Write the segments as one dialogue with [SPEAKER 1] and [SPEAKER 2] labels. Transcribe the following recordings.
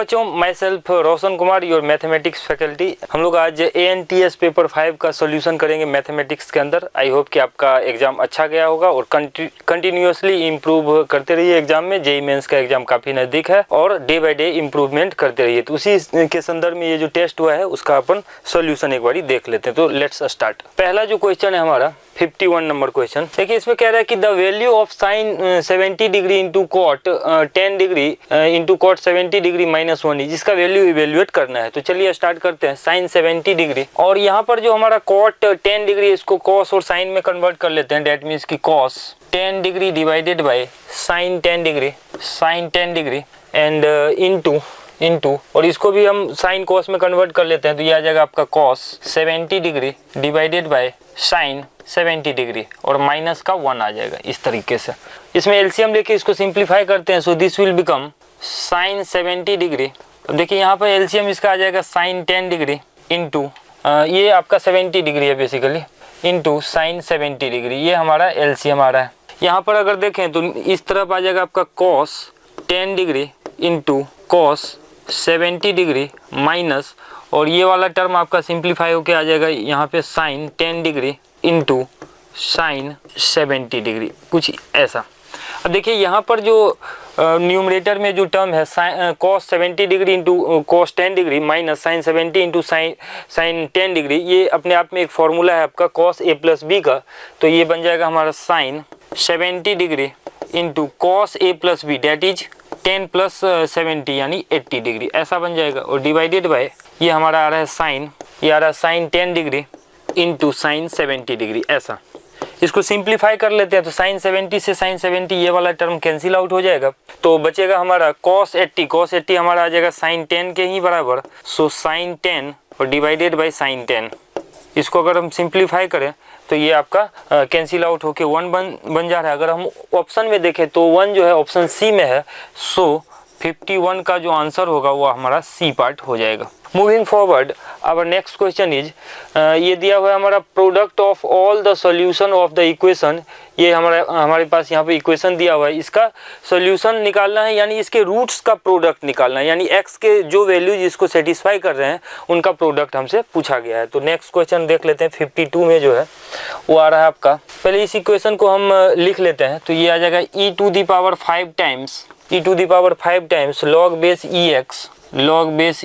[SPEAKER 1] बच्चों, my self Roshan Kumar, your mathematics faculty. हम लोग आज ANTS पेपर 5 का सॉल्यूशन करेंगे मैथमेटिक्स के अंदर। आई होप कि आपका एग्जाम अच्छा गया होगा और कंटिन्यूसली इंप्रूव करते रहिए एग्जाम में। जेईई मेंस का एग्जाम काफी नजदीक है और डे बाय डे इंप्रूवमेंट करते रहिए। तो उसी के संदर्भ में ये जो टेस्ट हुआ है उसका अपन सॉल्यूशन एक बार देख लेते हैं। तो लेट्स स्टार्ट। पहला जो क्वेश्चन है हमारा 51 नंबर क्वेश्चन। देखिए इसमें कह रहा है कि the value of sine 70 degree into cot 10 degree into cot 70 degree -1 जिसका वैल्यू इवेल्युएट करना है। तो चलिए स्टार्ट करते हैं। साइन 70 डिग्री और यहाँ पर जो हमारा कॉट 10 डिग्री, इसको कॉस और साइन में कन्वर्ट कर लेते हैं। डेट मीन्स की cos 10 degree divided by sign 10 degree and into और इसको भी हम साइन कॉस में कन्वर्ट कर लेते हैं। तो ये आ जाएगा आपका cos 70 degree divided by sign 70 degree और माइनस का 1 आ जाएगा इस तरीके से। इसमें एलसीएम लेके इसको सिंप्लीफाई करते हैं। So this will become sign 70 degree. तो देखिए यहाँ पर एलसीएम इसका आ जाएगा साइन 10 डिग्री इंटू ये आपका 70 डिग्री है बेसिकली, इंटू साइन 70 डिग्री। ये हमारा एलसीएम आ रहा है। यहाँ पर अगर देखें तो इस तरफ आ जाएगा आपका cos 10 degree into cos 70 degree minus और ये वाला टर्म आपका सिंप्लीफाई होके आ जाएगा यहाँ पे sine 10 degree into sine 70 degree, कुछ ऐसा। अब देखिए यहाँ पर जो न्यूमरेटर में जो टर्म है cos 70 degree into cos 10 degree minus sine 70 into sine 10 degree, ये अपने आप में एक फॉर्मूला है आपका कॉस a प्लस बी का। तो ये बन जाएगा हमारा sine 70 degree into cos a plus B, that is 10 plus 70 यानी 80 डिग्री, ऐसा बन जाएगा। और डिवाइडेड बाय ये हमारा आ रहा है साइन, ये आ रहा है sine 10 degree into sine 70 degree, ऐसा। इसको सिंप्लीफाई कर लेते हैं। तो साइन 70 से साइन 70 ये वाला टर्म कैंसिल आउट हो जाएगा। तो बचेगा हमारा cos 80 हमारा आ जाएगा साइन 10 के ही बराबर। सो साइन 10 और डिवाइडेड बाय साइन 10, इसको अगर हम सिंप्लीफाई करें तो ये आपका कैंसिल आउट होके 1 बन जा रहा है। अगर हम ऑप्शन में देखें तो 1 जो है ऑप्शन सी में है। सो 51 का जो आंसर होगा वो हमारा सी पार्ट हो जाएगा। Moving forward, our next question is, ये दिया हुआ है हमारा product of all the solution of the equation. ये हमारे पास यहाँ पे इक्वेशन दिया हुआ है, इसका सॉल्यूशन निकालना है, यानी इसके रूट्स का प्रोडक्ट निकालना है, यानी x के जो वैल्यू जिसको सेटिस्फाई कर रहे हैं उनका प्रोडक्ट हमसे पूछा गया है। तो नेक्स्ट क्वेश्चन देख लेते हैं। 52 में जो है वो आ रहा है आपका, पहले इस इक्वेशन को हम लिख लेते हैं। तो ये आ जाएगा e to the power 5 times log base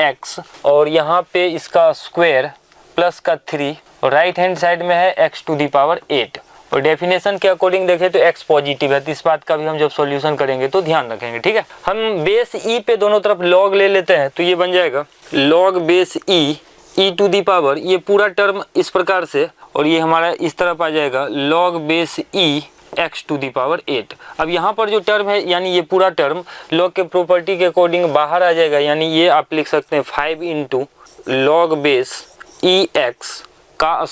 [SPEAKER 1] x और यहाँ पे इसका स्क्वायर प्लस का 3 और राइट हैंड साइड में है x टू द पावर 8। और डेफिनेशन के अकॉर्डिंग देखें तो x पॉजिटिव है। तो इस बात का भी हम जब सॉल्यूशन करेंगे तो ध्यान रखेंगे, ठीक है। हम बेस e पे दोनों तरफ log ले लेते हैं। तो ये बन जाएगा log base e to the power, ये पूरा टर्म इस प्रकार से, और ये हमारा इस तरफ आ जाएगा log base e x to the power 8। अब यहाँ पर जो टर्म है यानी ये पूरा टर्म लॉग के प्रॉपर्टी के अकॉर्डिंग बाहर आ जाएगा, यानी ये आप लिख सकते हैं 5 इंटू लॉग बेस ex का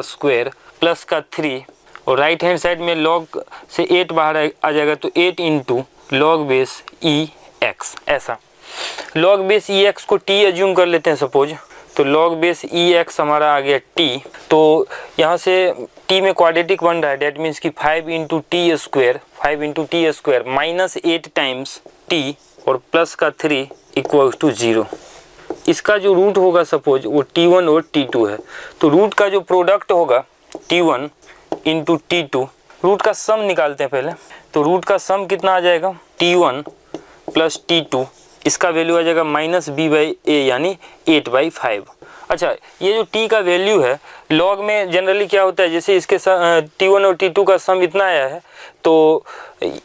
[SPEAKER 1] स्क्वायर प्लस का 3 और राइट हैंड साइड में लॉग से 8 बाहर आ जाएगा। तो 8 इंटू लॉग बेस ex, ऐसा। लॉग बेस ex को t एज्यूम कर लेते हैं सपोज। तो log बेस ex हमारा आ गया t। तो यहाँ से t में क्वाड्रेटिक बन रहा है, डेट मीन्स कि 5 into T square minus 8 times t और प्लस का 3 इक्वल टू 0। इसका जो रूट होगा सपोज वो t1 और t2 है। तो रूट का जो प्रोडक्ट होगा t1 इंटू t2, रूट का सम निकालते हैं पहले। तो रूट का सम कितना आ जाएगा, t1 प्लस t2, इसका वैल्यू आ जाएगा माइनस b बाई a यानी 8/5। अच्छा, ये जो t का वैल्यू है लॉग में जनरली क्या होता है, जैसे इसके t1 और t2 का सम इतना आया है तो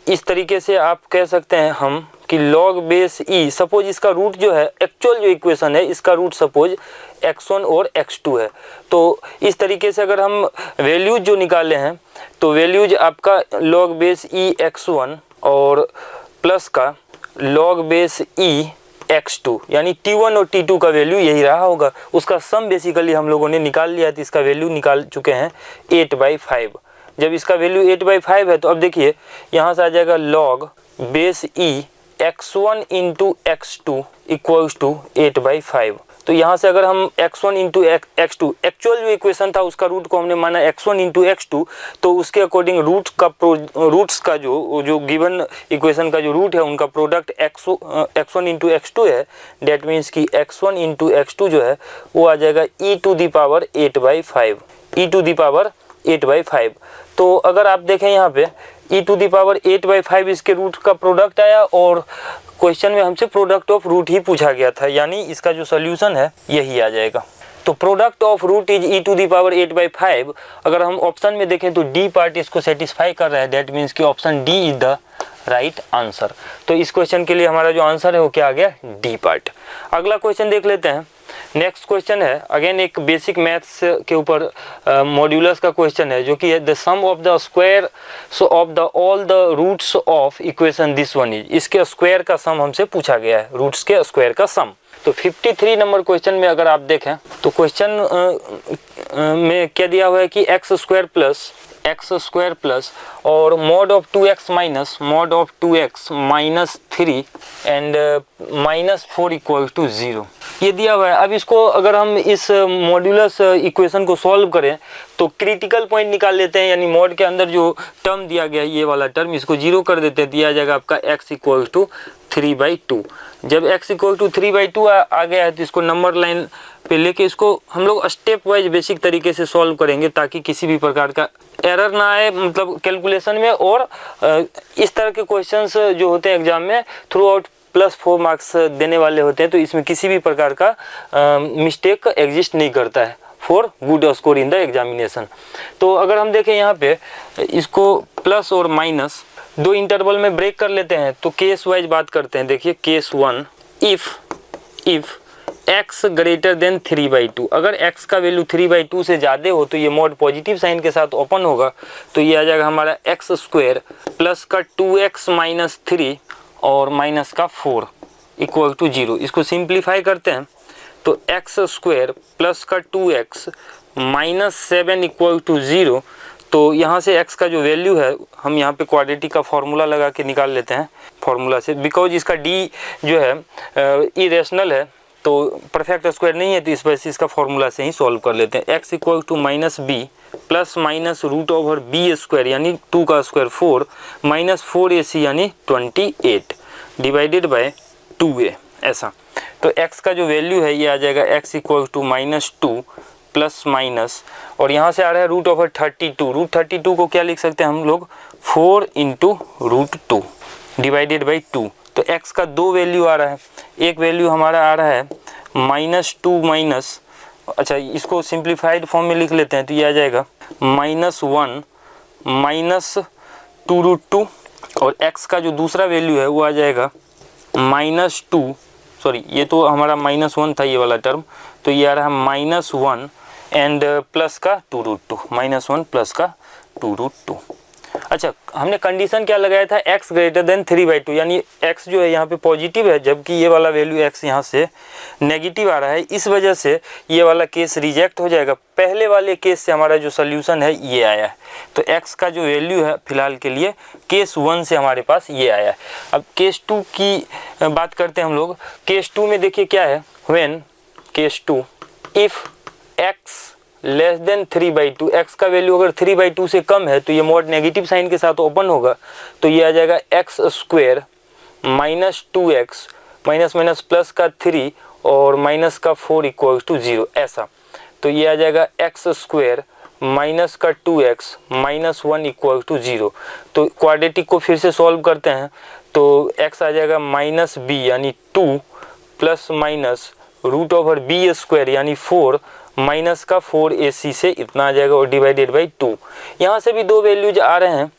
[SPEAKER 1] इस तरीके से आप कह सकते हैं हम कि log बेस e, सपोज इसका रूट जो है एक्चुअल जो इक्वेशन है इसका रूट सपोज x1 और x2 है। तो इस तरीके से अगर हम वैल्यूज जो निकाले हैं तो वैल्यूज आपका log बेस e x1 और प्लस का log बेस e x2 यानी t1 और t2 का वैल्यू यही रहा होगा। उसका सम बेसिकली हम लोगों ने निकाल लिया, तो इसका वैल्यू निकाल चुके हैं 8/5। जब इसका वैल्यू 8/5 है तो अब देखिए यहाँ से आ जाएगा log base e x1 into x2 equals to 8/5। तो यहाँ से अगर हम x1 इंटू x2, एक्चुअल जो इक्वेशन था उसका रूट को हमने माना x1 इंटू x2, तो उसके अकॉर्डिंग रूट्स का जो गिवन इक्वेशन का जो रूट है उनका प्रोडक्ट x1 इंटू x2 है। डेट मीन्स कि x1 इंटू x2 जो है वो आ जाएगा e to the power 8/5, e to the power 8/5। तो अगर आप देखें यहाँ पे e टू दी पावर 8/5 इसके रूट का प्रोडक्ट आया, और क्वेश्चन में हमसे प्रोडक्ट ऑफ रूट ही पूछा गया था, यानी इसका जो सोल्यूशन है यही आ जाएगा। तो product of root is e to the power 8/5। अगर हम ऑप्शन में देखें तो डी पार्ट इसको सेटिस्फाई कर रहा है, डेट मीन्स कि option D is the right answer. तो इस क्वेश्चन के लिए हमारा जो आंसर है वो क्या आ गया, डी पार्ट। अगला क्वेश्चन देख लेते हैं। नेक्स्ट क्वेश्चन है अगेन एक बेसिक मैथ्स के ऊपर मॉड्यूलस का क्वेश्चन है, जो कि है the sum of the square of the all the roots of equation this one is. इसके स्क्वायर का सम हमसे पूछा गया है, रूट्स के स्क्वायर का सम। तो 53 नंबर क्वेश्चन में अगर आप देखें तो क्वेश्चन में क्या दिया हुआ है कि एक्स स्क्वायर प्लस और mod of 2x minus 3 and -4 equal to 0 ये दिया हुआ है। अब इसको अगर हम इस मॉड्यूलस इक्वेशन को सॉल्व करें तो क्रिटिकल पॉइंट निकाल लेते हैं, यानी मॉड के अंदर जो टर्म दिया गया है ये वाला टर्म, इसको 0 कर देते हैं, दिया जाएगा आपका x इक्वल टू 3/2। जब x इक्वल टू 3/2 आ गया है तो इसको नंबर लाइन पे लेके इसको हम लोग स्टेप वाइज बेसिक तरीके से सॉल्व करेंगे, ताकि किसी भी प्रकार का एरर ना आए मतलब कैलकुलेशन में। और इस तरह के क्वेश्चंस जो होते हैं एग्जाम में थ्रू आउट +4 मार्क्स देने वाले होते हैं, तो इसमें किसी भी प्रकार का मिस्टेक एग्जिस्ट नहीं करता है for good score in the examination. तो अगर हम देखें यहाँ पे इसको प्लस और माइनस दो इंटरवल में ब्रेक कर लेते हैं, तो केस वाइज बात करते हैं। देखिए case 1, if x greater then 3/2, अगर x का वैल्यू 3/2 से ज़्यादा हो तो ये मोड पॉजिटिव साइन के साथ ओपन होगा, तो ये आ जाएगा हमारा x स्क्वायर प्लस का 2x माइनस 3 और माइनस का 4 इक्वल टू 0। इसको सिंप्लीफाई करते हैं तो x स्क्वायर प्लस का 2x माइनस 7 इक्वल टू 0। तो यहाँ से x का जो वैल्यू है हम यहाँ पे क्वाड्रेटिक का फॉर्मूला लगा के निकाल लेते हैं फॉर्मूला से, बिकॉज इसका d जो है इरेशनल है तो परफेक्ट स्क्वायर नहीं है, तो इस वजह से इसका फॉर्मूला से ही सॉल्व कर लेते हैं। x equal to -b plus minus root over b square यानी 2 का स्क्वायर 4 माइनस 4ac यानी 28 डिवाइडेड बाय 2a ऐसा। तो x का जो वैल्यू है ये आ जाएगा x equal to -2 plus minus, और यहाँ से आ रहा है रूट ओवर 32। रूट 32 को क्या लिख सकते हैं हम लोग 4 इंटू √2 डिवाइडेड बाई 2। तो x का दो वैल्यू आ रहा है, एक वैल्यू हमारा आ रहा है -2 माइनस, अच्छा इसको सिंप्लीफाइड फॉर्म में लिख लेते हैं, तो ये आ जाएगा -1 माइनस 2√2, और x का जो दूसरा वैल्यू है वो आ जाएगा -2, सॉरी ये तो हमारा -1 था ये वाला टर्म, तो ये आ रहा है -1 एंड प्लस का 2√2, -1 प्लस का 2√2। अच्छा हमने कंडीशन क्या लगाया था x ग्रेटर देन 3/2, यानी x जो है यहाँ पे पॉजिटिव है जबकि ये वाला वैल्यू x यहाँ से नेगेटिव आ रहा है, इस वजह से ये वाला केस रिजेक्ट हो जाएगा। पहले वाले केस से हमारा जो सोल्यूशन है ये आया है, तो x का जो वैल्यू है फिलहाल के लिए केस 1 से हमारे पास ये आया है। अब केस 2 की बात करते हैं हम लोग। केस 2 में देखिए क्या है, when case 2 if x less then 3/2, x का वैल्यू अगर 3/2 से कम है तो ये मोड नेगेटिव साइन के साथ ओपन होगा, तो ये आ जाएगा x square minus 2x minus minus plus का 3 और माइनस का 4 इक्वल टू 0 ऐसा। तो ये आ जाएगा x स्क्वायर माइनस का 2x माइनस 1 इक्वल टू 0। तो क्वाड्रेटिक को फिर से सॉल्व करते हैं तो x आ जाएगा -b यानी 2 plus minus root over b square यानी 4 माइनस का 4ac से इतना आ जाएगा और डिवाइडेड बाई 2। यहाँ से भी दो वैल्यूज आ रहे हैं,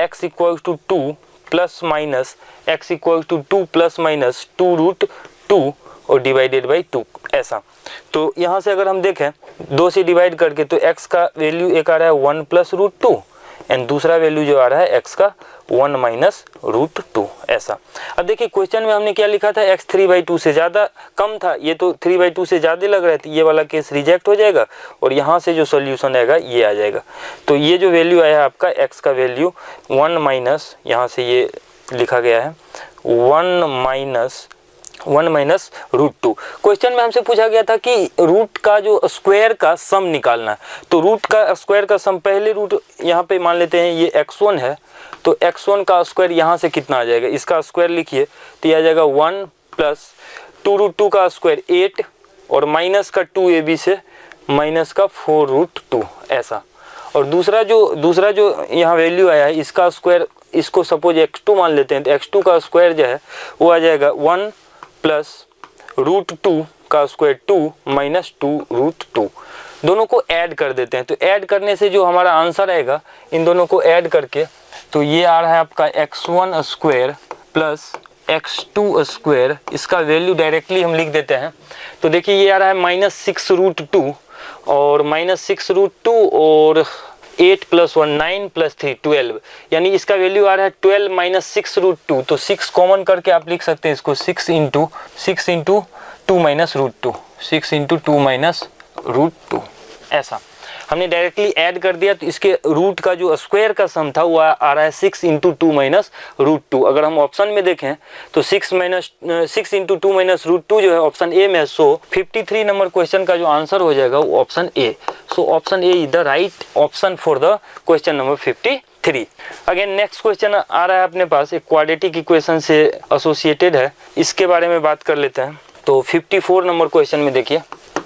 [SPEAKER 1] x equal to 2 plus minus x equal to 2 plus minus 2√2 और डिवाइडेड बाई 2 ऐसा। तो यहाँ से अगर हम देखें 2 से डिवाइड करके तो x का वैल्यू एक आ रहा है 1 प्लस √2 एंड दूसरा वैल्यू जो आ रहा है x का 1 माइनस √2 ऐसा। अब देखिए क्वेश्चन में हमने क्या लिखा था, x 3/2 से ज़्यादा कम था, ये तो 3/2 से ज़्यादा लग रहा है, तो ये वाला केस रिजेक्ट हो जाएगा और यहाँ से जो सोल्यूशन आएगा ये आ जाएगा। तो ये जो वैल्यू आया है आपका x का वैल्यू 1 माइनस, यहाँ से ये लिखा गया है 1 माइनस 1 माइनस रूट 2। क्वेश्चन में हमसे पूछा गया था कि रूट का जो स्क्वायर का सम निकालना है, तो रूट का स्क्वायर का सम, पहले रूट यहाँ पे मान लेते हैं ये x1 है, तो x1 का स्क्वायर यहाँ से कितना आ जाएगा, इसका स्क्वायर लिखिए तो ये आ जाएगा 1 प्लस 2 रूट 2 का स्क्वायर 8 और माइनस का 2ab से माइनस का 4 रूट 2 ऐसा। और दूसरा जो यहाँ वैल्यू आया है इसका स्क्वायर, इसको सपोज x2 मान लेते हैं, तो x2 का स्क्वायर जो है वो आ जाएगा 1 प्लस रूट 2 का स्क्वायर 2 माइनस 2 रूट 2। दोनों को ऐड कर देते हैं, तो ऐड करने से जो हमारा आंसर आएगा, इन दोनों को ऐड करके तो ये आ रहा है आपका x1 square plus x2 square. इसका वैल्यू डायरेक्टली हम लिख देते हैं, तो देखिए ये आ रहा है माइनस 6 रूट 2 और माइनस 6 रूट 2 और 8 प्लस 1 9 प्लस 3 12, यानी इसका वैल्यू आ रहा है 12 माइनस 6 रूट 2। तो 6 कॉमन करके आप लिख सकते हैं इसको 6 into 2 minus root 2, 6 into 2 minus root 2 ऐसा हमने डायरेक्टली ऐड कर दिया। तो इसके रूट का जो स्क्वायर का सम था वो आ रहा है 6 इंटू 2 माइनस रूट 2। अगर हम ऑप्शन में देखें तो 6 इंटू 2 माइनस रूट 2 जो है ऑप्शन ए में है। सो 53 नंबर क्वेश्चन का जो आंसर हो जाएगा वो option A. So option A is the right option for the question number 53। Again next question आ रहा है अपने पास, एक क्वाड्रेटिक इक्वेशन से एसोसिएटेड है, इसके बारे में बात कर लेते हैं। तो 54 नंबर क्वेश्चन में देखिए,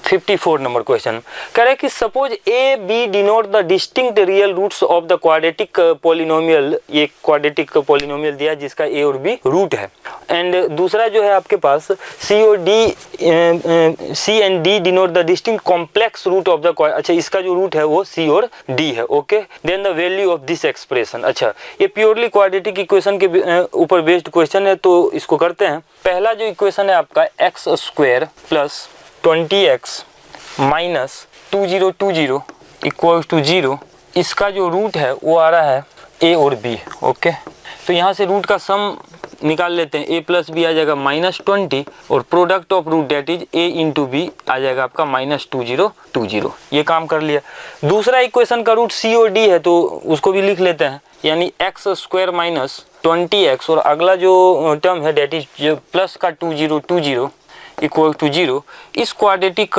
[SPEAKER 1] 54 नंबर क्वेश्चन कह रहा है कि suppose a b denote the distinct real roots of the quadratic polynomial. ये क्वाड्रेटिक पॉलिनोमियल दिया जिसका ए और बी रूट है। एंड दूसरा जो है आपके पास C and D denote the distinct complex root of the, अच्छा इसका जो रूट है वो सी और डी है। Okay, then the value of this expression. अच्छा ये प्योरली क्वाड्रेटिक इक्वेशन के ऊपर बेस्ड क्वेश्चन है, तो इसको करते हैं। पहला जो इक्वेशन है आपका x square plus 20x minus 2020 equals to 0, इसका जो रूट है वो आ रहा है a और b। ओके, तो यहाँ से रूट का सम निकाल लेते हैं, a प्लस बी आ जाएगा -20 और product of root that is a into B आ जाएगा आपका -2020। ये काम कर लिया। दूसरा इक्वेशन का रूट c और d है तो उसको भी लिख लेते हैं, यानी एक्स स्क्वायर माइनस 20x और अगला जो टर्म है डेट इज जो प्लस का 2020 इक्वल टू 0। इस क्वाड्रेटिक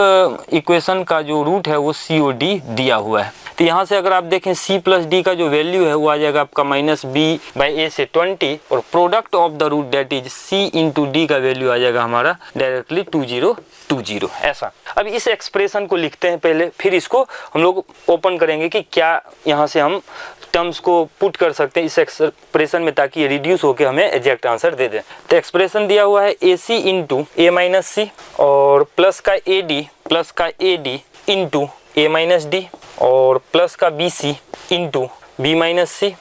[SPEAKER 1] इक्वेशन का जो रूट है वो सी और डी दिया हुआ है। तो यहाँ से अगर आप देखें c प्लस डी का जो वैल्यू है वो आ जाएगा आपका माइनस बी बाई ए से 20 और product of the root that is c into d का वैल्यू आ जाएगा हमारा डायरेक्टली 2020 ऐसा। अब इस एक्सप्रेशन को लिखते हैं पहले, फिर इसको हम लोग ओपन करेंगे कि क्या यहाँ से हम टर्म्स को पुट कर सकते हैं इस एक्सप्रेशन में, ताकि ये रिड्यूस होकर हमें एग्जैक्ट आंसर दे दे। तो एक्सप्रेशन दिया हुआ है ए सी इंटू ए माइनस सी और प्लस का A D into A minus D और प्लस का B C into B minus C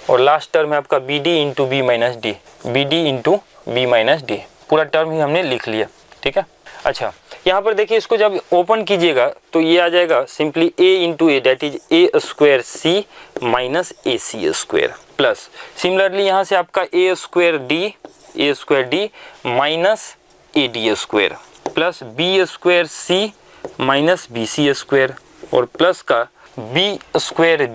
[SPEAKER 1] और लास्ट टर्म है आपका B D into B minus D, B D into B minus D. पूरा term ही हमने लिख लिया, ठीक है। अच्छा यहाँ पर देखिए, इसको जब ओपन कीजिएगा तो ये आ जाएगा simply a into A that is A square C minus A C square plus similarly यहाँ से आपका A square D minus A D square plus B square C minus B C square और plus का B square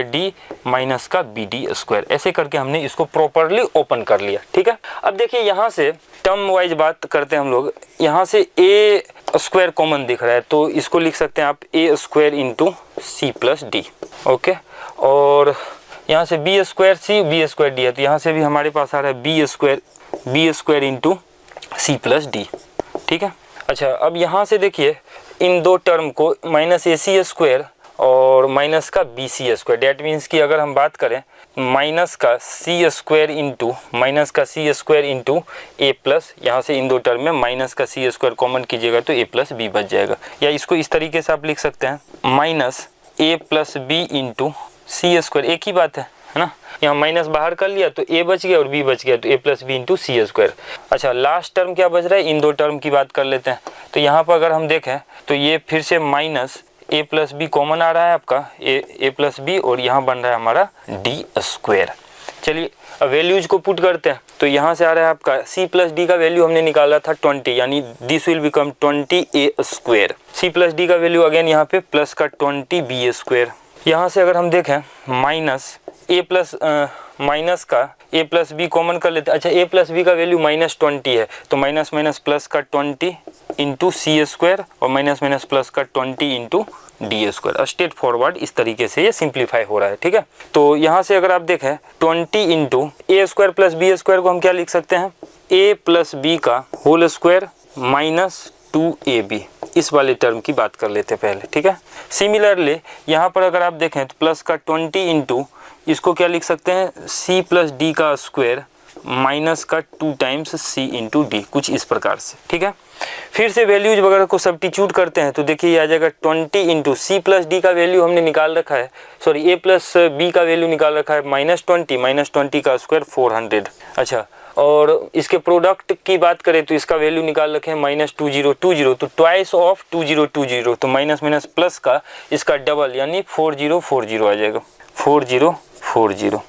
[SPEAKER 1] D minus का B D square. ऐसे करके हमने इसको प्रॉपरली ओपन कर लिया, ठीक है। अब देखिए यहाँ से टर्म वाइज बात करते हैं हम लोग। यहाँ से ए स्क्वायर कॉमन दिख रहा है तो इसको लिख सकते हैं आप A square into C plus D. Okay, और यहाँ से बी स्क्वायर डी है तो यहाँ से भी हमारे पास आ रहा है बी स्क्वायर इंटू सी प्लस डी, ठीक है। अच्छा अब यहाँ से देखिए इन दो टर्म को माइनस ए सी स्क्वायर और माइनस का B C square, that means की अगर हम बात करें माइनस का c square into a plus, यहाँ से इन दो टर्म में माइनस का सी स्क्वायर कॉमन कीजिएगा तो ए प्लस बी बच जाएगा। या इसको इस तरीके से आप लिख सकते हैं माइनस ए प्लस बी इंटू सी स्क्वायर, एक ही बात है ना। यहाँ माइनस बाहर कर लिया तो ए बच गया और बी बच गया तो ए प्लस बी इंटू सी स्क्वायर। अच्छा लास्ट टर्म क्या बच रहा है, इन दो टर्म की बात कर लेते हैं। तो यहाँ पर अगर हम देखें तो ये फिर से माइनस ए प्लस बी कॉमन आ रहा है आपका ए प्लस बी और यहाँ बन रहा है हमारा डी स्क्वायर। चलिए अब वैल्यूज को पुट करते हैं। तो यहाँ से आ रहा है आपका सी प्लस डी का वैल्यू हमने निकाला था 20, यानी this will become 20 a square. C plus d का वैल्यू अगेन यहाँ पे प्लस का 20 बी स्क्वायर। यहाँ से अगर हम देखें माइनस ए प्लस माइनस का ए प्लस बी कॉमन कर लेते हैं। अच्छा, ए प्लस बी का वैल्यू -20 है, तो माइनस माइनस प्लस का 20 इंटू सी स्क्वायर और माइनस माइनस प्लस का 20 into D square. Straight forward इस तरीके से ये सिंप्लीफाई हो रहा है, ठीक है। तो यहाँ से अगर आप देखें 20 इंटू ए स्क्वायर प्लस बी स्क्वायर को हम क्या लिख सकते हैं, ए प्लस बी का होल स्क्वायर माइनस 2ab, इस वाले टर्म की बात कर लेते हैं पहले, ठीक है। सिमिलरली यहाँ पर अगर आप देखें तो प्लस का 20 इंटू इसको क्या लिख सकते हैं, c प्लस डी का स्क्वायर माइनस का 2 टाइम्स c इंटू डी, कुछ इस प्रकार से, ठीक है। फिर से वैल्यूज वगैरह को सब्स्टिट्यूट करते हैं तो देखिए ये आ जाएगा 20 इंटू सी प्लस डी का वैल्यू हमने निकाल रखा है, सॉरी ए प्लस बी का वैल्यू निकाल रखा है -20 का स्क्वायर 400। अच्छा, और इसके प्रोडक्ट की बात करें तो इसका वैल्यू निकाल रखे हैं -2020, तो ट्वाइस ऑफ 2020, तो माइनस माइनस प्लस का इसका डबल यानी 4040 आ जाएगा, 4040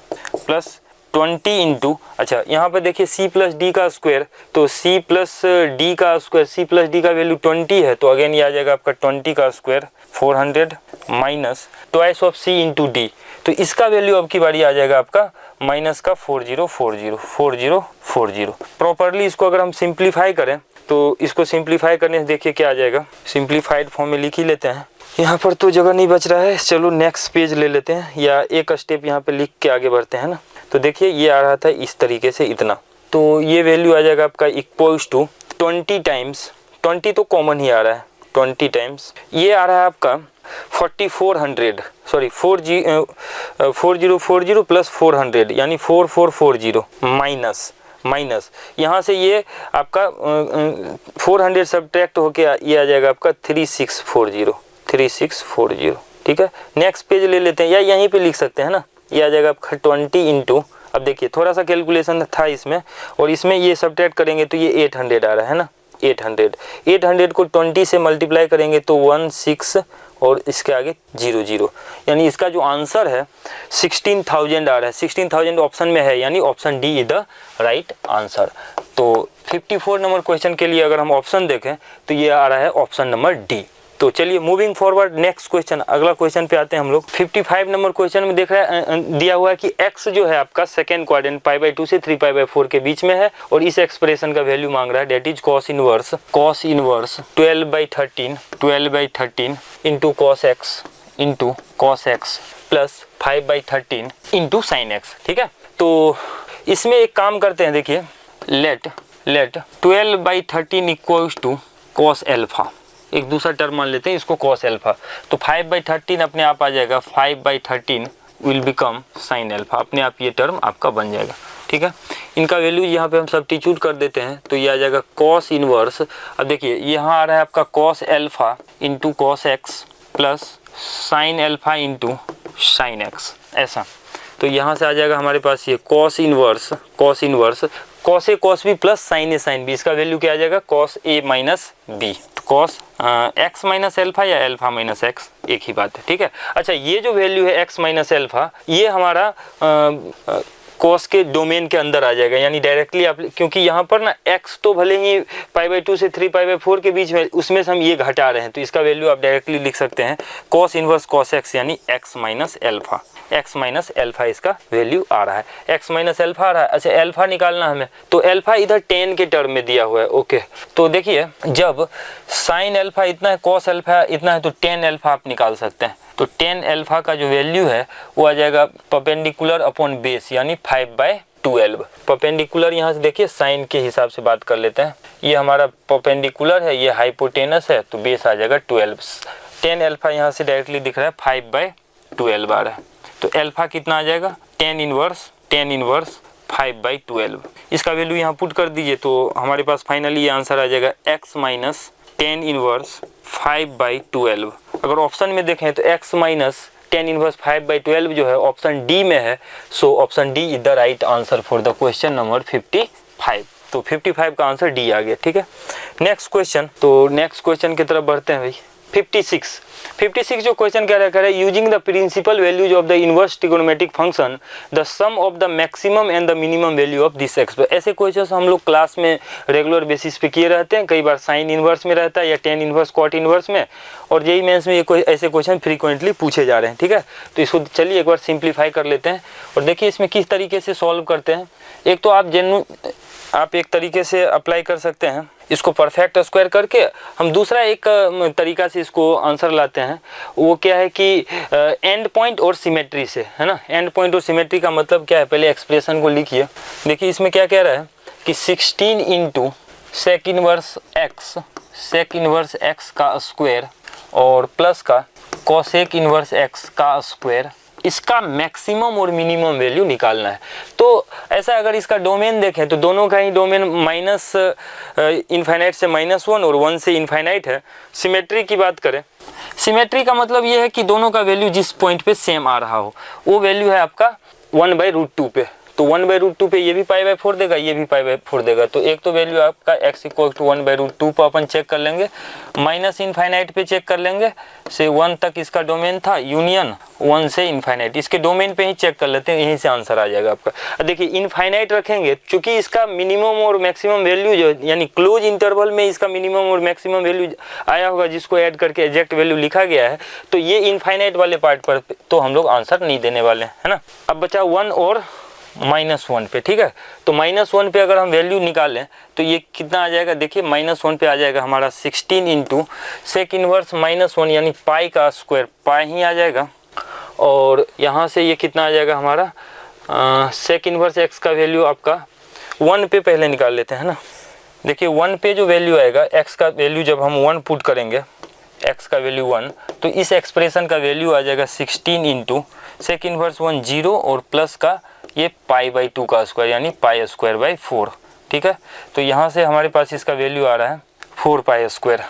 [SPEAKER 1] प्लस 20 इंटू, अच्छा यहाँ पर देखिए c प्लस डी का स्क्वायर, तो c प्लस डी का स्क्वायर, c प्लस डी का वैल्यू 20 है, तो अगेन ये आ जाएगा आपका 20 का square 400 minus twice of c into D, तो इसका वैल्यू अब की बारी आ जाएगा आपका माइनस का 4040। प्रॉपरली इसको अगर हम सिंप्लीफाई करें तो इसको सिंप्लीफाई करने से देखिए क्या आ जाएगा, सिंप्लीफाइड फॉर्म में लिख ही लेते हैं, यहाँ पर तो जगह नहीं बच रहा है, चलो नेक्स्ट पेज ले लेते हैं या एक स्टेप यहाँ पे लिख के आगे बढ़ते हैं ना। तो देखिए ये आ रहा था इस तरीके से इतना, तो ये वैल्यू आ जाएगा आपका इक्वल्स टू 20 टाइम्स, 20 तो कॉमन ही आ रहा है, 20 टाइम्स ये आ रहा है आपका 4040 प्लस 400 यानी 4440 माइनस यहाँ से ये आपका 400 सब्ट्रैक्ट होके ये आ जाएगा आपका 3640, ठीक है। नेक्स्ट पेज ले लेते हैं या यहीं पे लिख सकते हैं ना, ये आ जाएगा आपका 20 इंटू, अब देखिए थोड़ा सा कैलकुलेशन था इसमें और इसमें ये सब्ट्रैक्ट करेंगे तो ये 800 आ रहा है ना, 800 को 20 से मल्टीप्लाई करेंगे तो 16 और इसके आगे 00, यानी इसका जो आंसर है 16,000 आ रहा है, 16,000 ऑप्शन में है, यानी option D is the right answer. तो 54 नंबर क्वेश्चन के लिए अगर हम ऑप्शन देखें तो ये आ रहा है ऑप्शन नंबर डी। तो चलिए मूविंग फॉरवर्ड नेक्स्ट क्वेश्चन, अगला क्वेश्चन पे आते हैं हम लोग। 55 नंबर क्वेश्चन में देख रहे हैं दिया हुआ है कि x जो है आपका सेकेंड क्वाड्रेंट π/2 से 3π/4 के बीच में है और इस एक्सप्रेशन का वैल्यू मांग रहा है, that is cos inverse 12/13 into cos x plus 5/13 into sin x, ठीक है। तो इसमें एक काम करते हैं, देखिए let 12/13 equals to cos alpha, एक दूसरा टर्म मान लेते हैं इसको cos एल्फा, तो 5/13 अपने आप आ जाएगा, 5/13 विल बिकम sin एल्फा, अपने आप ये टर्म आपका बन जाएगा, ठीक है। इनका वैल्यू यहाँ पे हम सब्स्टिट्यूट कर देते हैं तो ये आ जाएगा cos इनवर्स, अब देखिए यहाँ आ रहा है आपका cos alpha into cos x plus sin alpha into sin x, ऐसा। तो यहाँ से आ जाएगा हमारे पास ये cos inverse cos A cos B plus sin A sin B, इसका वैल्यू क्या आ जाएगा cos A minus B, cos x minus alpha या एल्फा माइनस एक्स एक ही बात है, ठीक है। अच्छा, ये जो वैल्यू है x माइनस एल्फा ये हमारा cos के डोमेन के अंदर आ जाएगा, यानी डायरेक्टली आप, क्योंकि यहाँ पर ना x तो भले ही π/2 से 3π/4 के बीच में, उसमें से हम ये घटा रहे हैं तो इसका वैल्यू आप डायरेक्टली लिख सकते हैं cos इनवर्स cos x यानी x माइनस एल्फा इसका वैल्यू आ रहा है, x माइनस एल्फा आ रहा है। अच्छा, एल्फा निकालना हमें, तो एल्फा इधर 10 के टर्म में दिया हुआ है, ओके। तो देखिए जब sin एल्फा इतना है, cos एल्फा इतना है, तो 10 एल्फा आप निकाल सकते हैं, तो 10 एल्फा का जो वैल्यू है वो आ जाएगा परपेंडिकुलर अपॉन बेस यानी 5/12। परपेंडिकुलर यहाँ से देखिए साइन के हिसाब से बात कर लेते हैं, ये हमारा परपेंडिकुलर है, ये हाइपोटेनस है, तो बेस आ जाएगा 12। 10 एल्फा यहाँ से डायरेक्टली दिख रहा है 5/12 आ रहा है, तो एल्फा कितना आ जाएगा 10 इनवर्स 5/12, इसका वैल्यू यहाँ पुट कर दीजिए तो हमारे पास फाइनली ये आंसर आ जाएगा x माइनस 10 इनवर्स 5/12। अगर ऑप्शन में देखें तो x माइनस 10 इनवर्स 5/12 जो है ऑप्शन डी में है, so option D is the right answer for the question number 55। तो 55 का आंसर डी आ गया, ठीक है। नेक्स्ट क्वेश्चन, तो नेक्स्ट क्वेश्चन की तरफ बढ़ते हैं भाई। 56 जो क्वेश्चन क्या रहा है, using the principal values of the inverse trigonometric function the sum of the maximum and the minimum value of this expression. ऐसे क्वेश्चन हम लोग क्लास में रेगुलर बेसिस पे किए रहते हैं, कई बार साइन इनवर्स में रहता है या टेन इनवर्स कॉट इनवर्स में, और जेईई मेंस में ये ऐसे क्वेश्चन फ्रीक्वेंटली पूछे जा रहे हैं। ठीक है, तो इसको चलिए एक बार सिंप्लीफाई कर लेते हैं और देखिए इसमें किस तरीके से सॉल्व करते हैं। एक तो आप एक तरीके से अप्लाई कर सकते हैं इसको परफेक्ट स्क्वायर करके, हम दूसरा एक तरीका से इसको आंसर लाते हैं। वो क्या है कि एंड पॉइंट और सिमेट्री से, है ना। एंड पॉइंट और सिमेट्री का मतलब क्या है, पहले एक्सप्रेशन को लिखिए। देखिए इसमें क्या कह रहा है कि 16 इंटू सेक इनवर्स एक्स का स्क्वायर और प्लस का कोसेक इनवर्स एक्स का स्क्वायर, इसका मैक्सिमम और मिनिमम वैल्यू निकालना है। तो ऐसा अगर इसका डोमेन देखें तो दोनों का ही डोमेन माइनस इनफाइनाइट से -1 और 1 से इनफाइनाइट है। सिमेट्री की बात करें, सिमेट्री का मतलब ये है कि दोनों का वैल्यू जिस पॉइंट पे सेम आ रहा हो, वो वैल्यू है आपका 1/√2 पे। तो 1/√2 पे ये भी π/4 देगा, ये भी π/4 देगा। तो एक तो वैल्यू आपका x = 1/√2 पर अपन चेक कर लेंगे, माइनस इनफाइनाइट पे चेक कर लेंगे, से 1 तक इसका डोमेन था, यूनियन 1 से इनफाइनाइट, इसके डोमेन पे ही चेक कर लेते हैं, यहीं से आंसर आ जाएगा आपका। देखिए इनफाइनाइट रखेंगे क्योंकि इसका मिनिमम और मैक्सिमम वैल्यू जो यानी क्लोज इंटरवल में इसका मिनिमम और मैक्सिमम वैल्यू आया होगा, जिसको ऐड करके एग्जैक्ट वैल्यू लिखा गया है, तो ये इनफाइनाइट वाले पार्ट पर तो हम लोग आंसर नहीं देने वाले हैं, है ना। अब बचा 1 और -1 पे। ठीक है, तो -1 पे अगर हम वैल्यू निकालें तो ये कितना आ जाएगा, देखिए -1 पे आ जाएगा हमारा 16 इंटू सेक इनवर्स -1 यानी पाई का स्क्वायर, पाई ही आ जाएगा। और यहाँ से ये कितना आ जाएगा हमारा सेक इनवर्स एक्स का वैल्यू आपका 1 पे पहले निकाल लेते हैं ना। देखिए 1 पे जो वैल्यू आएगा, एक्स का वैल्यू जब हम 1 पुट करेंगे, एक्स का वैल्यू 1, तो इस एक्सप्रेशन का वैल्यू आ जाएगा 16 इंटू सेक इनवर्स 1 0 और प्लस का ये π/2 का स्क्वायर यानी π²/4। ठीक है, तो यहाँ से हमारे पास इसका वैल्यू आ रहा है 4π²।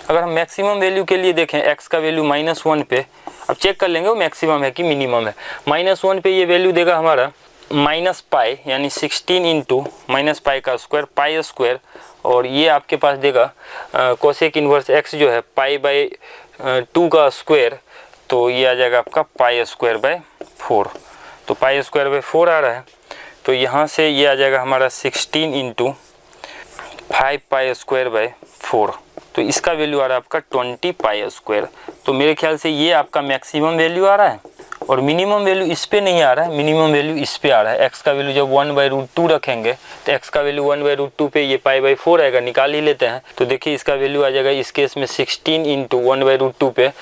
[SPEAKER 1] अगर हम मैक्सिमम वैल्यू के लिए देखें, x का वैल्यू -1 पे, अब चेक कर लेंगे वो मैक्सिमम है कि मिनिमम है। -1 पे ये वैल्यू देगा हमारा -π यानी 16 इंटू -π का स्क्वायर π², और ये आपके पास देगा कोसेक इनवर्स x जो है π/2 का स्क्वायर, तो ये आ जाएगा आपका π²/4। तो π²/4 आ रहा है, तो यहाँ से ये आ जाएगा हमारा 16 इंटू 5π²/4, तो इसका वैल्यू आ रहा है आपका 20π²। तो मेरे ख्याल से ये आपका मैक्सिमम वैल्यू आ रहा है और मिनिमम वैल्यू इस पे नहीं आ रहा है, मिनिमम वैल्यू इस पे आ रहा है। x का वैल्यू जब 1/√2 रखेंगे तो x का वैल्यू 1/√2 पे ये π/4 आएगा, निकाल ही लेते हैं। तो देखिए इसका वैल्यू आ जाएगा इस केस में 16 इंटू 1/√2 पे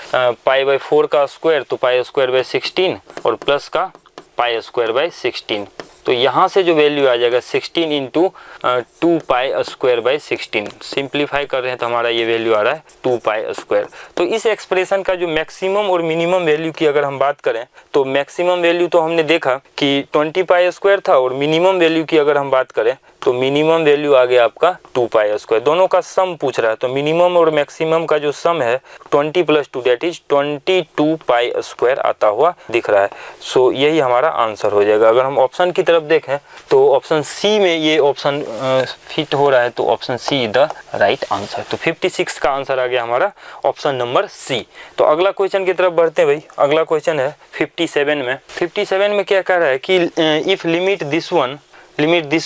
[SPEAKER 1] π/4 का स्क्वायर, तो π²/16 और प्लस का π²/16। तो यहाँ से जो वैल्यू आ जाएगा 16 इंटू 2π²/16, सिंप्लीफाई कर रहे हैं तो हमारा ये वैल्यू आ रहा है 2π²। तो इस एक्सप्रेशन का जो मैक्सिमम और मिनिमम वैल्यू की अगर हम बात करें तो मैक्सिमम वैल्यू तो हमने देखा कि 20π² था, और मिनिमम वैल्यू की अगर हम बात करें तो मिनिमम वैल्यू आ गया आपका 2π²। दोनों का सम पूछ रहा है, तो मिनिमम और मैक्सिमम का जो सम है 20 + 2 दैट इज 22π² आता हुआ दिख रहा है। सो यही हमारा आंसर हो जाएगा। अगर हम ऑप्शन की तरफ देखें तो ऑप्शन सी में ये ऑप्शन फिट हो रहा है, तो option c is the right answer. तो 56 का आंसर आ गया हमारा ऑप्शन नंबर सी। तो अगला क्वेश्चन की तरफ बढ़ते हैं भाई। अगला क्वेश्चन है 57 में। 57 में क्या कह रहा है कि if limit this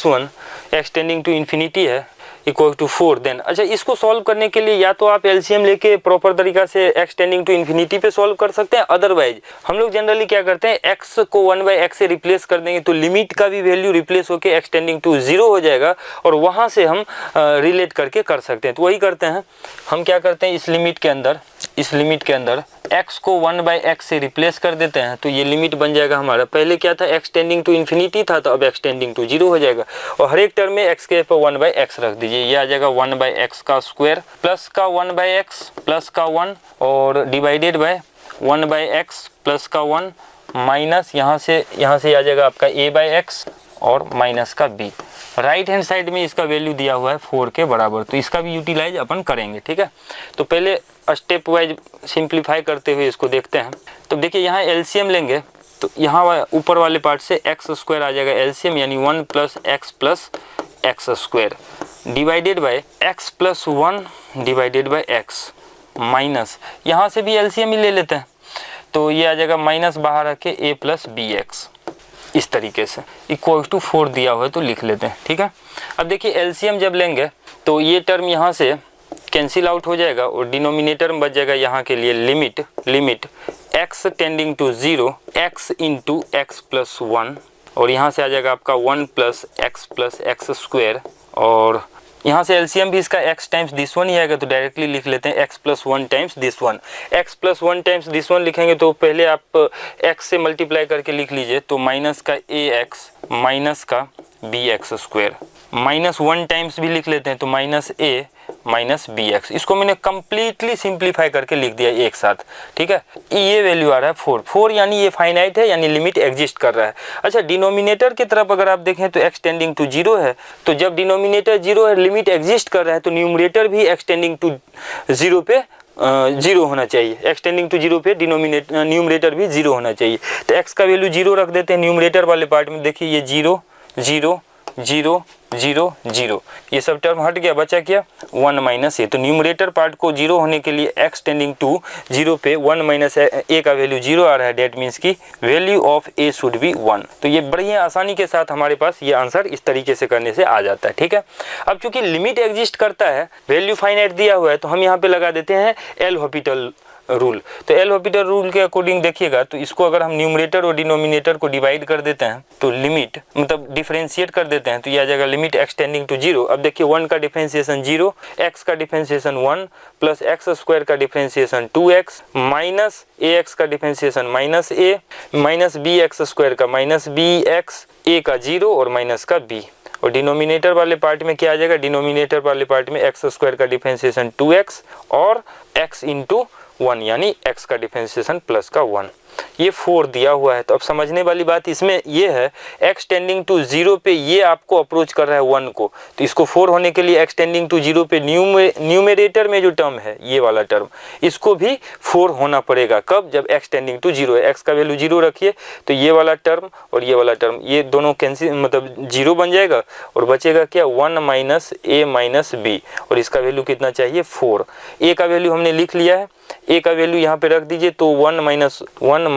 [SPEAKER 1] one extending to infinity है इक्वल टू 4, देन। अच्छा, इसको सॉल्व करने के लिए या तो आप एलसीएम लेके प्रॉपर तरीका से एक्सटेंडिंग टू इन्फिनिटी पे सॉल्व कर सकते हैं, अदरवाइज हम लोग जनरली क्या करते हैं, x को 1/x से रिप्लेस कर देंगे तो लिमिट का भी वैल्यू रिप्लेस होके एक्सटेंडिंग टू 0 हो जाएगा, और वहां से हम रिलेट करके कर सकते हैं। तो वही करते हैं हम, क्या करते हैं इस लिमिट के अंदर x को 1/x से रिप्लेस कर देते हैं, तो ये लिमिट बन जाएगा हमारा, पहले क्या था एक्सटेंडिंग टू इन्फिनिटी था, तो अब एक्सटेंडिंग टू 0 हो जाएगा, और हर एक टर्म में x के ऊपर 1/x रख दीजिए। ये आ जाएगा 1/x का स्क्वायर प्लस का 1/x प्लस का 1 और डिवाइडेड बाय 1/x प्लस का 1 माइनस यहाँ से आ जाएगा आपका a/x और माइनस का b। राइट हैंड साइड में इसका वैल्यू दिया हुआ है 4 के बराबर, तो इसका भी यूटिलाइज अपन करेंगे। ठीक है, तो पहले स्टेप वाइज सिंप्लीफाई करते हुए इसको देखते हैं। तो देखिए यहाँ एलसीएम लेंगे तो यहाँ ऊपर वाले पार्ट से x² आ जाएगा एलसीएम, यानी 1 + x + x² divided by x + 1 divided by x minus, यहाँ से भी एलसीएम ही ले लेते हैं, तो ये आ जाएगा माइनस बाहर रखे a प्लस बी एक्स, इस तरीके से इक्वल टू 4 दिया हुआ है तो लिख लेते हैं, ठीक है। अब देखिए एलसीएम जब लेंगे तो ये टर्म यहाँ से कैंसिल आउट हो जाएगा और डिनोमिनेटर में बच जाएगा यहाँ के लिए limit x tending to 0 x into x plus 1, और यहाँ से आ जाएगा आपका 1 प्लस एक्स स्क्वायर, और यहाँ से एलसीएम भी इसका x टाइम्स दिस वन ही आएगा तो डायरेक्टली लिख लेते हैं x plus 1 times this one. x plus 1 times this one लिखेंगे तो पहले आप x से मल्टीप्लाई करके लिख लीजिए, तो माइनस का ax माइनस का bx स्क्वायर, माइनस 1 टाइम्स भी लिख लेते हैं तो minus a minus b x. इसको मैंने कंप्लीटली सिंप्लीफाई करके लिख दिया एक साथ, ठीक है। ये वैल्यू आ रहा है 4 यानी ये फाइनाइट है, यानी लिमिट एग्जिस्ट कर रहा है। अच्छा, डिनोमिनेटर की तरफ अगर आप देखें तो x टेंडिंग टू 0 है, तो जब डिनोमिनेटर 0 है, लिमिट एग्जिस्ट कर रहा है, तो न्यूमरेटर भी x टेंडिंग टू 0 पे 0 होना चाहिए। x टेंडिंग टू 0 पे न्यूमरेटर भी 0 होना चाहिए, तो x का वैल्यू 0 रख देते हैं न्यूमरेटर वाले पार्ट में। देखिए ये 0 0 0 0 0, ये सब टर्म हट गया, बचा क्या 1 माइनस ए। तो न्यूमरेटर पार्ट को 0 होने के लिए x टेंडिंग टू 0 पे 1 माइनस ए का वैल्यू 0 आ रहा है, डेट मीन्स की value of A should be 1। तो ये बड़ी आसानी के साथ हमारे पास ये आंसर इस तरीके से करने से आ जाता है, ठीक है। अब चूंकि लिमिट एग्जिस्ट करता है, वैल्यू फाइनाइट दिया हुआ है, तो हम यहाँ पे लगा देते हैं एल हॉपिटल रूल। तो एल हॉपिटल रूल के अकॉर्डिंग देखिएगा तो इसको अगर हम न्यूमरेटर और डिनोमिनेटर को डिवाइड कर देते हैं तो लिमिट मतलब डिफरेंशिएट कर देते हैं, तो ये आ जाएगा लिमिट x टेंडिंग टू 0। अब देखिए 1 का डिफरेंशिएशन 0, x का डिफरेंशिएशन 1 प्लस एक्स स्क्वायर का डिफरेंशिएशन 2x माइनस ax का differentiation minus a minus b x square का माइनस बी एक्स, a का 0 और माइनस का b। और डिनोमिनेटर वाले पार्ट में क्या आ जाएगा, डिनोमिनेटर वाले पार्ट में एक्स स्क्वायर का डिफरेंशिएशन 2x और x इंटू 1 यानी x का डिफरेंशिएशन प्लस का 1। ये 4 दिया हुआ है। तो अब समझने वाली बात इसमें ये है, x टेंडिंग टू 0 पे ये आपको अप्रोच कर रहा है 1 को, तो इसको 4 होने के लिए x टेंडिंग टू 0 पे न्यूमरेटर में जो टर्म है ये वाला टर्म, इसको भी 4 होना पड़ेगा। कब, जब x टेंडिंग टू 0 है। x का वैल्यू 0 रखिए तो ये वाला टर्म और ये वाला टर्म ये दोनों कैंसिल मतलब 0 बन जाएगा और बचेगा क्या 1 माइनस a माइनस b, और इसका वैल्यू कितना चाहिए 4। a का वैल्यू हमने लिख लिया है, a का वैल्यू यहाँ पे रख दीजिए तो 1 माइनस 1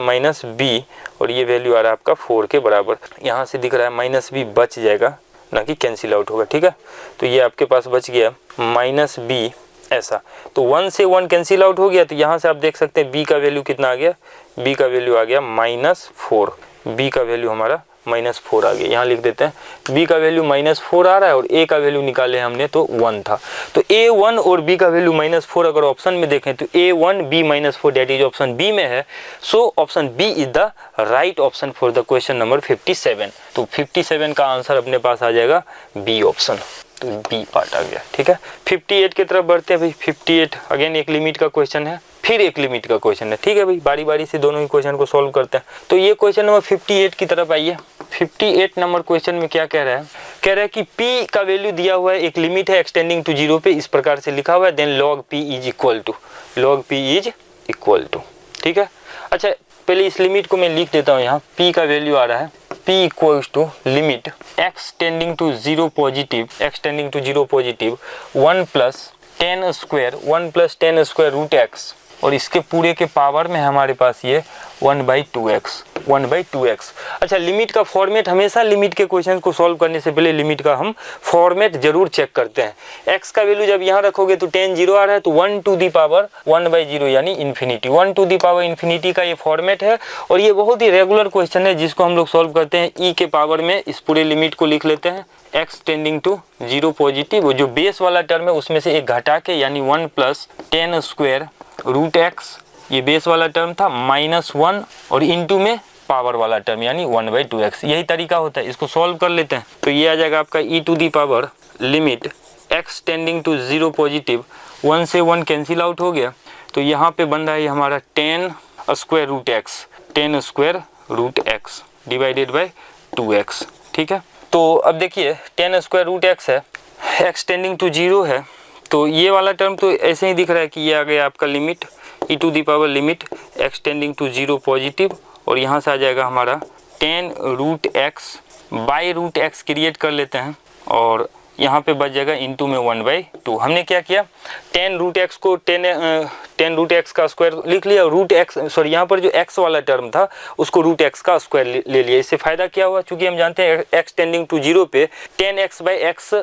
[SPEAKER 1] माइनस b, और ये वैल्यू आ रहा है आपका 4 के बराबर। यहाँ से दिख रहा है माइनस b बच जाएगा, ना कि कैंसिल आउट होगा, ठीक है। तो ये आपके पास बच गया माइनस b ऐसा, तो 1 से 1 कैंसिल आउट हो गया। तो यहाँ से आप देख सकते हैं b का वैल्यू कितना आ गया, b का वैल्यू आ गया -4, b का वैल्यू हमारा -4 आ गया। यहाँ लिख देते हैं b का वैल्यू -4 आ रहा है और a का वैल्यू निकाले हमने तो 1 था। तो a1 और b का वैल्यू -4 अगर ऑप्शन में देखें तो a1 b -4 that is option b में है। So option b is the right option for the question number 57। तो 57 का आंसर अपने पास आ जाएगा बी ऑप्शन, तो बी पार्ट आ गया, ठीक है। 58 की तरफ बढ़ते हैं भाई। 58 अगेन एक लिमिट का क्वेश्चन है, फिर एक लिमिट का क्वेश्चन है, ठीक है भाई। बारी बारी से दोनों ही क्वेश्चन को सॉल्व करते हैं। तो ये क्वेश्चन नंबर 58 की तरफ आइए। 58 नंबर क्वेश्चन में क्या कह रहा है, कह रहा है कि p का वैल्यू दिया हुआ है, एक लिमिट है एक्सटेंडिंग टू 0 पे, इस प्रकार से लिखा हुआ है, then log p is equal to, ठीक है। अच्छा पहले इस लिमिट को मैं लिख देता हूँ। यहाँ p का वैल्यू आ रहा है p equals to limit x tending to 0 positive 1 plus 10 square root x, और इसके पूरे के पावर में हमारे पास ये 1/2x। अच्छा लिमिट का फॉर्मेट, हमेशा लिमिट के क्वेश्चन को सॉल्व करने से पहले लिमिट का हम फॉर्मेट जरूर चेक करते हैं। x का वैल्यू जब यहाँ रखोगे तो 10 0 आ रहा है, तो 1 टू दी पावर 1/0 यानी infinity. 1 to the power infinity का ये फॉर्मेट है, और ये बहुत ही रेगुलर क्वेश्चन है जिसको हम लोग सॉल्व करते हैं। e के पावर में इस पूरे लिमिट को लिख लेते हैं, x टेंडिंग टू 0 पॉजिटिव, जो बेस वाला टर्म है उसमें से एक घटा के, यानी 1 प्लस 10 स्क्वायर रूट x, ये बेस वाला टर्म था, -1 और इनटू में पावर वाला टर्म यानी 1/2x। यही तरीका होता है, इसको सॉल्व कर लेते हैं। तो ये आ जाएगा आपका e to the power limit x tending to 0 positive, 1 से 1 कैंसिल आउट हो गया, तो यहाँ पे बन रहा है हमारा 10 square root x divided by 2x, ठीक है। तो अब देखिए 10 स्क्वायर रूट x है, x टेंडिंग टू 0 है, तो ये वाला टर्म तो ऐसे ही दिख रहा है कि ये आ गया आपका limit e to the power limit x tending to 0 positive, और यहाँ से आ जाएगा हमारा 10 root x by root x create कर लेते हैं, और यहाँ पे बच जाएगा इंटू में 1/2। हमने क्या किया, 10 रूट एक्स को 10 रूट एक्स का स्क्वायर लिख लिया, रूट एक्स सॉरी यहाँ पर जो एक्स वाला टर्म था उसको रूट एक्स का स्क्वायर ले लिया। इससे फ़ायदा क्या हुआ, चूँकि हम जानते हैं एक्स टेंडिंग टू 0 पे 10x/x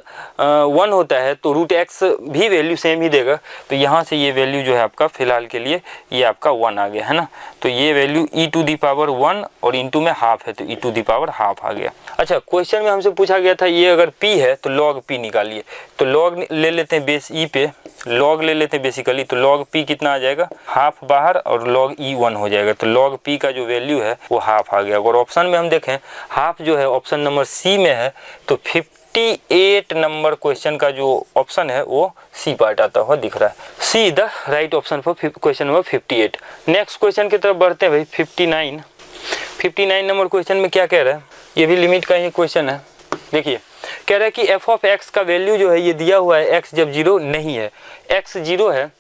[SPEAKER 1] 1 होता है, तो रूट एक्स भी वैल्यू सेम ही देगा। तो यहाँ से ये वैल्यू जो है आपका फ़िलहाल के लिए ये आपका 1 आ गया है ना। तो ये वैल्यू e⁻1 और इंटू में हाफ है तो e⁻½ आ गया। अच्छा, क्वेश्चन में हमसे पूछा गया था ये अगर p है तो log p निकालिए। तो log ले लेते हैं बेस e पे, log ले लेते हैं बेसिकली, तो log p कितना आ जाएगा, हाफ बाहर और log e 1 हो जाएगा। तो log p का जो वैल्यू है वो हाफ आ गया। और ऑप्शन में हम देखें हाफ जो है ऑप्शन नंबर सी में है, तो 58 नंबर क्वेश्चन का जो ऑप्शन है वो सी पार्ट आता हुआ दिख रहा है। C is the right option for question number 58। Next question की तरफ बढ़ते हैं भाई। 59 नंबर क्वेश्चन में क्या कह रहा है, ये भी लिमिट का ही क्वेश्चन है। देखिए कह रहा है कि एफ ऑफ एक्स का वैल्यू जो है ये दिया हुआ है, एक्स जब 0 नहीं है, एक्स 0 है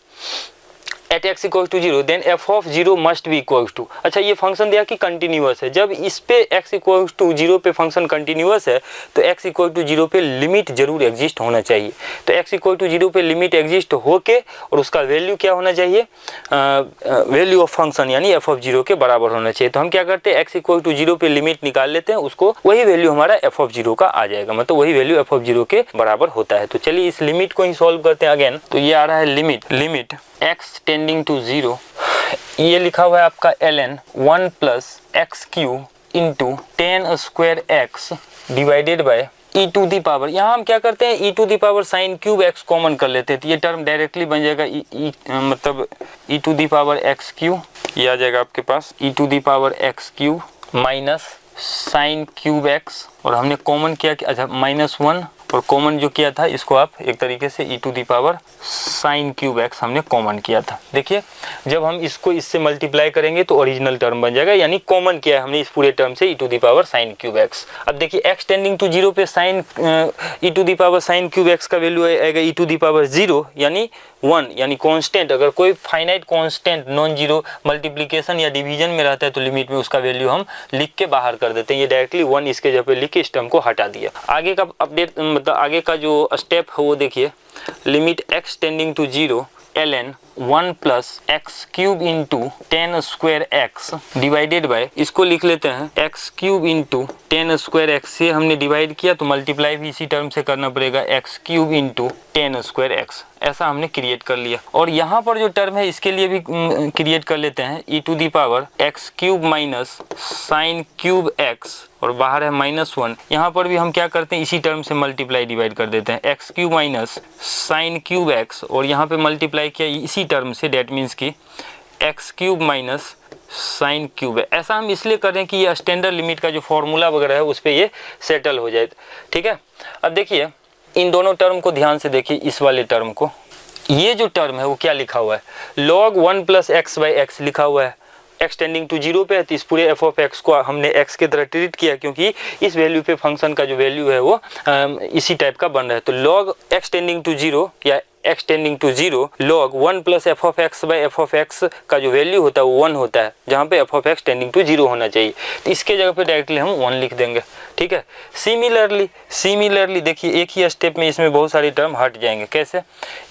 [SPEAKER 1] at x equal to 0 then f of 0 must be equal to. अच्छा, ये फंक्शन दिया कि कंटिन्यूअस है। जब इस पे एक्स इक्वल टू 0 पे फंक्शन कंटिन्यूअस है तो एक्स इक्वल टू 0 पे लिमिट जरूर एग्जिस्ट होना चाहिए। तो एक्स इक्वल टू 0 पे लिमिट एग्जिस्ट होके और उसका वैल्यू क्या होना चाहिए, वैल्यू ऑफ फंक्शन यानी एफ ऑफ 0 के बराबर होना चाहिए। तो हम क्या करते हैं, एक्स इक्वल टू 0 पे लिमिट निकाल लेते हैं, उसको वही वैल्यू हमारा एफ ऑफ 0 का आ जाएगा, मतलब वही वैल्यू एफ ऑफ 0 के बराबर होता है। तो चलिए इस लिमिट को ही सॉल्व करते हैं अगेन। तो ये आ रहा है लिमिट x टेंडिंग टू 0, ये लिखा हुआ है आपका ln 1 plus x cube into 10 square x divided by e to the power. यहाँ हम क्या करते हैं, e to the power sine cube x common कर लेते हैं, तो ये टर्म डायरेक्टली बन जाएगा मतलब e to the power x cube, ये आ जाएगा आपके पास e to the power x cube minus sine cube x, और हमने कॉमन किया कि अच्छा -1 और कॉमन जो किया था इसको आप एक तरीके से e to the power sine cube x हमने कॉमन किया था। देखिए जब हम इसको इससे मल्टीप्लाई करेंगे तो ओरिजिनल टर्म बन जाएगा, यानी कॉमन किया है हमने इस पूरे टर्म से e to the power sine cube x। अब देखिए x टेंडिंग टू 0 पे sine e to the power sine cube x का वैल्यू आएगा e टू दी पावर 0 यानी 1, यानी कांस्टेंट। अगर कोई finite constant non zero multiplication या डिवीजन में रहता है तो लिमिट में उसका वैल्यू हम लिख के बाहर कर देते हैं। ये डायरेक्टली 1 इसके जगह पे लिख के इस टर्म को हटा दिया। आगे का अपडेट मतलब आगे का जो स्टेप है वो देखिए, limit x tending to 0 ln 1 plus x cube into 10 square x divided by, इसको लिख लेते हैं x cube into 10 square x से हमने डिवाइड किया तो मल्टीप्लाई भी इसी टर्म से करना पड़ेगा, x cube into 10 square x, ऐसा हमने क्रिएट कर लिया। और यहाँ पर जो टर्म है इसके लिए भी क्रिएट कर लेते हैं e to the power x cube minus sine cube x और बाहर है -1। यहाँ पर भी हम क्या करते हैं, इसी टर्म से मल्टीप्लाई डिवाइड कर देते हैं, x cube minus sine cube x और यहाँ पे मल्टीप्लाई किया इसी टर्म से, डेट मीन्स की x cube minus sine cube है। ऐसा हम इसलिए कर रहे हैं कि ये स्टैंडर्ड लिमिट का जो फॉर्मूला वगैरह है उस पर ये सेटल हो जाए। ठीक है, अब देखिए इन दोनों टर्म को ध्यान से देखिए, इस वाले टर्म को, ये जो टर्म है वो क्या लिखा हुआ है, log 1 plus x by x लिखा हुआ है। x टेंडिंग टू 0 पे है तो इस पूरे एफ ऑफ एक्स को हमने x के तरह ट्रीट किया, क्योंकि इस वैल्यू पे फंक्शन का जो वैल्यू है वो इसी टाइप का बन रहा है। तो log x टेंडिंग टू 0 या x tending to 0 log 1 plus f of x by f of x का जो वैल्यू होता है वो 1 होता है, जहाँ पे f of x tending to 0 होना चाहिए। तो इसके जगह पे डायरेक्टली हम 1 लिख देंगे। ठीक है, सिमिलरली देखिए एक ही स्टेप में इसमें बहुत सारी टर्म हट जाएंगे। कैसे,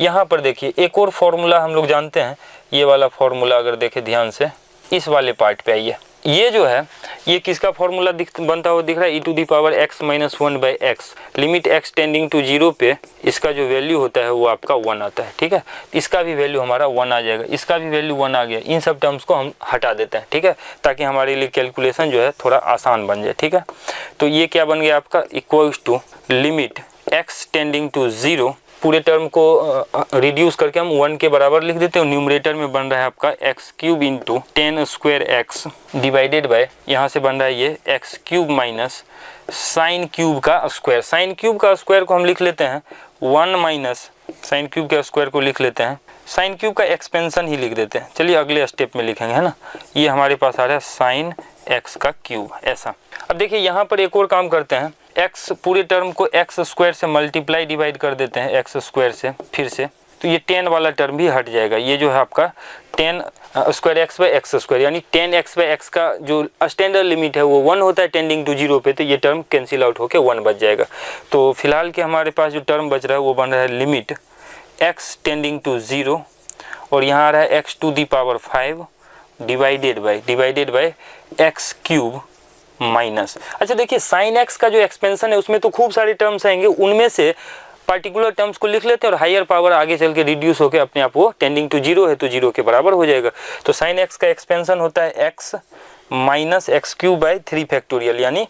[SPEAKER 1] यहाँ पर देखिए एक और फॉर्मूला हम लोग जानते हैं, ये वाला फॉर्मूला अगर देखें ध्यान से, इस वाले पार्ट पे आइए, ये जो है ये किसका फॉर्मूला बनता हुआ दिख रहा है, e to the power x minus 1 by x, limit x tending to 0 पे इसका जो वैल्यू होता है वो आपका 1 आता है। ठीक है, इसका भी वैल्यू हमारा 1 आ जाएगा, इसका भी वैल्यू 1 आ गया। इन सब टर्म्स को हम हटा देते हैं, ठीक है, ताकि हमारे लिए कैलकुलेशन जो है थोड़ा आसान बन जाए। ठीक है, तो ये क्या बन गया आपका, equals to limit x tending to 0, पूरे टर्म को रिड्यूस करके हम 1 के बराबर लिख देते हैं। न्यूमरेटर में बन रहा है आपका x cube into 10 square x divided bye, यहाँ से बन रहा है ये x cube minus sine cube का स्क्वायर। साइन क्यूब का स्क्वायर को हम लिख लेते हैं 1 माइनस साइन क्यूब के स्क्वायर को लिख लेते हैं, साइन क्यूब का एक्सपेंशन ही लिख देते हैं। चलिए अगले स्टेप में लिखेंगे, है ना। ये हमारे पास आ रहा है साइन एक्स का क्यूब, ऐसा। अब देखिए यहाँ पर एक और काम करते हैं, एक्स पूरे टर्म को एक्स स्क्वायर से मल्टीप्लाई डिवाइड कर देते हैं, एक्स स्क्वायर से फिर से तो ये 10 वाला टर्म भी हट जाएगा। ये जो है आपका 10 square x by x square यानी 10x बाई एक्स का जो स्टैंडर्ड लिमिट है वो 1 होता है टेंडिंग टू 0 पे, तो ये टर्म कैंसिल आउट होकर 1 बच जाएगा। तो फिलहाल के हमारे पास जो टर्म बच रहा है वो बन रहा है लिमिट x टेंडिंग टू 0 और यहाँ आ रहा है x to the power 5 divided by x cube minus. अच्छा देखिए साइन एक्स का जो एक्सपेंशन है उसमें तो खूब सारे टर्म्स आएंगे, उनमें से पार्टिकुलर टर्म्स को लिख लेते हैं और हायर पावर आगे चल के रिड्यूस होकर अपने आप वो टेंडिंग टू 0 है तो 0 के बराबर हो जाएगा। तो साइन एक्स का एक्सपेंशन होता है x minus x cube by 3 factorial यानी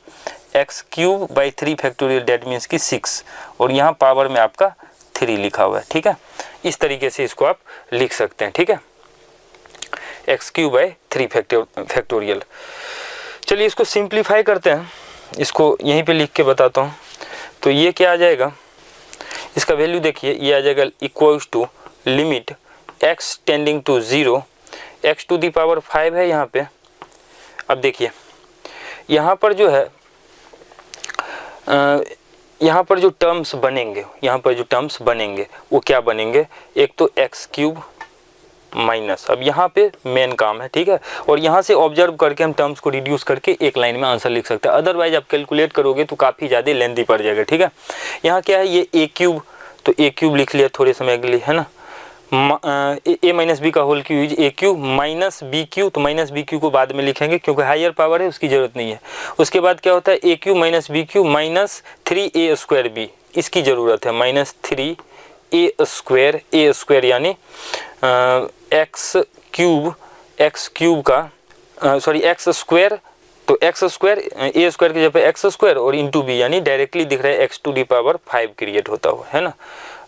[SPEAKER 1] x cube by 3 factorial that means की 6 और यहाँ पावर में आपका 3 लिखा हुआ है। ठीक है, इस तरीके से इसको आप लिख सकते हैं। ठीक है, एक्स क्यूब बाई 3 फैक्टोरियल। चलिए इसको सिंप्लीफाई करते हैं, इसको यहीं पे लिख के बताता हूँ। तो ये क्या आ जाएगा, इसका वैल्यू देखिए, ये आ जाएगा equals to limit x tending to 0 x to the power 5 है यहाँ पे। अब देखिए यहाँ पर जो है यहाँ पर जो टर्म्स बनेंगे वो क्या बनेंगे, एक तो एक्स क्यूब माइनस, अब यहाँ पे मेन काम है। ठीक है, और यहाँ से ऑब्जर्व करके हम टर्म्स को रिड्यूस करके एक लाइन में आंसर लिख सकते हैं, अदरवाइज आप कैलकुलेट करोगे तो काफ़ी ज़्यादा लेंथी पड़ जाएगा। ठीक है, यहाँ क्या है, ये ए क्यूब, तो ए क्यूब लिख लिया थोड़े समय के लिए, है ना। ए माइनस बी का होल क्यूब ए क्यूब माइनस बी क्यूब, तो माइनस बी क्यूब को बाद में लिखेंगे क्योंकि हायर पावर है उसकी ज़रूरत नहीं है। उसके बाद क्या होता है, A cube minus B cube minus 3a square B, इसकी ज़रूरत है माइनस 3a स्क्वायर यानी एक्स क्यूब का सॉरी एक्स स्क्वायर, तो एक्स स्क्वायर ए स्क्वायर की जगह एक्स स्क्वायर और इंटू बी यानी डायरेक्टली दिख रहा है x to the power 5 create होता हुआ, है ना।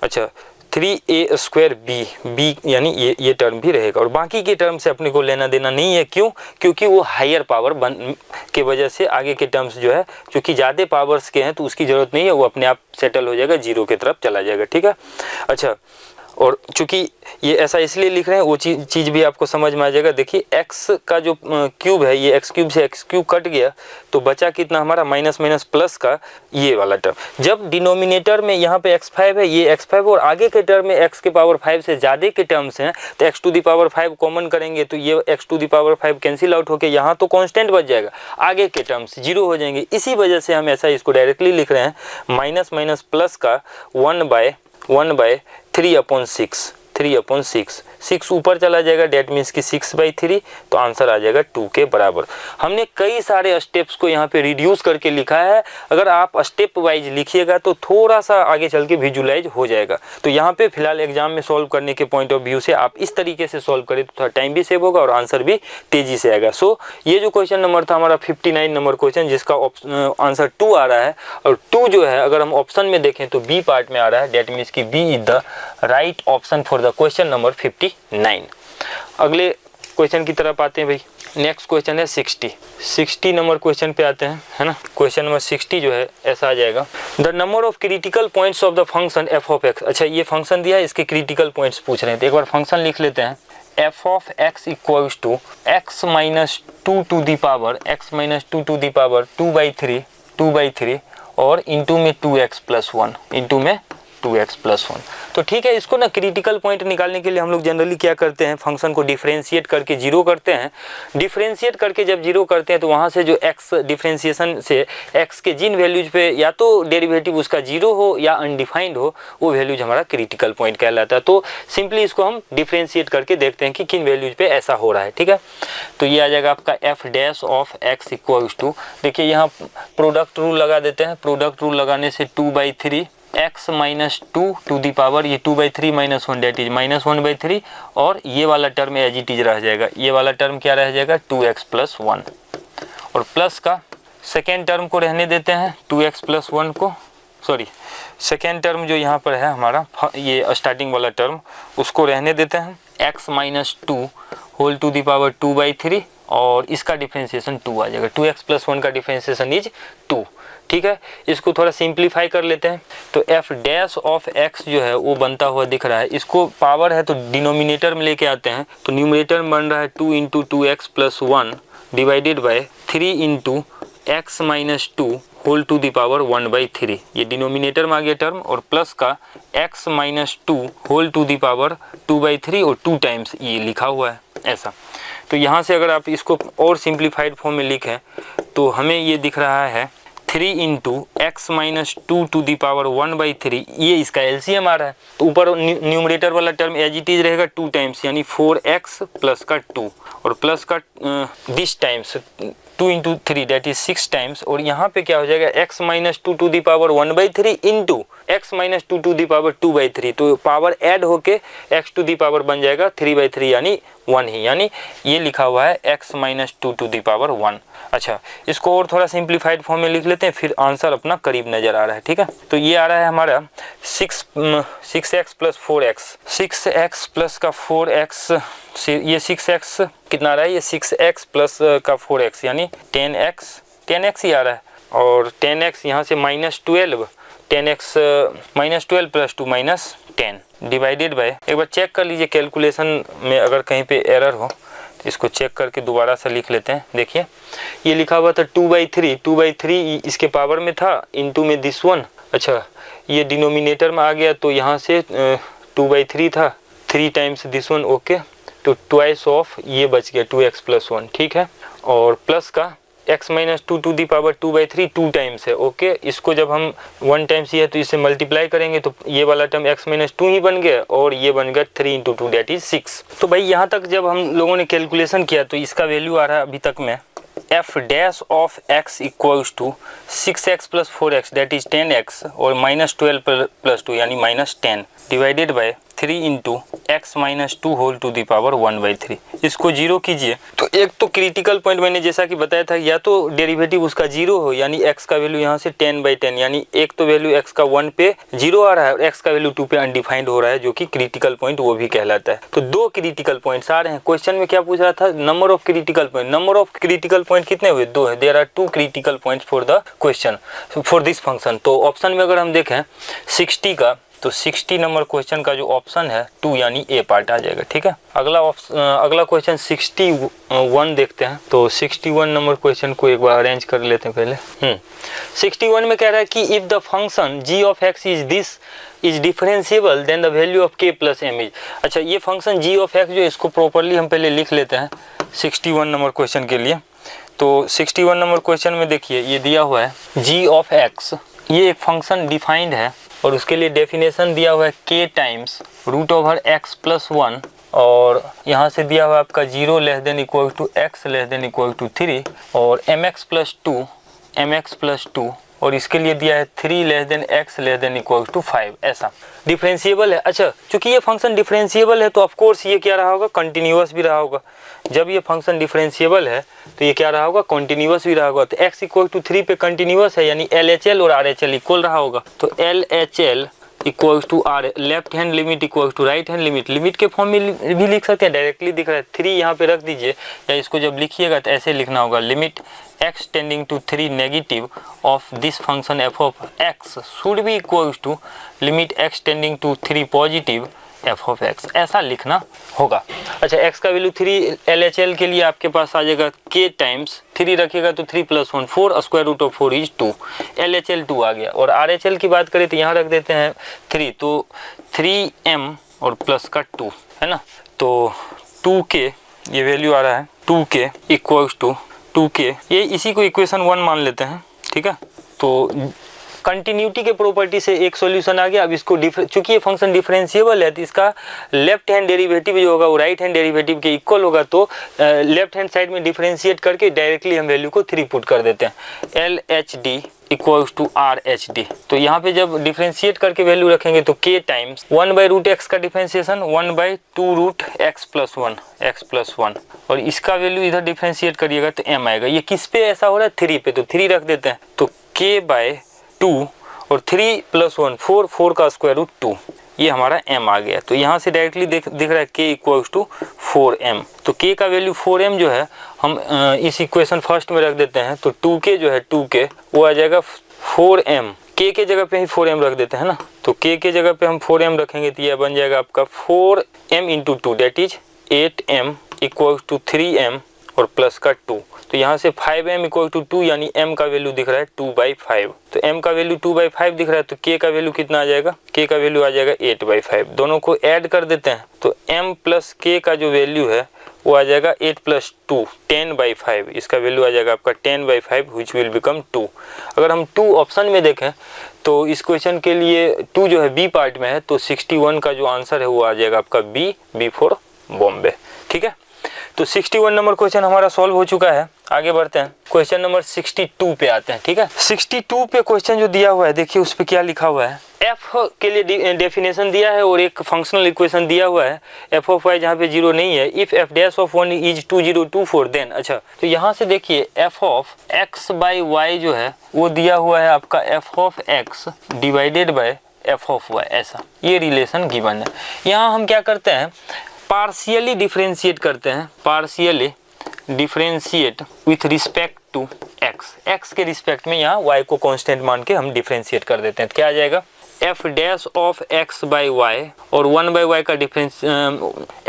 [SPEAKER 1] अच्छा 3a स्क्वायर बी यानी ये टर्म भी रहेगा और बाकी के टर्म से अपने को लेना देना नहीं है। क्यों, क्योंकि वो हायर पावर के वजह से आगे के टर्म्स जो है क्योंकि ज़्यादा पावर्स के हैं तो उसकी ज़रूरत नहीं है, वो अपने आप सेटल हो जाएगा, 0 की तरफ चला जाएगा। ठीक है, अच्छा और चूंकि ये ऐसा इसलिए लिख रहे हैं वो चीज़ भी आपको समझ में आ जाएगा। देखिए x का जो क्यूब है ये x क्यूब से x क्यूब कट गया तो बचा कितना हमारा माइनस माइनस प्लस का ये वाला टर्म। जब डिनोमिनेटर में यहाँ पे x5 है, ये x5 और आगे के टर्म में x के पावर 5 से ज़्यादा के टर्म्स हैं तो x to the power 5 common करेंगे तो ये x to the power 5 cancel out होकर यहाँ तो कांस्टेंट बच जाएगा, आगे के टर्म्स 0 हो जाएंगे। इसी वजह से हम ऐसा इसको डायरेक्टली लिख रहे हैं माइनस माइनस प्लस का 1/3/6 6 ऊपर चला जाएगा, डेट मीन्स की 6/3, तो आंसर आ जाएगा 2 के बराबर। हमने कई सारे स्टेप्स को यहाँ पे रिड्यूस करके लिखा है, अगर आप स्टेप वाइज लिखिएगा तो थोड़ा सा आगे चल के विजुलाइज हो जाएगा। तो यहाँ पे फिलहाल एग्जाम में सॉल्व करने के पॉइंट ऑफ व्यू से आप इस तरीके से सॉल्व करें तो थोड़ा टाइम भी सेव होगा और आंसर भी तेजी से आएगा। सो ये जो क्वेश्चन नंबर था हमारा 59 नंबर क्वेश्चन जिसका आंसर 2 आ रहा है और 2 जो है अगर हम ऑप्शन में देखें तो बी पार्ट में आ रहा है, डेट मीन्स की b is the right option for the question number 59। अगले क्वेश्चन की तरफ आते हैं भाई। नेक्स्ट क्वेश्चन है 60 नंबर क्वेश्चन पे आते हैं, है ना। क्वेश्चन नंबर 60 जो है ऐसा आ जाएगा, the number of critical points of the function f of x. अच्छा ये फंक्शन दिया है, इसके क्रिटिकल पॉइंट्स पूछ रहे हैं तो एक बार फंक्शन लिख लेते हैं। F of x equals to x minus 2 to the power 2/3 और इंटू में 2x प्लस 1 तो ठीक है। इसको ना क्रिटिकल पॉइंट निकालने के लिए हम लोग जनरली क्या करते हैं, फंक्शन को डिफरेंशिएट करके 0 करते हैं। डिफरेंशिएट करके जब 0 करते हैं तो वहाँ से जो x डिफरेंशिएशन से x के जिन वैल्यूज पे या तो डेरिवेटिव उसका 0 हो या अनडिफाइंड हो वो वैल्यूज हमारा क्रिटिकल पॉइंट कहलाता है। तो सिंपली इसको हम डिफरेंशिएट करके देखते हैं कि किन वैल्यूज पे ऐसा हो रहा है। ठीक है, तो ये आ जाएगा आपका f dash of x equals to, देखिए यहाँ प्रोडक्ट रूल लगा देते हैं। प्रोडक्ट रूल लगाने से 2/3 x minus 2 to the power ये 2/3 माइनस 1 डेट इज माइनस 1/3 और ये वाला टर्म एज इट इज रह जाएगा। ये वाला टर्म क्या रह जाएगा 2x प्लस 1 और प्लस का सेकेंड टर्म को रहने देते हैं 2x प्लस 1 को, सॉरी सेकेंड टर्म जो यहाँ पर है हमारा ये स्टार्टिंग वाला टर्म उसको रहने देते हैं x minus 2 whole to the power 2/3 और इसका डिफरेंशिएशन 2 आ जाएगा। 2x प्लस 1 का डिफरेंशिएशन इज 2। ठीक है, इसको थोड़ा सिंप्लीफाई कर लेते हैं तो एफ डैश ऑफ एक्स जो है वो बनता हुआ दिख रहा है। इसको पावर है तो डिनोमिनेटर में लेके आते हैं तो न्यूमरेटर में बन रहा है 2 × 2x plus 1 divided by 3 × x minus 2 whole to the power 1/3, ये डिनोमिनेटर में आ गया टर्म, और प्लस का x minus 2 whole to the power 2/3 और 2 टाइम्स ये लिखा हुआ है ऐसा। तो यहाँ से अगर आप इसको और सिंप्लीफाइड फॉर्म में लिखें तो हमें ये दिख रहा है 3 into x minus 2 to the power 1/3, ये इसका एलसीएम आ रहा है। तो ऊपर न्यूमरेटर वाला टर्म एज इट इज रहेगा 2 टाइम्स, यानी 4x प्लस का 2 और प्लस का this times 2 into 3 that is 6 times, और यहाँ पे क्या हो जाएगा x minus 2 to the power 1/3 into x minus 2 to the power 2/3, तो पावर ऐड होके x टू दी पावर बन जाएगा 3/3 यानी 1 ही, यानी ये लिखा हुआ है x minus 2 to the power 1। अच्छा, इसको और थोड़ा सिंप्लीफाइड फॉर्म में लिख लेते हैं, फिर आंसर अपना करीब नजर आ रहा है। ठीक है, तो ये आ रहा है हमारा 6x plus 4x, 6x plus का 4x, ये 6x कितना आ रहा है, ये 6x प्लस का 4x यानी 10x ही आ रहा है, और 10x यहाँ से minus 12, 10x minus 12 plus 2 minus 10 divided bye, एक बार चेक कर लीजिए कैलकुलेशन में अगर कहीं पे एरर हो तो इसको चेक करके दोबारा से लिख लेते हैं। देखिए ये लिखा हुआ था 2/3 इसके पावर में था, इनटू में दिस वन। अच्छा, ये डिनोमिनेटर में आ गया तो यहाँ से 2/3 था, 3 टाइम्स दिस वन, ओके, तो ट्वाइस ऑफ ये बच गया 2x प्लस 1, ठीक है, और प्लस का x minus 2 to the power 2/3 2 times है, ओके, इसको जब हम 1 टाइम्स ही है तो इससे मल्टीप्लाई करेंगे तो ये वाला टर्म x माइनस 2 ही बन गया, और ये बन गया 3 इंटू 2 दैट इज 6। तो भाई यहाँ तक जब हम लोगों ने कैलकुलेशन किया तो इसका वैल्यू आ रहा है अभी तक में f dash of x equals to 6x plus 4x that is 10x और माइनस 12 प्लस 2 यानी minus 10 divided by 3 into x minus 2 whole to the power 1/3। इसको जीरो कीजिए तो एक तो क्रिटिकल पॉइंट मैंने जैसा कि बताया था, या तो डेरिवेटिव उसका जीरो हो यानी x का वैल्यू यहाँ से 10/10, यानी एक तो वैल्यू x का 1 पे जीरो आ रहा है और x का वैल्यू 2 पे अनडिफाइंड हो रहा है, जो कि क्रिटिकल पॉइंट वो भी कहलाता है। तो 2 क्रिटिकल पॉइंट्स आ रहे हैं। क्वेश्चन में क्या पूछ रहा था, number of critical point, number of critical point कितने हुए, 2 है। There are 2 critical points for the question for this function. तो ऑप्शन में अगर हम देखें 60 का, तो 60 नंबर क्वेश्चन का जो ऑप्शन है 2 यानी ए पार्ट आ जाएगा। ठीक है, अगला क्वेश्चन 61 देखते हैं। तो 61 नंबर क्वेश्चन को एक बार अरेंज कर लेते हैं पहले। 61 में कह रहा है कि if the function g of x is differentiable then the value of k plus m is. अच्छा, ये फंक्शन g ऑफ x जो इसको प्रॉपरली हम पहले लिख लेते हैं 61 नंबर क्वेश्चन के लिए। तो 61 नंबर क्वेश्चन में देखिए ये दिया हुआ है g ऑफ x, ये एक फंक्शन डिफाइंड है और उसके लिए डेफिनेशन दिया हुआ है k times root over x plus 1, और यहाँ से दिया हुआ है आपका 0 less than equal to x less than equal to 3 और mx प्लस 2 और इसके लिए दिया है 3 less than x less than equal to 5, ऐसा डिफरेंशिएबल है। अच्छा, चूंकि ये फंक्शन डिफरेंशिएबल है तो ऑफ कोर्स ये क्या रहा होगा, कंटिन्यूअस भी रहा होगा। जब ये फंक्शन डिफरेंशिएबल है तो ये क्या रहा होगा, कंटिन्यूअस भी रहा होगा। तो x इक्वल टू 3 पे कंटिन्यूअस है यानी LHL और RHL इक्वल रहा होगा। तो LHL equals to R, left hand limit equals to right hand limit, limit के फॉर्म में भी लिख सकते हैं, डायरेक्टली दिख रहा है 3 यहाँ पे रख दीजिए, या इसको जब लिखिएगा तो ऐसे लिखना होगा limit x tending to 3 negative of this function f of x should be equals to limit x tending to 3 positive f of x, ऐसा लिखना होगा। अच्छा, x का वैल्यू 3, LHL के लिए आपके पास आ जाएगा k टाइम्स 3 रखिएगा तो 3 plus 1 4 square root of 4 is 2, LHL 2 आ गया। और RHL की बात करें तो यहाँ रख देते हैं 3, तो 3m और प्लस का 2 है ना, तो 2k ये वैल्यू आ रहा है 2k इक्वल्स टू 2k, ये इसी को इक्वेशन 1 मान लेते हैं। ठीक है, तो कंटिन्यूटी के प्रॉपर्टी से एक सॉल्यूशन आ गया। अब इसको चूंकि ये फंक्शन डिफरेंशिएबल है तो इसका लेफ्ट हैंड डेरिवेटिव जो होगा वो राइट हैंड डेरिवेटिव के इक्वल होगा, तो लेफ्ट हैंड साइड में डिफरेंशिएट करके डायरेक्टली हम वैल्यू को 3 पुट कर देते हैं, LHD इक्वल्स टू RHD। तो यहाँ पे जब डिफरेंशिएट करके वैल्यू रखेंगे तो k टाइम्स 1/√x का डिफरेंशिएशन 1/2√x प्लस 1 और इसका वैल्यू इधर डिफरेंशिएट करिएगा तो m आएगा। ये किस पे ऐसा हो रहा है, 3 पे, तो 3 रख देते हैं, तो k/2 और 3 प्लस 1 4 का स्क्वायर रूट 2, ये हमारा m आ गया। तो यहाँ से डायरेक्टली दिख रहा है k इक्वल्स टू 4m, तो k का वैल्यू 4m जो है हम इस इक्वेशन फर्स्ट में रख देते हैं, तो 2k जो है 2k वो आ जाएगा 4m, k के जगह पे ही 4m रख देते हैं ना, तो k के जगह पे हम 4m रखेंगे तो यह बन जाएगा आपका 4m into 2 that is 8m equals to 3m और प्लस का 2। तो यहाँ से 5m इक्वल टू 2 यानी m का वैल्यू दिख रहा है 2/5। तो m का वैल्यू 2/5 दिख रहा है तो k का वैल्यू कितना आ जाएगा, k का वैल्यू आ जाएगा 8/5। दोनों को ऐड कर देते हैं तो m प्लस k का जो वैल्यू है वो आ जाएगा 8 + 2 10/5। इसका वैल्यू आ जाएगा आपका 10/5 विच विल बिकम 2। अगर हम 2 ऑप्शन में देखें तो इस क्वेश्चन के लिए 2 जो है बी पार्ट में है, तो 61 का जो आंसर है वो आ जाएगा आपका बी फॉर बॉम्बे। ठीक है, तो 61 नंबर क्वेश्चन हमारा सॉल्व हो चुका है। आगे बढ़ते हैं, क्वेश्चन नंबर 62 पे आते हैं। ठीक है, 62 पे क्वेश्चन जो दिया हुआ है देखिए उस पे क्या लिखा हुआ है। एफ के लिए डेफिनेशन दिया है और एक फंक्शनल इक्वेशन दिया हुआ है एफ ऑफ वाई जहाँ पे 0 नहीं है। If f dash of 1 is 2024 then. अच्छा, तो यहाँ से देखिए f of x by y जो है वो दिया हुआ है आपका f of x divided by f of y, ऐसा ये रिलेशन गिवन है। यहाँ हम क्या करते हैं, पार्शियली डिफरेंशिएट करते हैं, partially differentiate with respect to x. X के रिस्पेक्ट में यहाँ वाई को कांस्टेंट मान के हम डिफरेंशिएट कर देते हैं। क्या आ जाएगा, f dash of x by y और 1/y का डिफरेंस,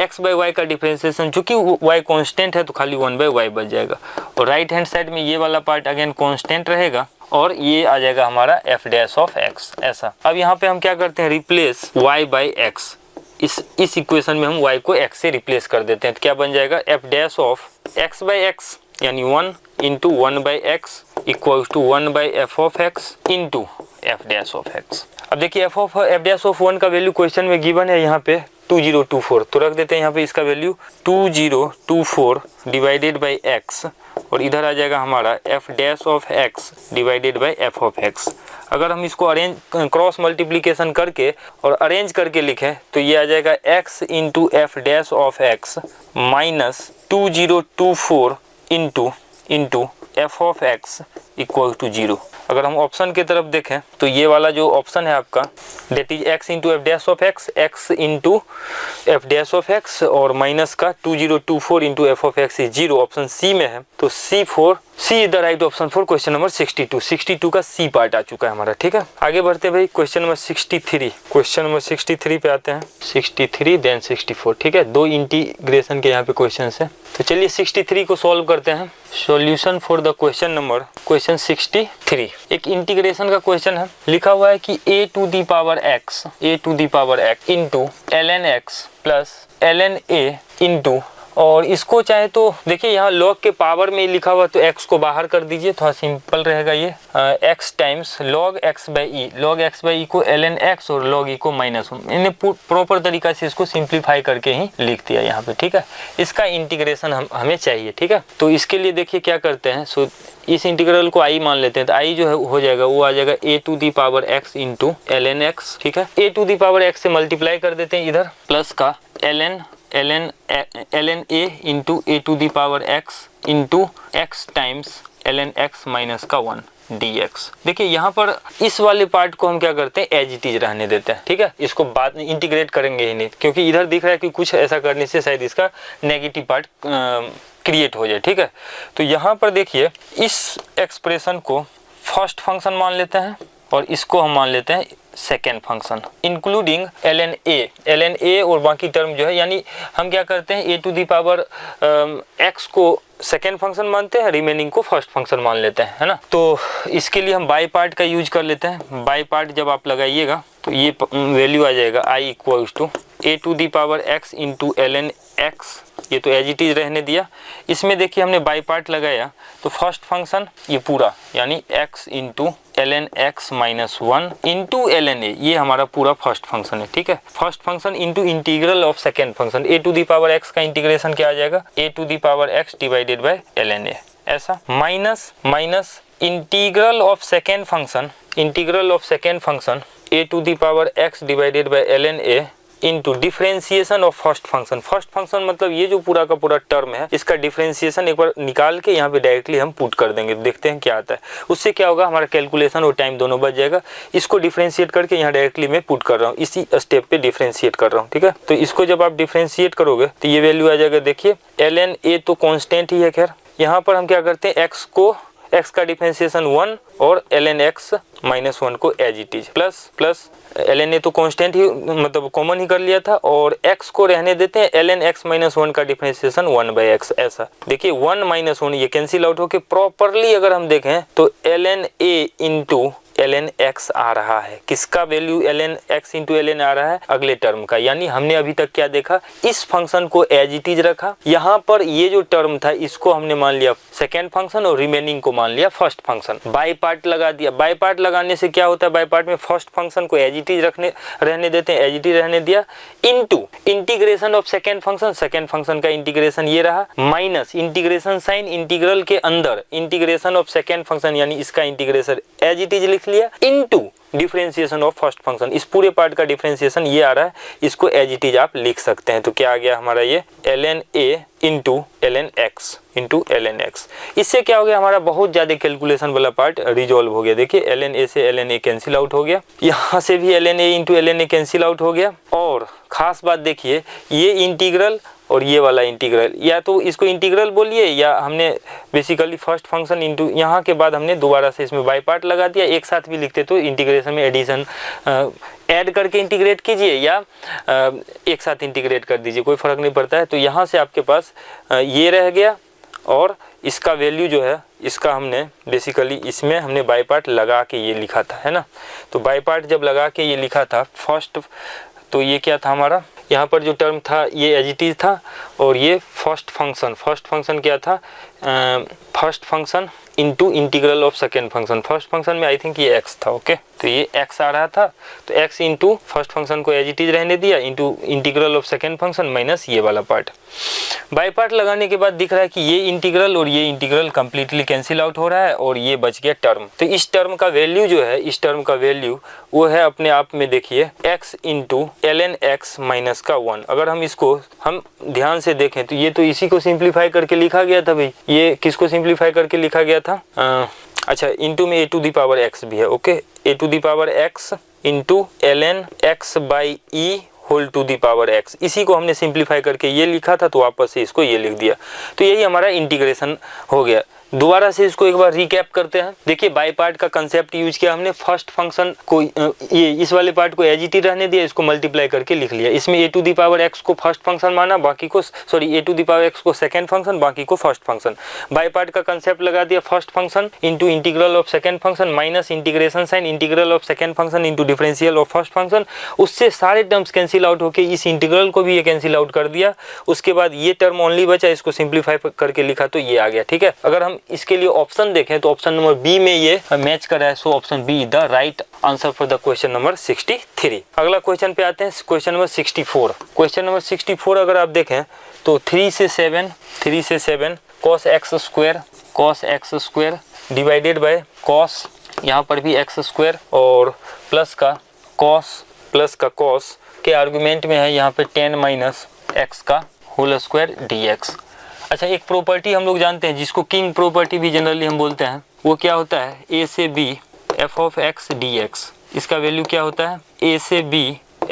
[SPEAKER 1] एक्स बाई वाई का डिफरेंशिएशन, चूंकि वाई कांस्टेंट है तो खाली 1/y बच जाएगा। और राइट हैंड साइड में ये वाला पार्ट अगेन कांस्टेंट रहेगा और ये आ जाएगा हमारा एफ डैश ऑफ एक्स, ऐसा। अब यहाँ पे हम क्या करते हैं, रिप्लेस y बाई एक्स। इस इक्वेशन में हम y को x से रिप्लेस कर देते हैं तो क्या बन जाएगा, f dash of x by x यानी 1 into 1/x equal to 1/f of x into F dash of x। अब देखिए एफ डैश ऑफ 1 का वैल्यू क्वेश्चन में गिवन है यहाँ पे 2024, तो रख देते हैं यहाँ पे इसका वैल्यू 2024 डिवाइडेड बाई x और इधर आ जाएगा हमारा F dash of x divided by f of x। अगर हम इसको अरेंज क्रॉस मल्टीप्लिकेशन करके और अरेंज करके लिखें तो ये आ जाएगा x into F dash of x minus 2024 into F of x equal to 0। अगर हम ऑप्शन की तरफ देखें तो ये वाला जो ऑप्शन है आपका that is x into F dash of x into F dash of x और माइनस का 2024 into F of x is 0, option C में है। तो C is the right option for question number 62 का सी पार्ट आ चुका है हमारा। ठीक है, आगे बढ़ते हैं भाई, क्वेश्चन नंबर 63। क्वेश्चन नंबर 63 पे आते हैं, 63 देन 64। ठीक है, 2 इंटीग्रेशन के यहाँ पे क्वेश्चन है, तो चलिए 63 को सॉल्व करते हैं। Solution for the question 63। एक इंटीग्रेशन का क्वेश्चन है, लिखा हुआ है कि a to the power x into ln x plus ln a into, और इसको चाहे तो देखिए यहाँ लॉग के पावर में लिखा हुआ तो x को बाहर कर दीजिए, थोड़ा सिंपल रहेगा ये। x times log x by E को ln x और log e को -1। इन्हें प्रॉपर तरीका से इसको सिंप्लीफाई करके ही लिख दिया यहाँ पे। ठीक है, इसका इंटीग्रेशन हमें चाहिए। ठीक है, तो इसके लिए देखिए क्या करते हैं, सो इस इंटीग्रल को i मान लेते हैं, तो i जो है हो जाएगा वो आ जाएगा a to the power x into ln x। ठीक है, a to the power x से मल्टीप्लाई कर देते हैं इधर, प्लस का ln a into a to the power x into x times ln x minus का 1 dx। देखिए यहाँ पर इस वाले पार्ट को हम क्या करते हैं, एज इट इज रहने देते हैं। ठीक है, इसको बाद में इंटीग्रेट करेंगे ही नहीं, क्योंकि इधर दिख रहा है कि कुछ ऐसा करने से शायद इसका नेगेटिव पार्ट क्रिएट हो जाए। ठीक है, तो यहाँ पर देखिए इस एक्सप्रेशन को फर्स्ट फंक्शन मान लेते हैं और इसको हम मान लेते हैं second function, including ln a और बाकी टर्म जो है, यानी हम क्या करते हैं a to the power x को सेकेंड फंक्शन मानते हैं, रिमेनिंग को फर्स्ट फंक्शन मान लेते हैं, है ना। तो इसके लिए हम बाई पार्ट का यूज कर लेते हैं। बाई पार्ट जब आप लगाइएगा तो ये वैल्यू आ जाएगा i equals to a to the power x into ln x, ये तो एज इट इज रहने दिया। इसमें देखिए हमने बाई पार्ट लगाया तो फर्स्ट फंक्शन ये पूरा यानी x into ln x minus 1 into ln a, ये हमारा पूरा फर्स्ट फंक्शन है। ठीक है, first function into integral of second function, a to the power x का इंटीग्रेशन क्या आ जाएगा, a to the power x divided by ln a, ऐसा minus integral of second function a to the power x divided by ln a into differentiation of first function मतलब ये जो पूरा का पूरा टर्म है, इसका डिफरेंशिएशन एक बार निकाल के यहाँ पे डायरेक्टली हम पुट कर देंगे, देखते हैं क्या आता है। उससे क्या होगा, हमारा कैलकुलेशन और टाइम दोनों बच जाएगा। इसको डिफरेंशिएट करके यहाँ डायरेक्टली मैं पुट कर रहा हूँ, इसी स्टेप पे डिफरेंशिएट कर रहा हूँ। ठीक है, तो इसको जब आप डिफरेंशिएट करोगे तो ये वैल्यू आ जाएगा, देखिए ln a तो कॉन्स्टेंट ही है। खैर यहाँ पर हम क्या करते हैं, x का डिफरेंशिएशन 1 और ln x माइनस 1 को as it is plus ln a तो कांस्टेंट ही मतलब कॉमन ही कर लिया था, और x को रहने देते हैं, ln x माइनस 1 का डिफरेंशिएशन 1/x। ऐसा देखिए 1 माइनस 1 ये कैंसिल आउट होके प्रॉपरली अगर हम देखें तो ln a into ln x आ रहा है। किसका value ln x into ln आ रहा है? अगले टर्म का। यानी हमने अभी तक क्या देखा, इस फंक्शन को एज इट इज रखा, यहाँ पर ये जो टर्म था इसको हमने मान लिया सेकेंड फंक्शन और रिमेनिंग को मान लिया फर्स्ट फंक्शन। बाई पार्ट लगा दिया। बाई पार्ट लगाने से क्या होता है, बाई पार्ट में फर्स्ट फंक्शन को एज इट इज रहने देते हैं, एज इट इज रहने दिया, into integration of second function, second function का इंटीग्रेशन ये रहा, माइनस इंटीग्रेशन साइन इंटीग्रल के अंदर इंटीग्रेशन ऑफ सेकेंड फंक्शन यानी इसका इंटीग्रेशन एज इट इज लिख लिया, into differentiation of first function. इस पूरे पार्ट का डिफरेंशिएशन ये आ रहा है, इसको एज इट इज आप लिख सकते हैं। तो क्या आ गया हमारा ये ln a into ln x into ln x। इससे क्या हो गया, हमारा बहुत ज्यादा कैलकुलेशन वाला पार्ट रिजॉल्व हो गया। देखिए ln a से ln a कैंसिल आउट हो गया, यहाँ से भी ln a into ln a cancel out हो गया। और खास बात देखिए, ये इंटीग्रल और ये वाला इंटीग्रल, या तो इसको इंटीग्रल बोलिए या हमने बेसिकली फर्स्ट फंक्शन इंटू यहाँ के बाद हमने दोबारा से इसमें बाई पार्ट लगा दिया। एक साथ भी लिखते तो इंटीग्रेशन में एडिशन ऐड करके इंटीग्रेट कीजिए या एक साथ इंटीग्रेट कर दीजिए, कोई फर्क नहीं पड़ता है। तो यहाँ से आपके पास ये रह गया और इसका वैल्यू जो है इसका हमने बेसिकली इसमें हमने बाई पार्ट लगा के ये लिखा था, है ना। तो बाई पार्ट जब लगा के ये लिखा था फर्स्ट, तो ये क्या था हमारा, यहाँ पर जो टर्म था ये एज इट इज था, और ये फर्स्ट फंक्शन क्या था, first function into integral of second function. First function में आई थिंक ये x था, ओके। तो ये x आ रहा था, तो x इंटू फर्स्ट फंक्शन को एज इट इज रहने दिया, into integral of second function minus ये वाला पार्ट। बाई पार्ट लगाने के बाद दिख रहा है कि ये इंटीग्रल और ये इंटीग्रल कंप्लीटली कैंसिल आउट हो रहा है और ये बच गया टर्म। तो इस टर्म का वैल्यू जो है, इस टर्म का वैल्यू वो है अपने आप में देखिए x into ln x minus का 1। अगर हम इसको हम ध्यान से देखें तो ये तो इसी को सिंप्लीफाई करके लिखा गया था भाई। ये किसको सिंप्लीफाई करके लिखा गया था, अच्छा इंटू में a to the power x भी है, okay. a to the power x into ln x by e whole to the power x, इसी को हमने सिंप्लीफाई करके ये लिखा था, तो वापस से इसको ये लिख दिया। तो यही हमारा इंटीग्रेशन हो गया। दोबारा से इसको एक बार रिकैप करते हैं। देखिए बाई पार्ट का कंसेप्ट यूज किया हमने, फर्स्ट फंक्शन को ये इस वाले पार्ट को एज इट इज रहने दिया, इसको मल्टीप्लाई करके लिख लिया। इसमें a to the power x को फर्स्ट फंक्शन माना, बाकी को a to the power x को सेकंड फंक्शन, बाकी को फर्स्ट फंक्शन। बाई पार्ट का कंसेप्ट लगा दिया, first function into integral of second function minus integration sign integral of second function into differential of first function. उससे सारे terms cancel out होकर इस इंटीग्रल को भी ये कैंसिल आउट कर दिया। उसके बाद ये टर्म ओनली बचा, इसको सिंप्लीफाई करके लिखा तो ये आ गया, ठीक है। अगर हम इसके लिए ऑप्शन देखें तो ऑप्शन नंबर बी में ये मैच कर रहा है, so option be the right answer for the question number 63। अगला क्वेश्चन पे आते हैं, क्वेश्चन नंबर 64। क्वेश्चन नंबर 64 अगर आप देखें तो 3 से 7 cos x square divided by cos, यहाँ पर भी x स्क्वायर और प्लस का cos के आर्गुमेंट में है यहाँ पे 10 माइनस x का होल स्क्वायर dx। अच्छा, एक प्रॉपर्टी हम लोग जानते हैं जिसको किंग प्रॉपर्टी भी जनरली हम बोलते हैं, वो क्या होता है, a से b f of x dx। इसका वैल्यू क्या होता है, a से b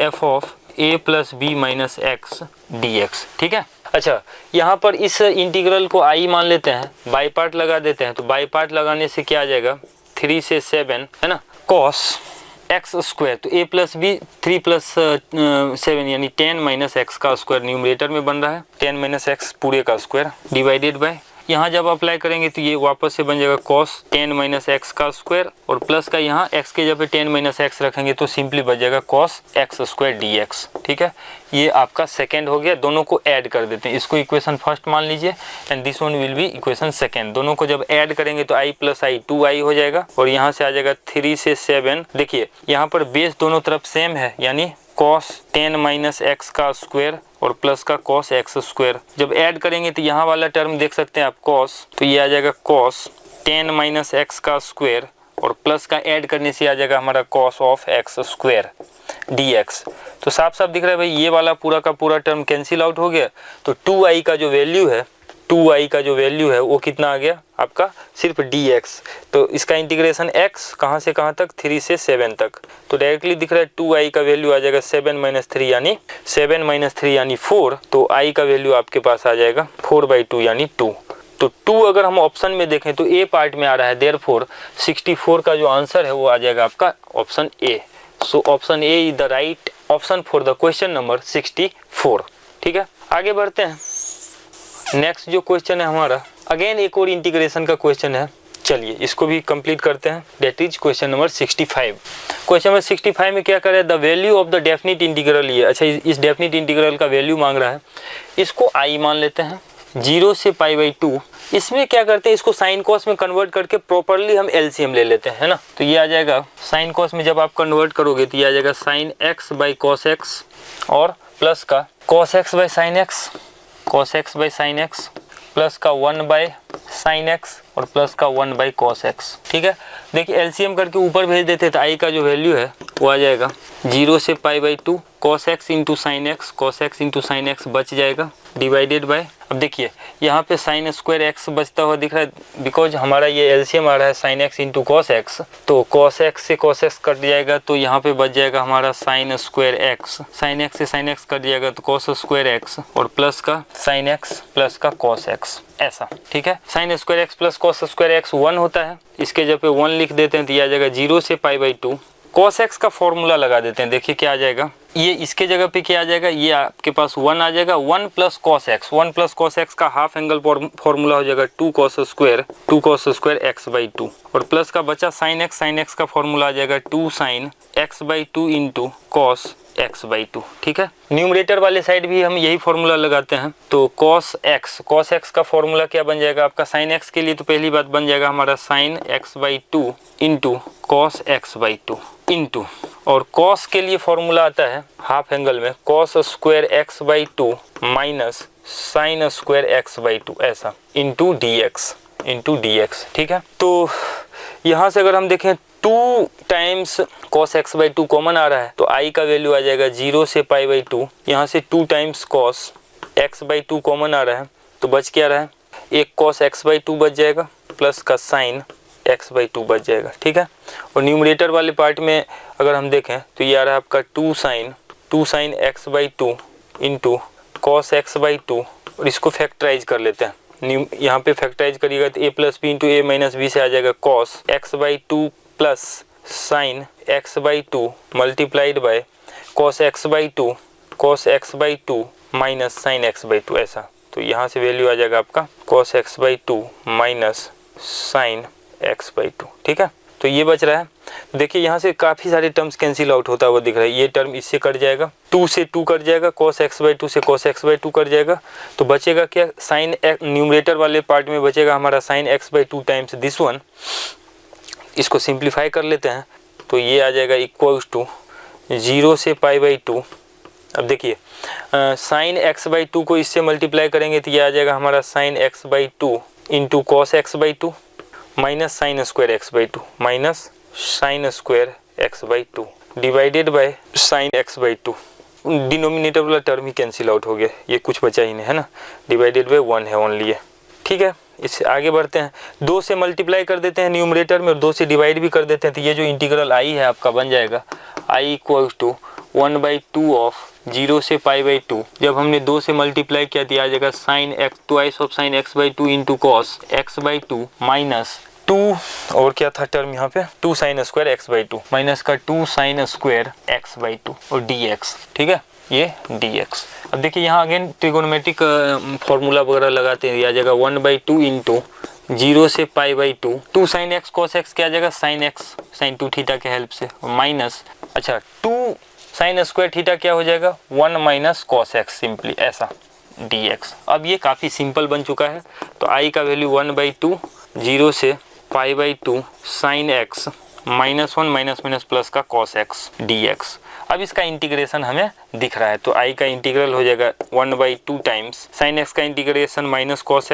[SPEAKER 1] f of a plus b minus x dx, ठीक है। अच्छा, यहाँ पर इस इंटीग्रल को i मान लेते हैं, बाई पार्ट लगा देते हैं। तो बाई पार्ट लगाने से क्या आ जाएगा, 3 से 7 है ना, cos x स्क्वायर, तो a प्लस बी 3 प्लस 7 यानी 10 माइनस एक्स का स्क्वायर न्यूमरेटर में बन रहा है, 10 माइनस एक्स पूरे का स्क्वायर डिवाइडेड बाय, यहाँ जब अप्लाई करेंगे तो ये वापस से बन जाएगा cos 10 माइनस एक्स का स्क्वायर और प्लस का यहाँ x के जगह पे 10 माइनस एक्स रखेंगे तो सिंपली बच जाएगा cos x स्क्वायर dx, ठीक है। ये आपका सेकेंड हो गया। दोनों को ऐड कर देते हैं, इसको इक्वेशन फर्स्ट मान लीजिए and this one will be equation second. दोनों को जब ऐड करेंगे तो i प्लस आई 2i हो जाएगा और यहाँ से आ जाएगा 3 से 7। देखिए यहाँ पर बेस दोनों तरफ सेम है, यानी cos 10 माइनस एक्स का स्क्वायर और प्लस का cos x स्क्वायर। जब ऐड करेंगे तो यहाँ वाला टर्म देख सकते हैं आप cos, तो ये आ जाएगा cos 10 माइनस एक्स का स्क्वायर और प्लस का ऐड करने से आ जाएगा हमारा cos of x square dx। तो साफ साफ दिख रहा है भाई, ये वाला पूरा का पूरा टर्म कैंसिल आउट हो गया। तो 2i का जो वैल्यू है वो कितना आ गया आपका, सिर्फ dx। तो इसका इंटीग्रेशन x कहाँ से कहाँ तक, 3 से 7 तक। तो डायरेक्टली दिख रहा है 2i का वैल्यू आ जाएगा 7 माइनस 3 यानी 4। तो i का वैल्यू आपके पास आ जाएगा 4/2 यानी 2। तो 2 अगर हम ऑप्शन में देखें तो ए पार्ट में आ रहा है, देयरफॉर 64 का जो आंसर है वो आ जाएगा आपका option A. So option A is the right option for the question number 64। ठीक है, आगे बढ़ते हैं। नेक्स्ट जो क्वेश्चन है हमारा, अगेन एक और इंटीग्रेशन का क्वेश्चन है। चलिए इसको भी कंप्लीट करते हैं। That is question number 65। Question number 65 में क्या करें, the value of the definite integral. ये अच्छा, इस डेफिनिट इंटीग्रल का वैल्यू मांग रहा है, इसको आई मान लेते हैं 0 से π/2। इसमें क्या करते हैं, इसको साइन कॉस में कन्वर्ट करके प्रॉपरली हम एलसीएम ले लेते हैं, है ना। तो ये आ जाएगा साइन कॉस में जब आप कन्वर्ट करोगे तो ये आ जाएगा sine x by cos x और प्लस का cos x by sine x, cos x by sine x plus का 1 बाई साइन एक्स और प्लस का 1 बाई कॉस एक्स। ठीक है, देखिए एलसीएम करके ऊपर भेज देते तो आई का जो वैल्यू है वो आ जाएगा 0 से π/2 cos x into sine x, cos x into sine x बच जाएगा डिवाइडेड बाय, अब देखिए यहाँ पे साइन स्क्वायर एक्स बचता हुआ दिख रहा है बिकॉज हमारा ये एलसीएम आ रहा है sine x into cos x. तो कॉस एक्स से कॉस एक्स कट जाएगा तो यहाँ पे बच जाएगा हमारा sine square x, sine x से साइन एक्स कट जाएगा तो कॉस स्क्वायर एक्स और प्लस का साइन एक्स प्लस का कॉस एक्स, ऐसा। ठीक है, sine square x plus cos square x 1 होता है, इसके जगह पे 1 लिख देते हैं तो ये आ जाएगा 0 से π/2 कॉस एक्स का फॉर्मूला लगा देते हैं। देखिए क्या आ जाएगा, ये इसके जगह पे क्या आ जाएगा, ये आपके पास 1 आ जाएगा, 1 plus cos x, 1 plus cos x का हाफ एंगल फॉर्मूला हो जाएगा 2 cos स्क्वायर x/2 और प्लस का बचा साइन एक्स का फॉर्मूला आ जाएगा 2 sin x/2 into cos x/2। ठीक है, न्यूमरेटर वाले साइड भी हम यही फॉर्मूला लगाते हैं। तो cos x का फॉर्मूला क्या बन जाएगा आपका, साइन एक्स के लिए तो पहली बात बन जाएगा हमारा sine x/2 into cos x/2 into, और cos के लिए फॉर्मूला आता है हाफ एंगल में cos square x/2 minus sine square x/2 ऐसा इंटू dx। ठीक है, तो यहाँ से अगर हम देखें 2 टाइम्स cos x/2 कॉमन आ रहा है तो i का वैल्यू आ जाएगा 0 से π/2। यहाँ से 2 टाइम्स cos x/2 कॉमन आ रहा है तो बच क्या रहा है, एक cos x/2 बच जाएगा प्लस का साइन x/2 बच जाएगा। ठीक है, और न्यूमरेटर वाले पार्ट में अगर हम देखें तो ये आ रहा है आपका 2 sin x/2 into cos x/2 और इसको फैक्टराइज कर लेते हैं। यहाँ पे फैक्टराइज करिएगा तो a plus b into A minus b से आ जाएगा cos x/2 plus sine x/2 multiplied by cos x/2 minus sine x/2 ऐसा। तो यहाँ से वैल्यू आ जाएगा आपका cos x/2 minus sine x/2। ठीक है, तो ये बच रहा है। देखिए यहाँ से काफ़ी सारे टर्म्स कैंसिल आउट होता हुआ दिख रहा है, ये टर्म इससे कट जाएगा, 2 से 2 कट जाएगा, cos x/2 से cos x/2 कट जाएगा, तो बचेगा क्या, साइन न्यूमरेटर वाले पार्ट में बचेगा हमारा sine x/2 times this one. इसको सिंप्लीफाई कर लेते हैं तो ये आ जाएगा इक्वल्स टू 0 से π/2। अब देखिए साइन x/2 को इससे मल्टीप्लाई करेंगे तो ये आ जाएगा हमारा sine x/2 into cos x/2 minus sine square x/2 divided by sine x/2। Denominator वाला टर्म ही कैंसिल आउट हो गया, ये कुछ बचा ही नहीं है ना, डिवाइडेड बाय 1 है ओनली है। ठीक है, इससे आगे बढ़ते हैं, 2 से मल्टीप्लाई कर देते हैं न्यूमरेटर में और 2 से डिवाइड भी कर देते हैं तो ये जो इंटीग्रल आई है आपका बन जाएगा i इक्वल्स टू 1/2 ऑफ 0 से π/2। जब हमने 2 से मल्टीप्लाई किया तो आ जाएगा sine x twice of sine x/2 into cos x/2 minus 2 और क्या था टर्म यहाँ पे 2 sin स्क्वायर x/2 माइनस का 2 sin स्क्वायर x/2 और dx। ठीक है, ये dx। अब देखिए यहाँ अगेन ट्रिगोनोमेट्रिक फॉर्मूला वगैरह लगाते हैं, आ जाएगा 1/2 इंटू 0 से π/2 2 sin x cos x क्या आ जाएगा sin x sin 2 थीटा के हेल्प से माइनस, अच्छा 2 sin स्क्वायर थीटा क्या हो जाएगा 1 माइनस cos x सिंपली ऐसा dx। अब ये काफ़ी सिंपल बन चुका है। तो i का वैल्यू 1/2 0 से π/2 sin x minus 1 minus minus plus का cos x dx। अब इसका इंटीग्रेशन हमें दिख रहा है तो i का इंटीग्रल हो जाएगा 1/2 टाइम्स sin x का इंटीग्रेशन माइनस cos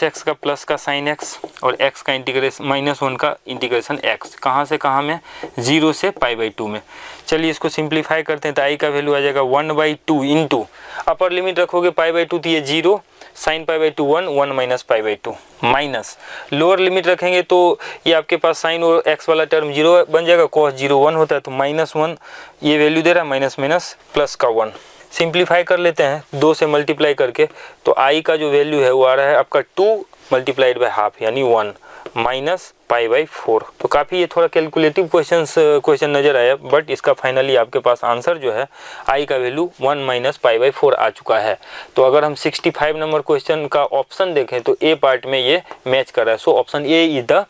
[SPEAKER 1] x का प्लस का sin x और x का इंटीग्रेशन माइनस 1 का इंटीग्रेशन x, कहाँ से कहाँ में 0 से π/2 में। चलिए इसको सिंप्लीफाई करते हैं तो i का वैल्यू आ जाएगा 1/2 इंटू अपर लिमिट रखोगे π/2 तो ये 0 sin π/2 1 minus π/2 minus lower limit रखेंगे तो ये आपके पास साइन और x वाला टर्म 0 बन जाएगा, cos 0 1 होता है तो -1 ये वैल्यू दे रहा है माइनस माइनस प्लस का 1। सिंप्लीफाई कर लेते हैं 2 से मल्टीप्लाई करके तो i का जो वैल्यू है वो आ रहा है आपका 2 मल्टीप्लाइड बाय हाफ यानी 1 माइनस पाई बाई 4। तो काफ़ी ये थोड़ा कैलकुलेटिव क्वेश्चन नज़र आया, बट इसका फाइनली आपके पास आंसर जो है आई का वैल्यू 1 माइनस पाई बाई 4 आ चुका है। तो अगर हम 65 नंबर क्वेश्चन का ऑप्शन देखें तो ए पार्ट में ये मैच कर रहा है। So option A is the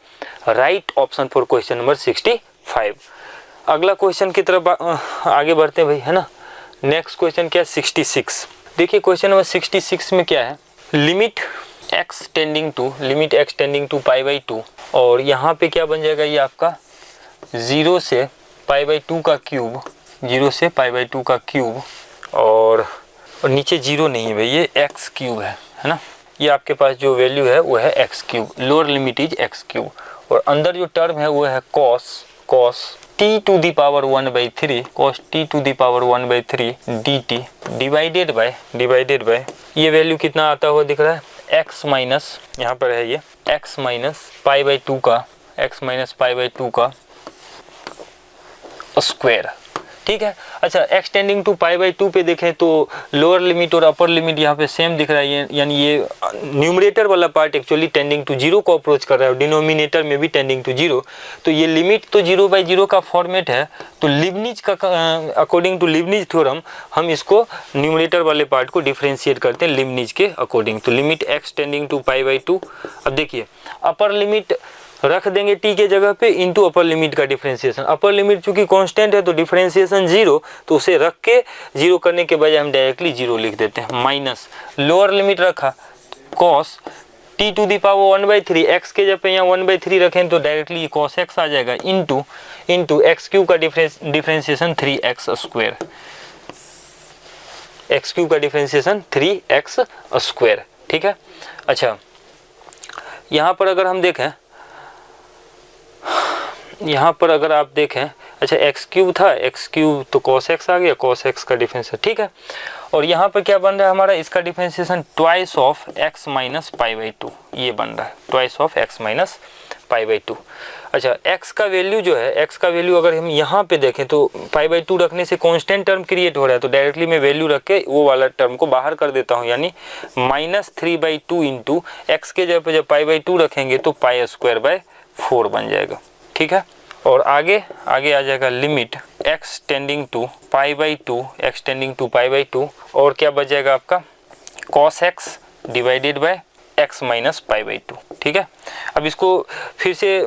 [SPEAKER 1] right option for question number 65। अगला क्वेश्चन की तरफ आगे बढ़ते हैं भाई, है ना। नेक्स्ट क्वेश्चन क्या है, 66। देखिए क्वेश्चन नंबर 66 में क्या है, limit x tending to pi by 2, और यहाँ पे क्या बन जाएगा, ये आपका 0 से पाई बाई 2 का क्यूब, 0 से पाई बाई 2 का क्यूब, और नीचे 0 नहीं है भाई, ये x क्यूब है ना। ये आपके पास जो वैल्यू है वो है x cube, lower limit is x cube, और अंदर जो टर्म है वो है cos t to the power 1/3 cos t to the power 1/3 dt divided by ये वैल्यू कितना आता हुआ दिख रहा है, x माइनस, यहाँ पर है ये x माइनस पाई बाई 2 का स्क्वायर। ठीक है। अच्छा, x tending to pi by 2 पे देखें तो लोअर लिमिट और अपर लिमिट यहाँ पे सेम दिख रहा है, यानी ये न्यूमरेटर वाला पार्ट एक्चुअली टेंडिंग टू 0 को अप्रोच कर रहा है, डिनोमिनेटर में भी टेंडिंग टू 0। तो ये लिमिट तो 0/0 का फॉर्मेट है, तो लिबनिज का अकॉर्डिंग टू लिबनिज थ्योरम हम इसको न्यूमरेटर वाले पार्ट को डिफ्रेंशिएट करते हैं लिबनिज के अकॉर्डिंग। तो limit x tending to pi by 2, अब देखिए अपर लिमिट रख देंगे t के जगह पे इनटू अपर लिमिट का डिफरेंशिएशन। अपर लिमिट चूंकि कांस्टेंट है तो डिफरेंशिएशन 0, तो उसे रख के 0 करने के बजाय हम डायरेक्टली 0 लिख देते हैं, माइनस लोअर लिमिट रखा cos t to the power 1/3, x के जगह पे यहाँ 1/3 रखें तो डायरेक्टली cos x आ जाएगा, इनटू x क्यूब का differentiation 3x square, x cube का डिफरेंशिएशन 3x स्क्वायर। ठीक है। अच्छा, यहाँ पर अगर हम देखें, यहाँ पर अगर आप देखें, अच्छा x क्यूब था, x क्यूब तो cos x आ गया, cos x का डिफरेंशिएशन। ठीक है। और यहाँ पर क्या बन रहा है हमारा, इसका differentiation twice of x minus pi by 2, ये बन रहा है twice of x minus pi by 2। अच्छा, x का वैल्यू जो है, x का वैल्यू अगर हम यहाँ पे देखें तो पाई बाई 2 रखने से कांस्टेंट टर्म क्रिएट हो रहा है, तो डायरेक्टली मैं वैल्यू रख के वो वाला टर्म को बाहर कर देता हूँ, यानी -3/2 इंटू x के जगह पे जब पाई बाई 2 रखेंगे तो पाई स्क्वायर बाय 4 बन जाएगा। ठीक है। और आगे आ जाएगा limit x tending to pi by 2, और क्या बच जाएगा आपका cos x divided by x minus pi by 2। ठीक है। अब इसको फिर से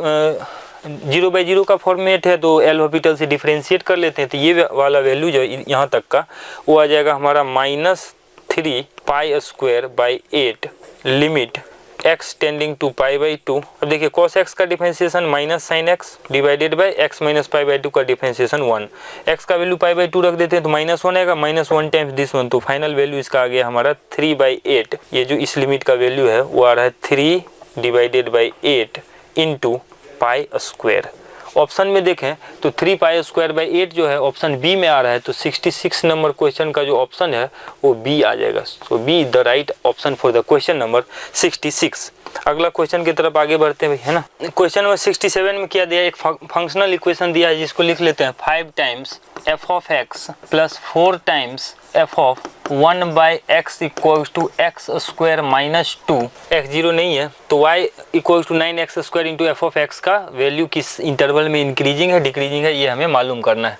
[SPEAKER 1] 0/0 का फॉर्मेट है तो एल हॉस्पिटल से डिफरेंशिएट कर लेते हैं, तो ये वाला वैल्यू जो यहाँ तक का वो आ जाएगा हमारा -3 pi square by 8 limit x tending to pi by 2। अब देखिए cos x का differentiation minus sine x divided by x minus pi by 2 का डिफरेंशिएशन 1, x का वैल्यू पाई बाई 2 रख देते हैं तो -1 आएगा, -1 टाइम्स दिस 1, तो फाइनल वैल्यू इसका आ गया हमारा 3/8। ये जो इस लिमिट का वैल्यू है वो आ रहा है 3 divided by 8 into pi square. Option में देखें तो 3 पाई स्क्वायर बाई 8 जो है ऑप्शन बी में आ रहा है, तो 66 नंबर क्वेश्चन का जो ऑप्शन है वो बी आ जाएगा। So B is the right option for the question number 66। अगला क्वेश्चन की तरफ आगे बढ़ते हैं भाई, है ना। क्वेश्चन नंबर 67 में क्या दिया है, एक फंक्शनल इक्वेशन दिया है जिसको लिख लेते हैं 5 times f of x plus 4 times f of 1/x equals to x square minus 2, x 0 नहीं है तो y equals to 9x square into F of x का वैल्यू किस इंटरवल में इंक्रीजिंग है डिक्रीजिंग है, ये हमें मालूम करना है।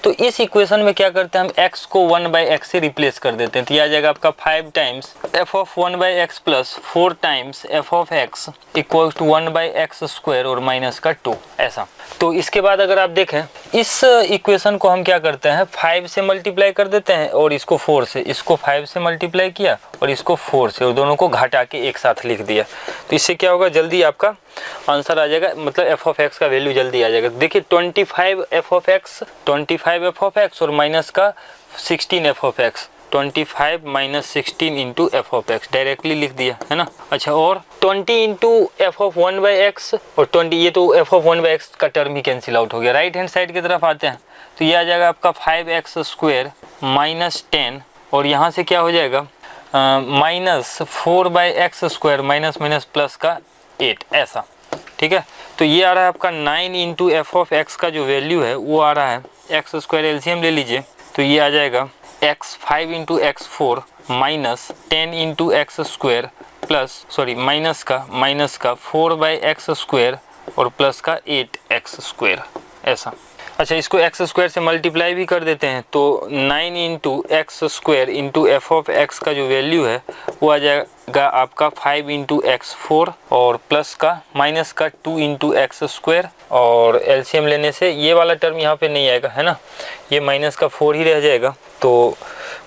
[SPEAKER 1] तो इस इक्वेशन में क्या करते हैं, हम x को 1/x से रिप्लेस कर देते हैं, तो यह आ जाएगा आपका 5 times f of 1/x plus 4 times f of x equals to 1/x square और माइनस का 2, ऐसा। तो इसके बाद अगर आप देखें इस इक्वेशन को हम क्या करते हैं 5 से मल्टीप्लाई कर देते हैं और इसको 4 से, इसको 5 से मल्टीप्लाई किया और इसको 4 से, और दोनों को घटा के एक साथ लिख दिया। तो इससे क्या होगा, जल्दी आपका आंसर आ जाएगा, मतलब एफ ऑफ एक्स का वैल्यू जल्दी आ जाएगा। देखिए 25 एफ ऑफ एक्स और माइनस का 16 F of x, 25 minus 16 into F of x directly लिख दिया, है ना। अच्छा, और 20 इंटू एफ ऑफ 1/x और 20, ये तो एफ ऑफ 1/x का टर्म ही कैंसिल आउट हो गया। राइट हैंड साइड की तरफ आते हैं तो ये आ जाएगा आपका 5x स्क्वायर माइनस 10, और यहाँ से क्या हो जाएगा minus 4/x square minus minus plus का 8, ऐसा। ठीक है। तो ये आ रहा है आपका 9 इंटू एफ ऑफ एक्स का जो वैल्यू है वो आ रहा है एक्स स्क्वायर, एलसीएम ले लीजिए तो ये आ जाएगा x 5 into x 4 minus 10 into x square minus का 4/x² और प्लस का 8x², ऐसा। अच्छा, इसको x² से मल्टीप्लाई भी कर देते हैं तो 9 × x² × f(x) का जो वैल्यू है वो आ जाएगा आपका 5 × x4 और प्लस का माइनस का 2 × x² और एलसीएम लेने से ये वाला टर्म यहाँ पे नहीं आएगा, है ना, ये माइनस का 4 ही रह जाएगा, तो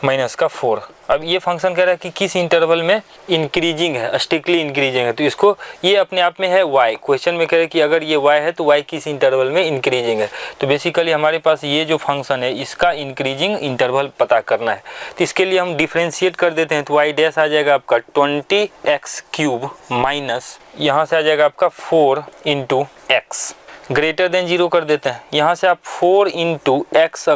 [SPEAKER 1] माइनस का 4। अब ये फंक्शन कह रहा है कि किस इंटरवल में इंक्रीजिंग है, स्ट्रिक्टली इंक्रीजिंग है, तो इसको ये अपने आप में है y। क्वेश्चन में कह रहे हैं कि अगर ये y है तो y किस इंटरवल में इंक्रीजिंग है, तो बेसिकली हमारे पास ये जो फंक्शन है इसका इंक्रीजिंग इंटरवल पता करना है। तो इसके लिए हम डिफ्रेंशिएट कर देते हैं, तो y डैश आ जाएगा आपका 20x³ माइनस यहाँ से आ जाएगा आपका 4 × x ग्रेटर देन 0 कर देते हैं। यहाँ से आप 4 × x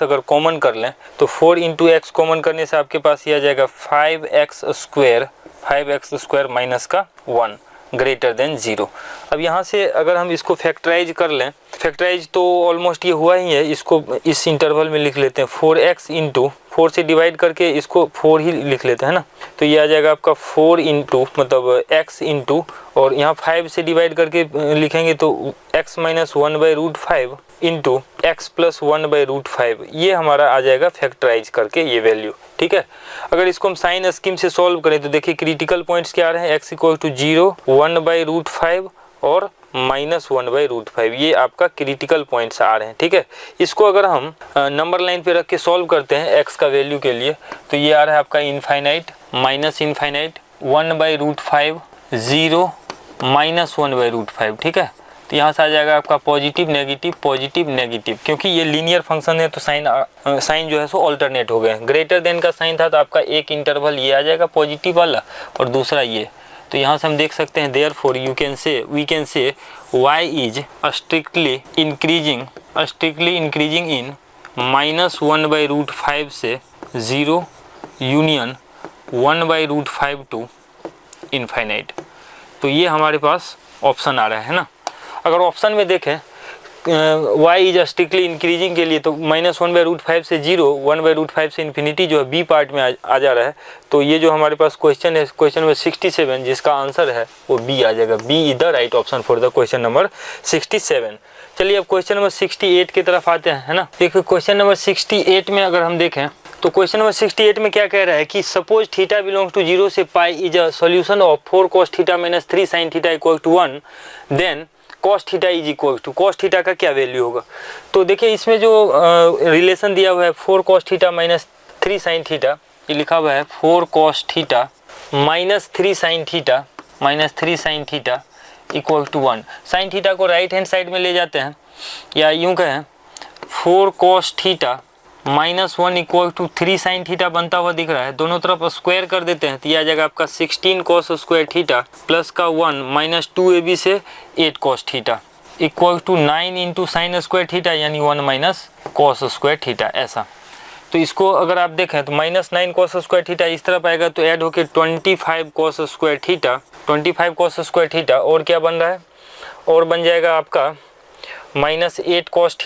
[SPEAKER 1] अगर कॉमन कर लें तो 4 × x कॉमन करने से आपके पास ये आ जाएगा 5x² माइनस का 1 ग्रेटर देन 0। अब यहाँ से अगर हम इसको फैक्टराइज कर लें, फैक्टराइज तो ऑलमोस्ट ये हुआ ही है, इसको इस इंटरवल में लिख लेते हैं 4x × 4 से डिवाइड करके इसको 4 ही लिख लेते हैं ना, तो ये आ जाएगा आपका 4 × मतलब x × और यहाँ 5 से डिवाइड करके लिखेंगे तो x - 1/√5 × x + 1/√5, ये हमारा आ जाएगा फैक्टराइज करके ये वैल्यू, ठीक है। अगर इसको हम साइन स्कीम से सॉल्व करें तो देखिए क्रिटिकल पॉइंट्स क्या आ रहे हैं, x = 0, 1/√5 और -1/√5, ये आपका क्रिटिकल पॉइंट्स आ रहे हैं, ठीक है। इसको अगर हम नंबर लाइन पे रख के सॉल्व करते हैं x का वैल्यू के लिए तो ये आ रहा है आपका इनफाइनाइट, -इनफाइनाइट, 1/√5, 0, -1/√5, ठीक है। तो यहाँ से आ जाएगा आपका पॉजिटिव नेगेटिव पॉजिटिव नेगेटिव, क्योंकि ये लीनियर फंक्शन है तो साइन जो है सो ऑल्टरनेट हो गए। ग्रेटर देन का साइन था तो आपका एक इंटरवल ये आ जाएगा पॉजिटिव वाला और दूसरा ये, तो यहाँ से हम देख सकते हैं therefore we can say y is strictly increasing in -1/√5 से 0 यूनियन 1/√5 टू इनफाइनाइट। तो ये हमारे पास ऑप्शन आ रहा है ना। अगर ऑप्शन में देखें y इज स्ट्रिक्टली इंक्रीजिंग के लिए तो -1/√5 से 0, 1/√5 से इन्फिनिटी जो है बी पार्ट में आ जा रहा है, तो ये जो हमारे पास क्वेश्चन है, क्वेश्चन नंबर 67 जिसका आंसर है वो बी आ जाएगा। B is the right option for the question number 67। चलिए अब क्वेश्चन नंबर 68 की तरफ आते हैं, है ना। देखिए क्वेश्चन नंबर 68 में अगर हम देखें तो क्वेश्चन नंबर 68 में क्या कह रहा है कि सपोज थीटा बिलोंग्स टू 0 से pi is a solution of 4 cos theta - 3 sin theta = 1, then cos theta is equal to cos theta का क्या वैल्यू होगा। तो देखिए इसमें जो रिलेशन दिया हुआ है 4 cos थीटा - 3 sin थीटा, ये लिखा हुआ है 4 cos theta -3 sin theta = 1। sin theta को राइट हैंड साइड में ले जाते हैं या यूं कहें 4 cos थीटा -1 = 3 sin थीटा बनता हुआ दिख रहा है, दोनों तरफ स्क्वायर कर देते हैं तो ये आ जाएगा आपका 16 cos² थीटा प्लस का 1 - 2ab से 8 cos थीटा = 9 × sin² थीटा यानी 1 - cos² थीटा, ऐसा। तो इसको अगर आप देखें तो -9 cos² थीटा इस तरफ आएगा तो ऐड होके 25 cos² थीटा और क्या बन रहा है, और बन जाएगा आपका -8 cos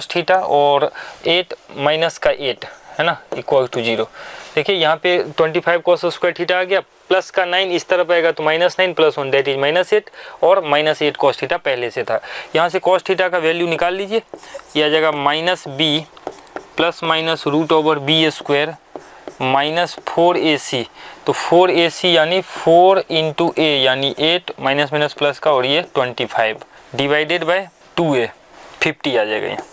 [SPEAKER 1] थीटा और 8 माइनस का 8, है ना, = 0। देखिए यहाँ पे 25 cos² थीटा आ गया, प्लस का 9 इस तरफ आएगा तो -9 + 1 दैट इज -8 और -8 cos थीटा पहले से था। यहाँ से cos थीटा का वैल्यू निकाल लीजिए, यह आ जाएगा -b ± √b² -4ac, तो 4ac यानी 4 × a यानी 8 माइनस प्लस का और ये 25 डिवाइडेड बाय 2a 50 आ जाएगा, यहाँ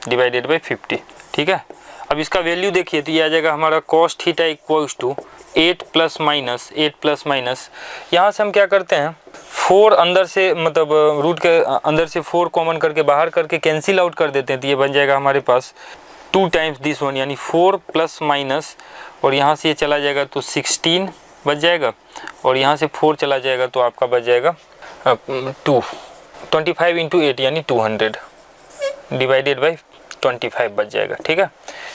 [SPEAKER 1] डिवाइडेड बाय 50, ठीक है। अब इसका वैल्यू देखिए तो ये आ जाएगा हमारा cos थीटा = 8 + माइनस, यहाँ से हम क्या करते हैं 4 अंदर से मतलब रूट के अंदर से 4 कॉमन करके बाहर करके कैंसिल आउट कर देते हैं, तो ये बन जाएगा हमारे पास 2 टाइम्स दिस वन यानी 4 + माइनस और यहाँ से ये चला जाएगा तो 16 बच जाएगा और यहाँ से 4 चला जाएगा तो आपका बच जाएगा 25 × 8 यानी 200 डिवाइडेड बाय 25 बच जाएगा, ठीक है।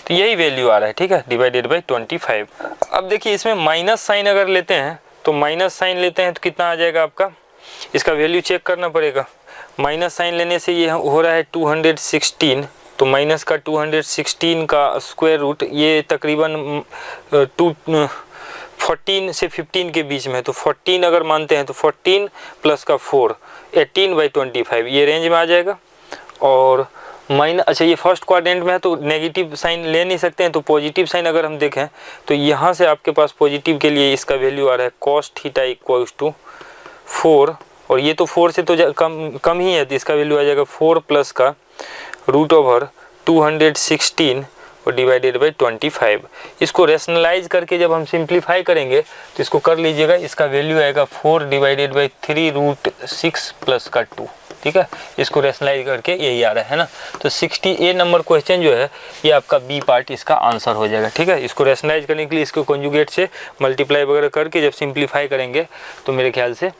[SPEAKER 1] तो यही वैल्यू आ रहा है, ठीक है, डिवाइडेड बाय 25। अब देखिए इसमें माइनस साइन अगर लेते हैं तो तो कितना आ जाएगा आपका, इसका वैल्यू चेक करना पड़ेगा। माइनस साइन लेने से ये हो रहा है 216, तो माइनस का 216 का स्क्वायर रूट ये तकरीबन 14 से 15 के बीच में है, तो 14 अगर मानते हैं तो 14 प्लस का 4 18/25 ये रेंज में आ जाएगा। और अच्छा ये फर्स्ट क्वाड्रेंट में है तो नेगेटिव साइन ले नहीं सकते हैं, तो पॉजिटिव साइन अगर हम देखें तो यहाँ से आपके पास पॉजिटिव के लिए इसका वैल्यू आ रहा है cos थीटा इक्वल्स टू 4, और ये तो 4 से तो कम ही है, तो इसका वैल्यू आ जाएगा 4 प्लस का √216 और डिवाइडेड बाई 25। इसको रेशनलाइज करके जब हम सिंप्लीफाई करेंगे तो इसको कर लीजिएगा, इसका वैल्यू आएगा 4 डिवाइडेड बाई 3√6 प्लस का 2। ठीक है, इसको रेशनलाइज करके यही आ रहा है ना। तो 60A नंबर क्वेश्चन जो है ये आपका बी पार्ट इसका आंसर हो जाएगा। ठीक है, इसको रेशनलाइज करने के लिए इसको कॉन्जुगेट से मल्टीप्लाई वगैरह करके जब सिंप्लीफाई करेंगे तो मेरे ख्याल से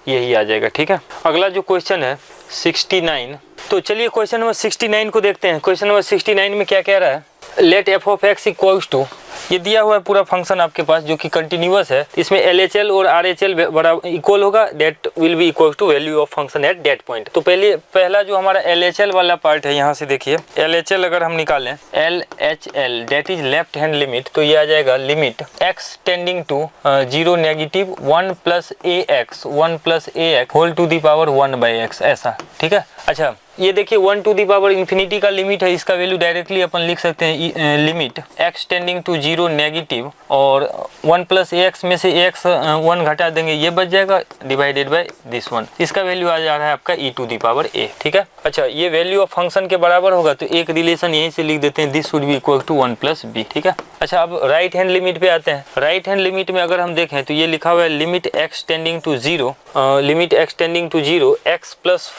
[SPEAKER 1] यही आ जाएगा। ठीक है, अगला जो क्वेश्चन है 69, तो चलिए क्वेश्चन नंबर 69 को देखते हैं। क्वेश्चन नंबर 69 में क्या कह रहा है, let f of x equals to, ये दिया हुआ है पूरा फंक्शन आपके पास जो कि कंटिन्यूअस है, इसमें LHL और RHL बराबर इक्वल होगा, that will be equal to value of function at that point. तो पहला जो हमारा LHL वाला पार्ट है, यहाँ से देखिए LHL अगर हम निकालें LHL that is left hand limit, तो ये आ जाएगा limit x tending to 0 negative 1 plus ax whole to the power 1/x ऐसा। ठीक है, अच्छा ये देखिए 1 टू दी पावर इन्फिनिटी का लिमिट है, इसका वैल्यू डायरेक्टली अपन लिख सकते हैं limit x tending to 0 negative और 1 प्लस ax में से ax 1 घटा देंगे, ये बच जाएगा डिवाइडेड बाय दिस वन, इसका वैल्यू आ जा रहा है आपका e to the power a। ठीक है, अच्छा ये वैल्यू ऑफ फंक्शन के बराबर होगा तो एक रिलेशन यहीं से लिख देते हैं, this would be equal to 1 plus b। ठीक है, अच्छा अब राइट हैंड लिमिट पे आते हैं। राइट हैंड लिमिट में अगर हम देखें तो ये लिखा हुआ है limit x tending to 0 x plus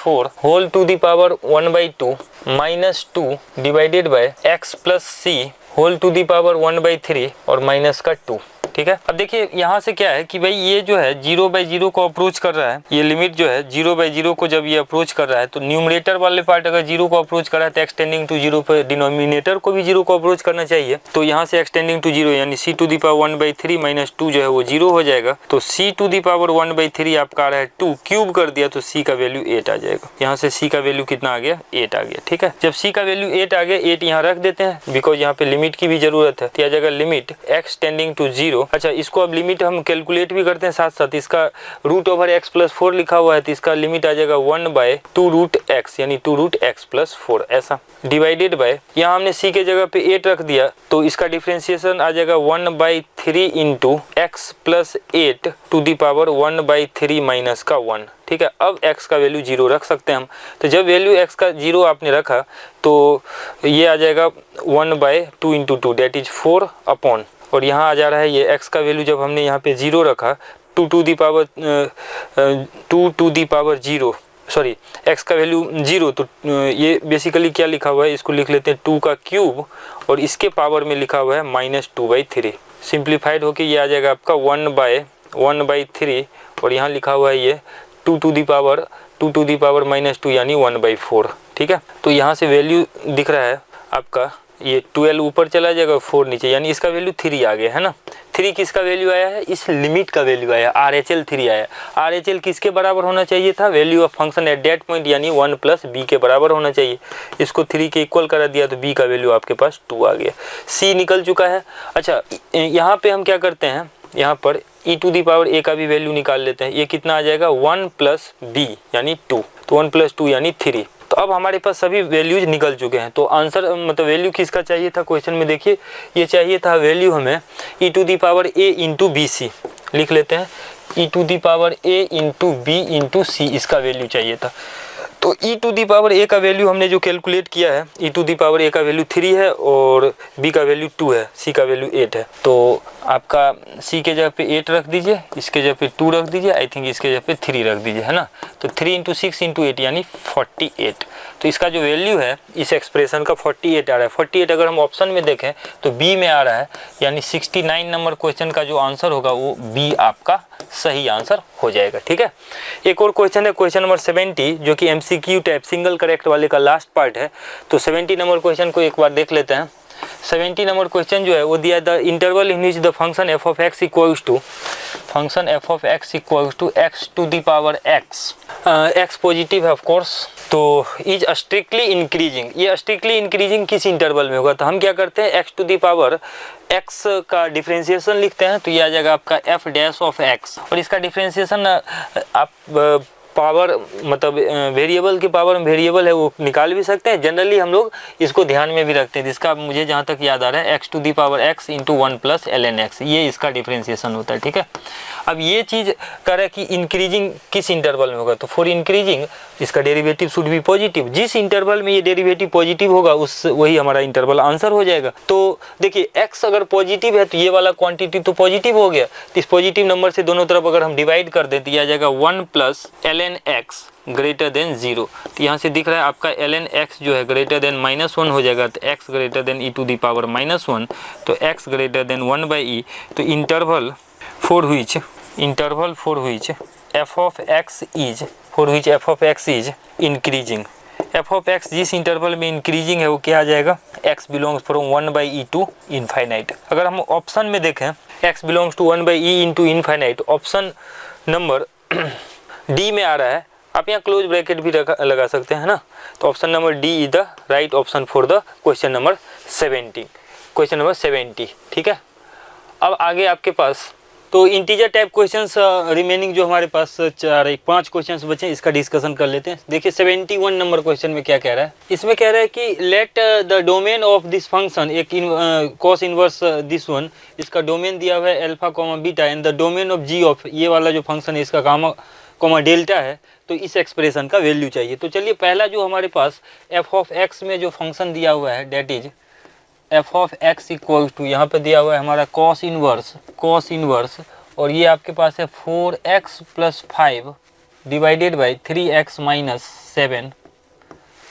[SPEAKER 1] 4 whole to the power 1/2 minus 2 divided by x plus c whole to the power 1/3 और माइनस का 2। ठीक है, अब देखिए यहाँ से क्या है कि भाई ये जो है 0/0 को अप्रोच कर रहा है, ये लिमिट जो है 0/0 को जब ये अप्रोच कर रहा है तो न्यूमरेटर वाले पार्ट अगर 0 को अप्रोच कर रहा है तो x टेंडिंग टू 0 पर डिनोमिनेटर को भी 0 को अप्रोच करना चाहिए। तो यहाँ से x टेंडिंग टू 0 यानी c to the power 1/3 minus 2 जो है वो 0 हो जाएगा, तो c टू दी पावर 1/3 आपका आ रहा है 2, क्यूब कर दिया तो c का वैल्यू 8 आ जाएगा। यहाँ से c का वैल्यू कितना आ गया, 8 आ गया। ठीक है, जब c का वैल्यू 8 आ गया, 8 यहाँ रख देते हैं बिकॉज यहाँ पे लिमिट की भी जरूरत है, तो आ जाएगा लिमिट x टेंडिंग टू 0। अच्छा इसको अब लिमिट हम कैलकुलेट भी करते हैं साथ साथ, इसका √x प्लस 4 लिखा हुआ है तो इसका लिमिट आ जाएगा 1/2√x यानी 2√x प्लस 4 ऐसा, डिवाइडेड बाय यहाँ हमने c के जगह पे 8 रख दिया तो इसका डिफरेंशिएशन आ जाएगा 1/3 into x plus 8 to the power 1/3 minus का 1। ठीक है, अब x का वैल्यू 0 रख सकते हैं हम, तो जब वैल्यू x का 0 आपने रखा तो ये आ जाएगा 1/2 इंटू 2 डेट इज 4 अपॉन, और यहाँ आ जा रहा है ये x का वैल्यू जब हमने यहाँ पे 0 रखा 2 to the power 0 sorry x का वैल्यू 0, तो ये बेसिकली क्या लिखा हुआ है, इसको लिख लेते हैं 2 का क्यूब और इसके पावर में लिखा हुआ है -2/3। सिंप्लीफाइड होके ये आ जाएगा आपका 1/3 और यहाँ लिखा हुआ है ये 2 टू दी पावर -2 यानी 1/4। ठीक है, तो यहाँ से वैल्यू दिख रहा है आपका ये 12 ऊपर चला जाएगा 4 नीचे, यानी इसका वैल्यू 3 आ गया है ना। 3 किसका वैल्यू आया है, इस लिमिट का वैल्यू आया, RHL 3 आया। RHL किसके बराबर होना चाहिए था, value of function at that point यानी 1 प्लस b के बराबर होना चाहिए। इसको 3 के इक्वल करा दिया तो b का वैल्यू आपके पास 2 आ गया, c निकल चुका है। अच्छा यहाँ पे हम क्या करते हैं, यहाँ पर e to the power a का भी वैल्यू निकाल लेते हैं, ये कितना आ जाएगा 1 प्लस b यानी 2, तो 1 प्लस 2 यानी 3। तो अब हमारे पास सभी वैल्यूज निकल चुके हैं, तो आंसर मतलब वैल्यू किसका चाहिए था क्वेश्चन में, देखिए ये चाहिए था वैल्यू हमें e to the power a into B C, लिख लेते हैं e to the power a into B into C, इसका वैल्यू चाहिए था। तो e to the power a का वैल्यू हमने जो कैलकुलेट किया है, e to the power a का वैल्यू 3 है और b का वैल्यू 2 है, c का वैल्यू 8 है। तो आपका c के जगह पे 8 रख दीजिए, इसके जगह पे 2 रख दीजिए, आई थिंक इसके जगह पे 3 रख दीजिए, है ना। तो 3 इंटू 6 इंटू 8 यानी 48। तो इसका जो वैल्यू है इस एक्सप्रेशन का 48 आ रहा है। 48 अगर हम ऑप्शन में देखें तो बी में आ रहा है, यानी 69 नंबर क्वेश्चन का जो आंसर होगा वो बी आपका सही आंसर हो जाएगा। ठीक है, एक और क्वेश्चन है क्वेश्चन नंबर 70 जो कि MCQ टाइप सिंगल करेक्ट वाले का लास्ट पार्ट है। तो 70 नंबर क्वेश्चन को एक बार देख लेते हैं। 70 नंबर क्वेश्चन जो है वो दिया the interval in which the function f of x equals to x to the power x, x positive है ऑफ कोर्स, तो इज स्ट्रिक्टली इंक्रीजिंग। ये स्ट्रिक्टली इंक्रीजिंग किस इंटरवल में होगा, तो हम क्या करते हैं x to the power x का डिफरेंशिएशन लिखते हैं, तो ये आ जाएगा आपका एफ डैश ऑफ एक्स, और इसका डिफरेंशिएशन आप पावर मतलब वेरिएबल की पावर में वेरिएबल है वो निकाल भी सकते हैं। जनरली हम लोग इसको ध्यान में भी रखते हैं, जिसका मुझे जहाँ तक याद आ रहा है x to the power x into 1 plus ln x, ये इसका डिफरेंशिएशन होता है। ठीक है, अब ये चीज़ कह रहा है कि इंक्रीजिंग किस इंटरवल में होगा, तो फॉर इंक्रीजिंग इसका डेरिवेटिव शुड बी पॉजिटिव। जिस इंटरवल में ये डेरिवेटिव पॉजिटिव होगा उस वही हमारा इंटरवल आंसर हो जाएगा। तो देखिए एक्स अगर पॉजिटिव है तो ये वाला क्वांटिटी तो पॉजिटिव हो गया, तो इस पॉजिटिव नंबर से दोनों तरफ अगर हम डिवाइड कर दें तो यह आ जाएगा 1 plus ln x greater then 0। तो यहाँ से दिख रहा है आपका ln x जो है ग्रेटर देन -1 हो जाएगा, तो x greater than e to the power -1, तो x ग्रेटर देन 1/e। तो interval for which f of x is increasing. f of x जिस इंटरवल में इंक्रीजिंग है वो क्या आ जाएगा, x belongs from 1/e to infinite. अगर हम ऑप्शन में देखें x belongs to 1/e into infinite, option number d में आ रहा है, आप यहाँ क्लोज ब्रैकेट भी लगा सकते हैं ना, तो option number D is the right option for the question number 70। ठीक है, अब आगे आपके पास तो इंटीजर टाइप क्वेश्चंस रिमेनिंग जो हमारे पास 5 क्वेश्चंस बचे हैं, इसका डिस्कशन कर लेते हैं। देखिए 71 नंबर क्वेश्चन में क्या कह रहा है, इसमें कह रहा है कि let the domain of this function, एक कॉस इनवर्स दिस वन, इसका डोमेन दिया हुआ है alpha comma beta, and the domain of g of, ये वाला जो फंक्शन है इसका गामा कॉमा डेल्टा है, तो इस एक्सप्रेशन का वैल्यू चाहिए। तो चलिए पहला जो हमारे पास एफ ऑफ एक्स में जो फंक्शन दिया हुआ है that is f of x equal to, यहाँ पे दिया हुआ है हमारा कॉस इनवर्स, और ये आपके पास है 4x plus 5 divided by 3x minus 7।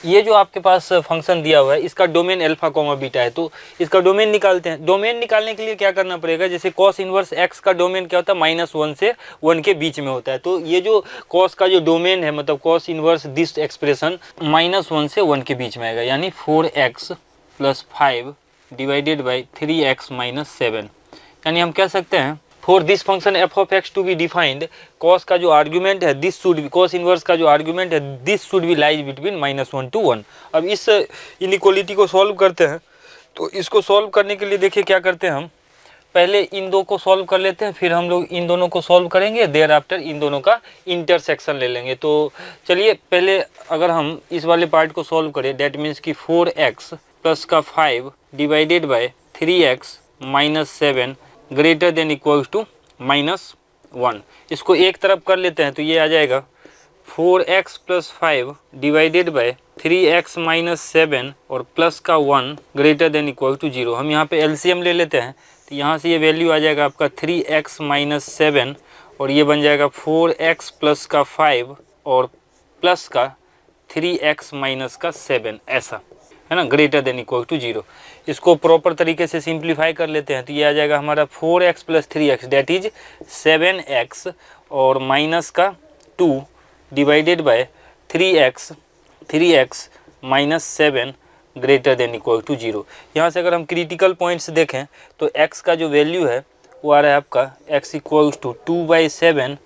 [SPEAKER 1] ये जो आपके पास फंक्शन दिया हुआ है इसका डोमेन अल्फा कॉमा बीटा है, तो इसका डोमेन निकालते हैं। डोमेन निकालने के लिए क्या करना पड़ेगा, जैसे कॉस इनवर्स x का डोमेन क्या होता है -1 से 1 के बीच में होता है, तो ये जो कॉस का जो डोमेन है मतलब कॉस इनवर्स दिस एक्सप्रेशन -1 से 1 के बीच में आएगा, यानी 4x plus 5 divided by 3x minus 7। यानी हम कह सकते हैं for this function f of x to be defined, cos का जो आर्ग्यूमेंट है this should be, cos inverse का जो आर्ग्यूमेंट है this should be lies between -1 to 1। अब इस इनइक्वालिटी को सॉल्व करते हैं, तो इसको सॉल्व करने के लिए देखिए क्या करते हैं, हम पहले इन दो को सॉल्व कर लेते हैं, फिर हम लोग इन दोनों को सॉल्व करेंगे, देयर आफ्टर इन दोनों का इंटरसेक्शन ले लेंगे। तो चलिए पहले अगर हम इस वाले पार्ट को सॉल्व करें, डेट मीन्स कि 4x प्लस का 5 divided by 3x minus 7 greater than equals to -1। इसको एक तरफ कर लेते हैं, तो ये आ जाएगा 4x plus 5 divided by 3x minus 7 और प्लस का 1 ग्रेटर देन इक्वल टू 0। हम यहाँ पे एलसीएम ले लेते हैं, तो यहाँ से ये वैल्यू आ जाएगा आपका 3x माइनस 7 और ये बन जाएगा 4x प्लस का 5 और प्लस का 3x माइनस का 7, ऐसा है ना, ग्रेटर देन इक्वल टू 0। इसको प्रॉपर तरीके से सिंप्लीफाई कर लेते हैं, तो ये आ जाएगा हमारा 4x plus 3x date is 7x और माइनस का 2 divided by 3x minus 7 greater than equal to 0। यहाँ से अगर हम क्रिटिकल पॉइंट्स देखें तो x का जो वैल्यू है वो आ रहा है आपका x इक्वल्स टू 2/7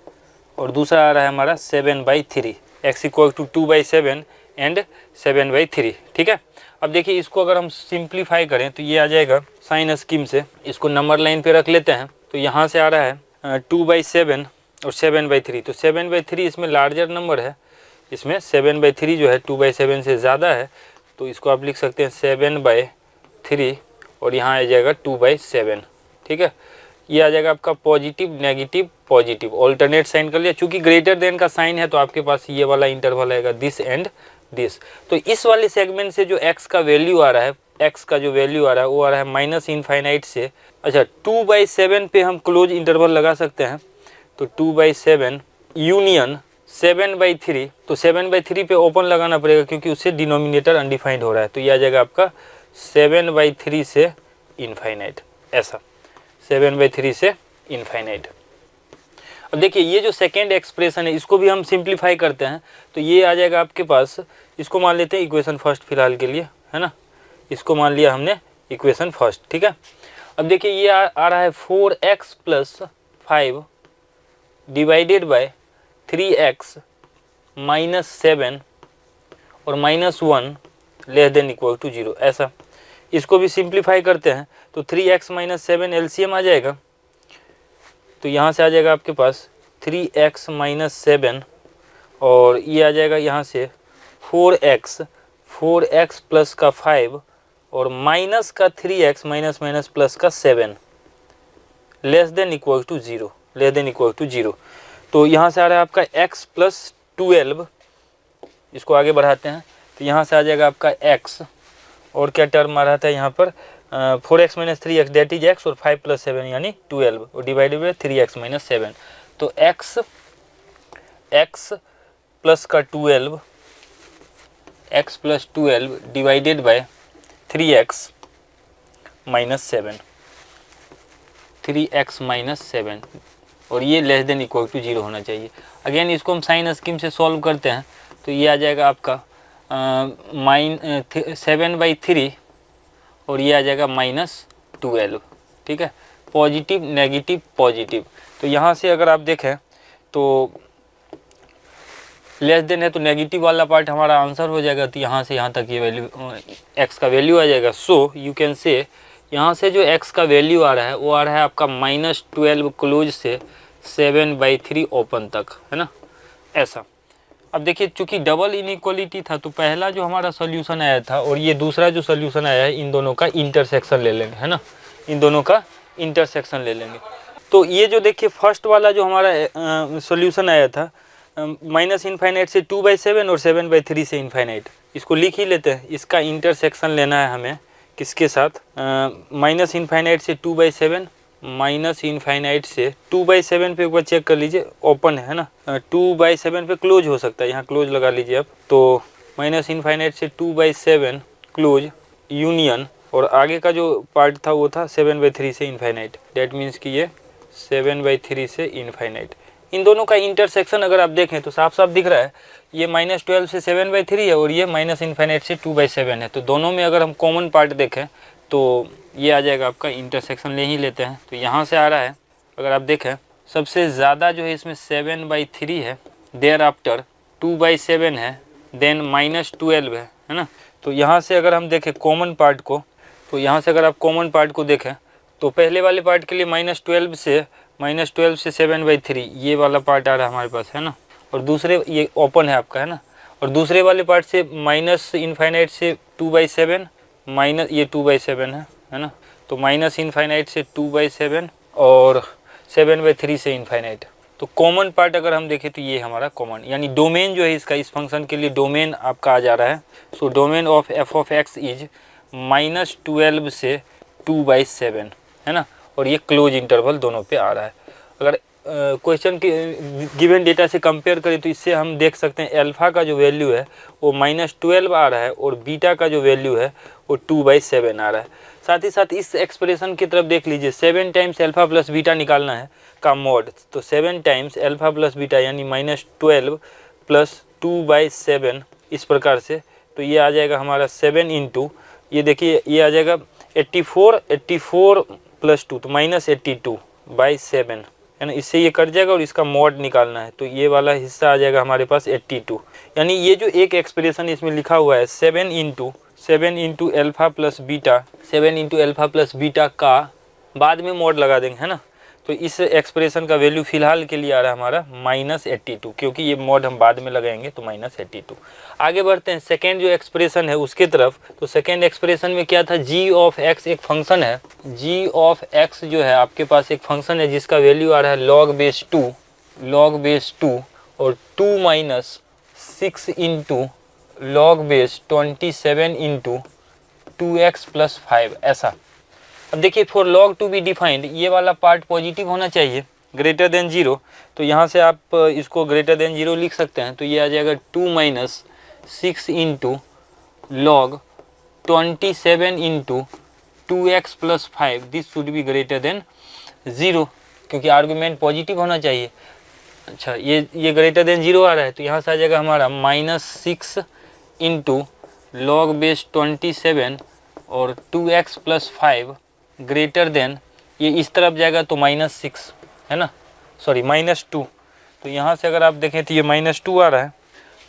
[SPEAKER 1] और दूसरा आ रहा है हमारा 7/3। x equal to 2/7 and 7/3। ठीक है, अब देखिए इसको अगर हम सिंप्लीफाई करें तो ये आ जाएगा साइन स्कीम से, इसको नंबर लाइन पे रख लेते हैं, तो यहाँ से आ रहा है 2/7 और 7/3। तो 7/3 इसमें लार्जर नंबर है, इसमें 7/3 जो है 2/7 से ज़्यादा है, तो इसको आप लिख सकते हैं 7/3 और यहाँ आ जाएगा 2/7। ठीक है, ये आ जाएगा आपका positive negative positive, alternate sign कर लिया। चूँकि ग्रेटर देन का साइन है तो आपके पास ये वाला इंटरवल आएगा दिस एंड दिस। तो इस वाले सेगमेंट से जो x का वैल्यू आ रहा है, x का जो वैल्यू आ रहा है वो आ रहा है -∞ से, अच्छा 2/7 पे हम क्लोज इंटरवल लगा सकते हैं, तो 2/7 यूनियन 7/3, तो 7/3 पे ओपन लगाना पड़ेगा क्योंकि उससे डिनोमिनेटर अनडिफाइंड हो रहा है, तो ये आ जाएगा आपका 7/3 से इनफाइनाइट, ऐसा 7/3 से इनफाइनाइट। अब देखिए ये जो सेकेंड एक्सप्रेशन है इसको भी हम सिंप्लीफाई करते हैं, तो ये आ जाएगा आपके पास, इसको मान लेते हैं इक्वेशन फर्स्ट फिलहाल के लिए, है ना, इसको मान लिया हमने इक्वेशन फर्स्ट, ठीक है। अब देखिए ये आ रहा है 4x plus 5 divided by 3x minus 7 और minus 1 less than equal to 0, ऐसा। इसको भी सिंप्लीफाई करते हैं तो 3x माइनस 7 एलसीएम आ जाएगा, तो यहाँ से आ जाएगा आपके पास 3x माइनस 7 और ये आ जाएगा यहाँ से 4x प्लस का 5 और माइनस का 3x माइनस माइनस प्लस का 7 less than equal to 0, less than equal to 0। तो यहाँ से आ रहा है आपका x प्लस 12, इसको आगे बढ़ाते हैं तो यहाँ से आ जाएगा आपका x और क्या टर्म आ रहा था यहाँ पर 4x minus 3x that is x और 5 प्लस 7 यानी 12 और डिवाइडेड बाई 3x माइनस 7। तो x प्लस का 12 x plus 12 divided by 3x minus 7, 3x minus 7 और ये लेस देन इक्वल टू 0 होना चाहिए। अगेन इसको हम साइन स्कीम से सॉल्व करते हैं तो ये आ जाएगा आपका 7/3 और ये आ जाएगा -12, ठीक है। पॉजिटिव नेगेटिव पॉजिटिव, तो यहाँ से अगर आप देखें तो लेस देन है तो नेगेटिव वाला पार्ट हमारा आंसर हो जाएगा, तो यहाँ से यहाँ तक ये वैल्यू x का वैल्यू आ जाएगा। सो यू कैन से यहाँ से जो x का वैल्यू आ रहा है वो आ रहा है आपका -12 क्लोज से 7/3 ओपन तक, है ना, ऐसा। अब देखिए चूंकि डबल इनइक्वालिटी था तो पहला जो हमारा सॉल्यूशन आया था और ये दूसरा जो सॉल्यूशन आया है इन दोनों का इंटरसेक्शन ले लेंगे, है ना, इन दोनों का इंटरसेक्शन ले लेंगे। तो ये जो देखिए फर्स्ट वाला जो हमारा सॉल्यूशन आया था -∞ से 2/7 और 7/3 से इनफाइनाइट, इसको लिख ही लेते हैं। इसका इंटरसेक्शन लेना है हमें किसके साथ, -∞ से 2/7 -∞ से 2/7 पे एक बार चेक कर लीजिए, ओपन है ना, 2/7 पे क्लोज हो सकता है, यहाँ क्लोज लगा लीजिए आप। तो -∞ से 2/7 क्लोज यूनियन और आगे का जो पार्ट था वो था 7/3 से इनफाइनाइट, डेट मीन्स कि ये 7/3 से इनफाइनाइट। इन दोनों का इंटरसेक्शन अगर आप देखें तो साफ साफ दिख रहा है, ये -12 से 7/3 है और ये -∞ से 2/7 है। तो दोनों में अगर हम कॉमन पार्ट देखें तो ये आ जाएगा आपका इंटरसेक्शन ले ही लेते हैं। तो यहाँ से आ रहा है, अगर आप देखें सबसे ज़्यादा जो है इसमें 7/3 है, देयर आफ्टर 2/7 है, देन -12 है ना। तो यहाँ से अगर हम देखें कॉमन पार्ट को, तो यहाँ से अगर आप कॉमन पार्ट को देखें तो पहले वाले पार्ट के लिए -12 से 7/3 ये वाला पार्ट आ रहा है हमारे पास, है ना, और दूसरे ये ओपन है आपका, है ना, और दूसरे वाले पार्ट से -∞ से 2/7 माइनस ये 2/7 है ना, तो -∞ से 2/7 और 7/3 से इनफाइनाइट। तो कॉमन पार्ट अगर हम देखें तो ये हमारा कॉमन, यानी डोमेन जो है इसका, इस फंक्शन के लिए डोमेन आपका आ जा रहा है। So domain of f(x) is -12 से 2/7, है ना, और ये क्लोज इंटरवल दोनों पे आ रहा है। अगर क्वेश्चन के गिवन डेटा से कंपेयर करें तो इससे हम देख सकते हैं अल्फ़ा का जो वैल्यू है वो -12 आ रहा है और बीटा का जो वैल्यू है वो 2/7 आ रहा है। साथ ही साथ इस एक्सप्रेशन की तरफ देख लीजिए, 7 टाइम्स अल्फ़ा प्लस बीटा निकालना है का मॉड, तो 7 टाइम्स अल्फ़ा प्लस बीटा यानी -12 प्लस 2/7 इस प्रकार से। तो ये आ जाएगा हमारा 7 इंटू, ये देखिए ये आ जाएगा 84 प्लस 2 तो -82/7, है ना, इससे ये कट जाएगा और इसका मॉड निकालना है तो ये वाला हिस्सा आ जाएगा हमारे पास 82। यानी ये जो एक एक्सप्रेशन इसमें लिखा हुआ है 7 into alpha plus beta, 7 into alpha plus beta का बाद में मॉड लगा देंगे, है ना। तो इस एक्सप्रेशन का वैल्यू फिलहाल के लिए आ रहा है हमारा -82, क्योंकि ये मॉड हम बाद में लगाएंगे तो -82। आगे बढ़ते हैं सेकेंड जो एक्सप्रेशन है उसके तरफ। तो सेकेंड एक्सप्रेशन में क्या था, g ऑफ x एक फंक्शन है, g ऑफ x जो है आपके पास एक फंक्शन है जिसका वैल्यू आ रहा है log बेस 2 और 2 - 6 into log base 27 into 2x + 5, ऐसा। अब देखिए for log to be defined ये वाला पार्ट पॉजिटिव होना चाहिए, ग्रेटर देन 0, तो यहाँ से आप इसको ग्रेटर देन 0 लिख सकते हैं। तो ये आ जाएगा 2 - 6 into log 27 into 2x + 5, this should be greater than 0, क्योंकि आर्गुमेंट पॉजिटिव होना चाहिए। अच्छा ये ग्रेटर देन 0 आ रहा है तो यहाँ से आ जाएगा हमारा -6 इंटू log बेस 27 और 2x प्लस 5 ग्रेटर देन, ये इस तरफ जाएगा तो -6 है ना, सॉरी -2। तो यहाँ से अगर आप देखें तो ये -2 आ रहा है,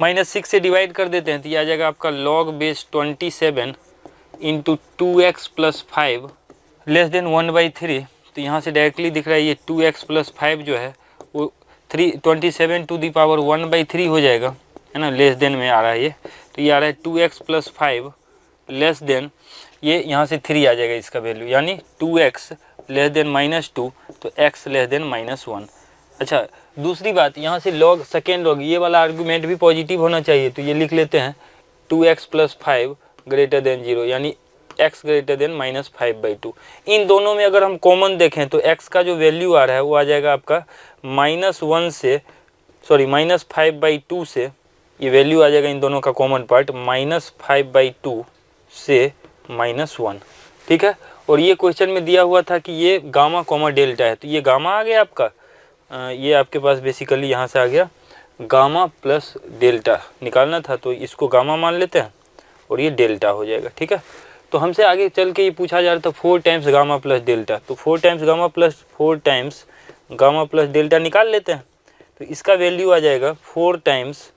[SPEAKER 1] -6 से डिवाइड कर देते हैं तो ये आ जाएगा आपका log base 27 into 2x plus 5 less than 1/3। तो यहाँ से डायरेक्टली दिख रहा है ये 2x प्लस 5 जो है वो 27 टू दी पावर 1/3 हो जाएगा, है ना, लेस देन में आ रहा है ये। तो ये आ रहा है 2x प्लस 5 लेस देन, ये यहाँ से 3 आ जाएगा इसका वैल्यू, यानी 2x लेस देन -2 तो x लेस देन -1। अच्छा, दूसरी बात, यहाँ से log सेकेंड log, ये वाला आर्गूमेंट भी पॉजिटिव होना चाहिए। तो ये लिख लेते हैं 2x प्लस 5 ग्रेटर देन 0, यानी x ग्रेटर देन -5/2। इन दोनों में अगर हम कॉमन देखें तो x का जो वैल्यू आ रहा है वो आ जाएगा आपका -1 से, सॉरी -5/2 से, ये वैल्यू आ जाएगा इन दोनों का कॉमन पार्ट -5/2 से -1, ठीक है। और ये क्वेश्चन में दिया हुआ था कि ये गामा कॉमा डेल्टा है, तो ये गामा आ गया आपका, ये आपके पास बेसिकली यहाँ से आ गया गामा प्लस डेल्टा निकालना था, तो इसको गामा मान लेते हैं और ये डेल्टा हो जाएगा, ठीक है। तो हमसे आगे चल के ये पूछा जा रहा था 4 टाइम्स गामा प्लस डेल्टा, तो 4 times gamma plus 4 times gamma plus delta निकाल लेते हैं। तो इसका वैल्यू आ जाएगा 4 टाइम्स,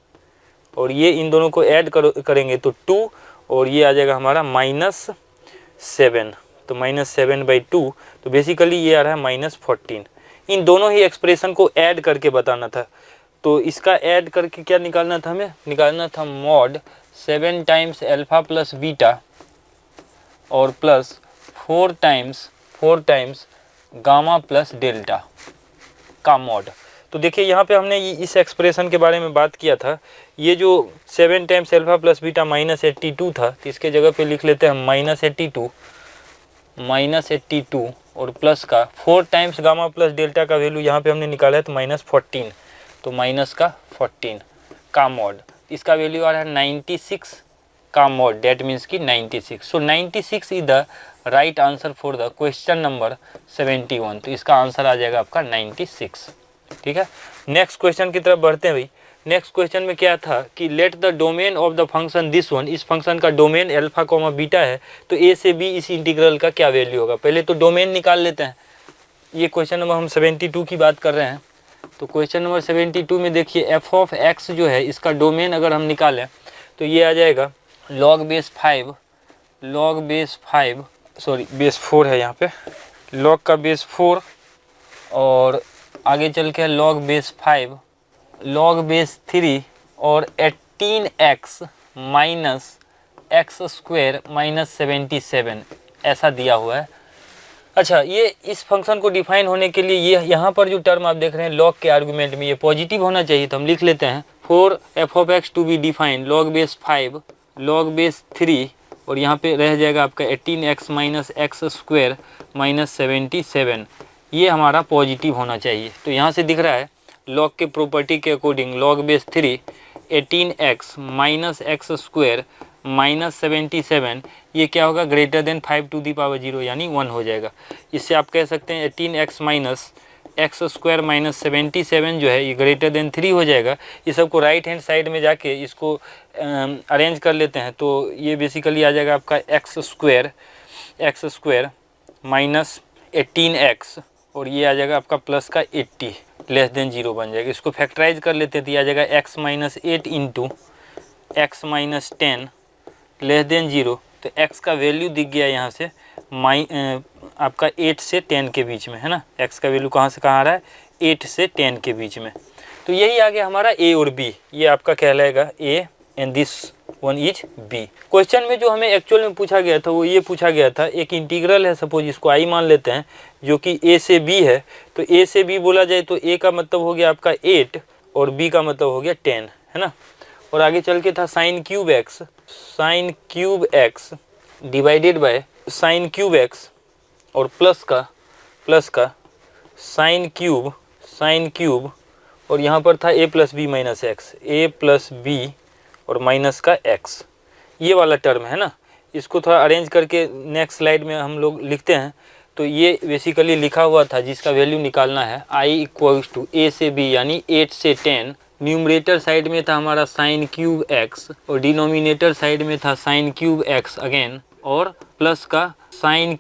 [SPEAKER 1] और ये इन दोनों को ऐड करेंगे तो 2, और ये आ जाएगा हमारा -7, तो -7/2, तो बेसिकली ये आ रहा है -14। इन दोनों ही एक्सप्रेशन को ऐड करके बताना था, तो इसका ऐड करके क्या निकालना था, हमें निकालना था mod 7 times alpha plus beta और plus 4 times gamma plus delta का मॉड। तो देखिए यहाँ पे हमने इस एक्सप्रेशन के बारे में बात किया था, ये जो 7 टाइम्स अल्फा प्लस बीटा -82 था, तो इसके जगह पे लिख लेते हैं -82 और प्लस का 4 टाइम्स गामा प्लस डेल्टा का वैल्यू यहाँ पे हमने निकाला है तो -14, तो -14 का मॉड, इसका वैल्यू आ रहा है 96 का मॉड, डेट मीन्स की 96। सो 96 is the right answer for the question number 71, तो इसका आंसर आ जाएगा आपका 96, ठीक है। नेक्स्ट क्वेश्चन की तरफ बढ़ते हैं भाई। नेक्स्ट क्वेश्चन में क्या था कि let the domain of the function this one, इस फंक्शन का डोमेन अल्फा कॉमा बीटा है, तो a से b इस इंटीग्रल का क्या वैल्यू होगा। पहले तो डोमेन निकाल लेते हैं, ये क्वेश्चन नंबर हम 72 की बात कर रहे हैं। तो क्वेश्चन नंबर 72 में देखिए f ऑफ x जो है, इसका डोमेन अगर हम निकालें तो ये आ जाएगा log बेस 5, सॉरी बेस 4 है यहाँ पे, log का बेस 4, और आगे चल के log बेस 5, log बेस 3 और 18x minus x square minus 77, ऐसा दिया हुआ है। अच्छा, ये इस फंक्शन को डिफाइन होने के लिए ये यहाँ पर जो टर्म आप देख रहे हैं log के आर्गुमेंट में, ये पॉजिटिव होना चाहिए, तो हम लिख लेते हैं for f of x to be define log base 5 log base 3, और यहाँ पे रह जाएगा आपका 18x minus x square minus 77, ये हमारा पॉजिटिव होना चाहिए। तो यहाँ से दिख रहा है log के प्रॉपर्टी के according log base 3 18x minus x square minus 77, ये क्या होगा, greater than 5 to the power 0 यानी 1 हो जाएगा। इससे आप कह सकते हैं 18x minus x square minus 77 जो है ये ग्रेटर देन 3 हो जाएगा। ये सबको राइट हैंड साइड में जाके इसको अरेंज कर लेते हैं, तो ये बेसिकली आ जाएगा आपका x स्क्वायर माइनस 18x, और ये आ जाएगा आपका प्लस का 80 लेस देन 0 बन जाएगा। इसको फैक्टराइज कर लेते हैं तो ये आ जाएगा x minus 8 into x minus 10 less than 0, तो x का वैल्यू दिख गया यहाँ से आपका 8 से 10 के बीच में, है ना। x का वैल्यू कहाँ से कहाँ आ रहा है, 8 से 10 के बीच में। तो यही आ गया हमारा a और b, ये आपका कहलाएगा a and this one is b। Question में जो हमें एक्चुअल में पूछा गया था वो ये पूछा गया था, एक इंटीग्रल है, सपोज इसको i मान लेते हैं, जो कि a से b है। तो a से b बोला जाए तो a का मतलब हो गया आपका 8 और b का मतलब हो गया 10, है ना। और आगे चल के था sine cube x divided by sine cube x और प्लस का साइन क्यूब, और यहाँ पर था a plus b minus x, a plus b और माइनस का x, ये वाला टर्म है ना। इसको थोड़ा अरेंज करके नेक्स्ट स्लाइड में हम लोग लिखते हैं। तो ये बेसिकली लिखा हुआ था जिसका वैल्यू निकालना है i इक्वल्स टू a से b यानी 8 से 10। न्यूमरेटर साइड में था हमारा साइन क्यूब x और डिनोमिनेटर साइड में था साइन क्यूब x अगेन, और प्लस का साइन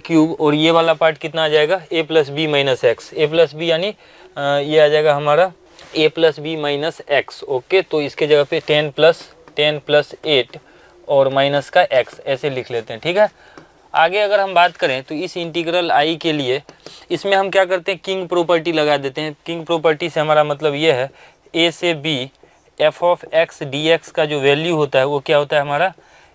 [SPEAKER 1] क्यूब और ये वाला पार्ट कितना आ जाएगा a plus b minus x, a plus b यानी ये आ जाएगा हमारा a plus b minus x. Okay, तो इसके जगह पे 10 प्लस 8 और माइनस का x ऐसे लिख लेते हैं। ठीक है, आगे अगर हम बात करें तो इस इंटीग्रल i के लिए इसमें हम क्या करते हैं, किंग प्रॉपर्टी लगा देते हैं। किंग प्रॉपर्टी से हमारा मतलब ये है a से b f of x dx का जो वैल्यू होता है वो क्या होता है हमारा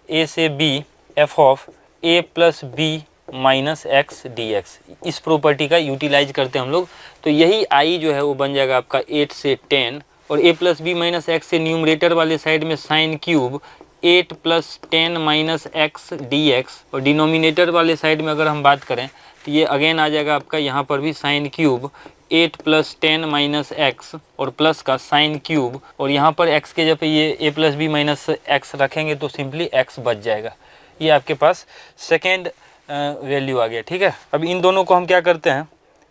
[SPEAKER 1] a से b f of a plus b minus x D x. इस प्रॉपर्टी का यूटिलाइज करते हैं हम लोग, तो यही i जो है वो बन जाएगा आपका 8 से 10 और a plus b minus x से न्यूमरेटर वाले साइड में sine cube 8 plus 10 minus x D x और डिनोमिनेटर वाले साइड में अगर हम बात करें तो ये अगेन आ जाएगा आपका यहाँ पर भी sine cube 8 plus 10 minus x और प्लस का साइन क्यूब और यहाँ पर x के जब ये a plus b minus x रखेंगे तो सिंपली x बच जाएगा। ये आपके पास सेकेंड वैल्यू आ गया। ठीक है, अब इन दोनों को हम क्या करते हैं,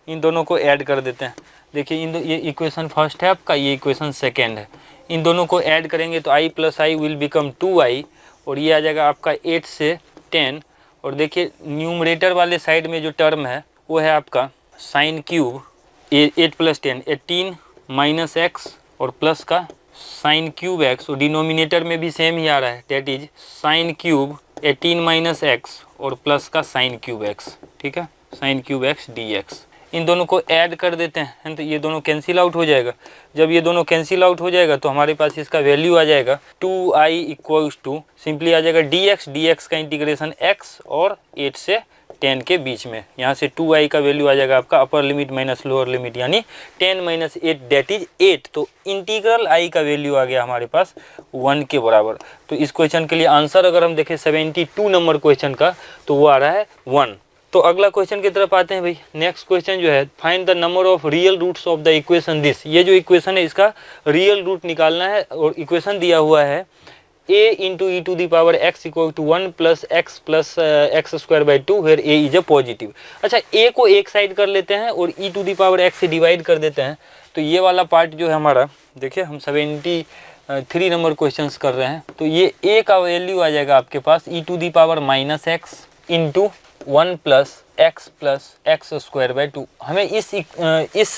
[SPEAKER 1] इन दोनों को ऐड कर देते हैं। देखिए ये इक्वेशन फर्स्ट है आपका, ये इक्वेशन सेकेंड है। इन दोनों को ऐड करेंगे तो i plus I will become 2i और ये आ जाएगा आपका 8 से 10 और देखिए न्यूमरेटर वाले साइड में जो टर्म है वो है आपका sine cube 8 plus 10 18 minus x और प्लस का साइन क्यूब एक्स और डिनोमिनेटर में भी सेम ही आ रहा है, that is sine cube 18 minus x और प्लस का साइन क्यूब एक्स। ठीक है, sine cube x D x. इन दोनों को ऐड कर देते हैं तो ये दोनों कैंसिल आउट हो जाएगा। जब ये दोनों कैंसिल आउट हो जाएगा तो हमारे पास इसका वैल्यू आ जाएगा 2i इक्वल्स टू सिंपली आ जाएगा dx का इंटीग्रेशन x और 8 से 10 के बीच में। यहाँ से 2i का वैल्यू आ जाएगा आपका upper limit minus lower limit यानी 10 माइनस 8 डेट इज 8। तो इंटीग्रल i का वैल्यू आ गया हमारे पास 1 के बराबर। तो इस क्वेश्चन के लिए आंसर अगर हम देखें 72 नंबर क्वेश्चन का तो वो आ रहा है 1। तो अगला क्वेश्चन की तरफ आते हैं भाई। नेक्स्ट क्वेश्चन जो है find the number of real roots of the equation this. ये जो इक्वेशन है इसका रियल रूट निकालना है और इक्वेशन दिया हुआ है a into E to the power x equal to 1 plus x square by 2 where a is a positive. अच्छा, a को एक साइड कर लेते हैं और e to the power x से डिवाइड कर देते हैं तो ये वाला पार्ट जो है हमारा, देखिए हम 73 नंबर क्वेश्चन कर रहे हैं। तो ये a का वैल्यू आ जाएगा आपके पास e to the power minus x into 1 plus x square by 2। हमें इस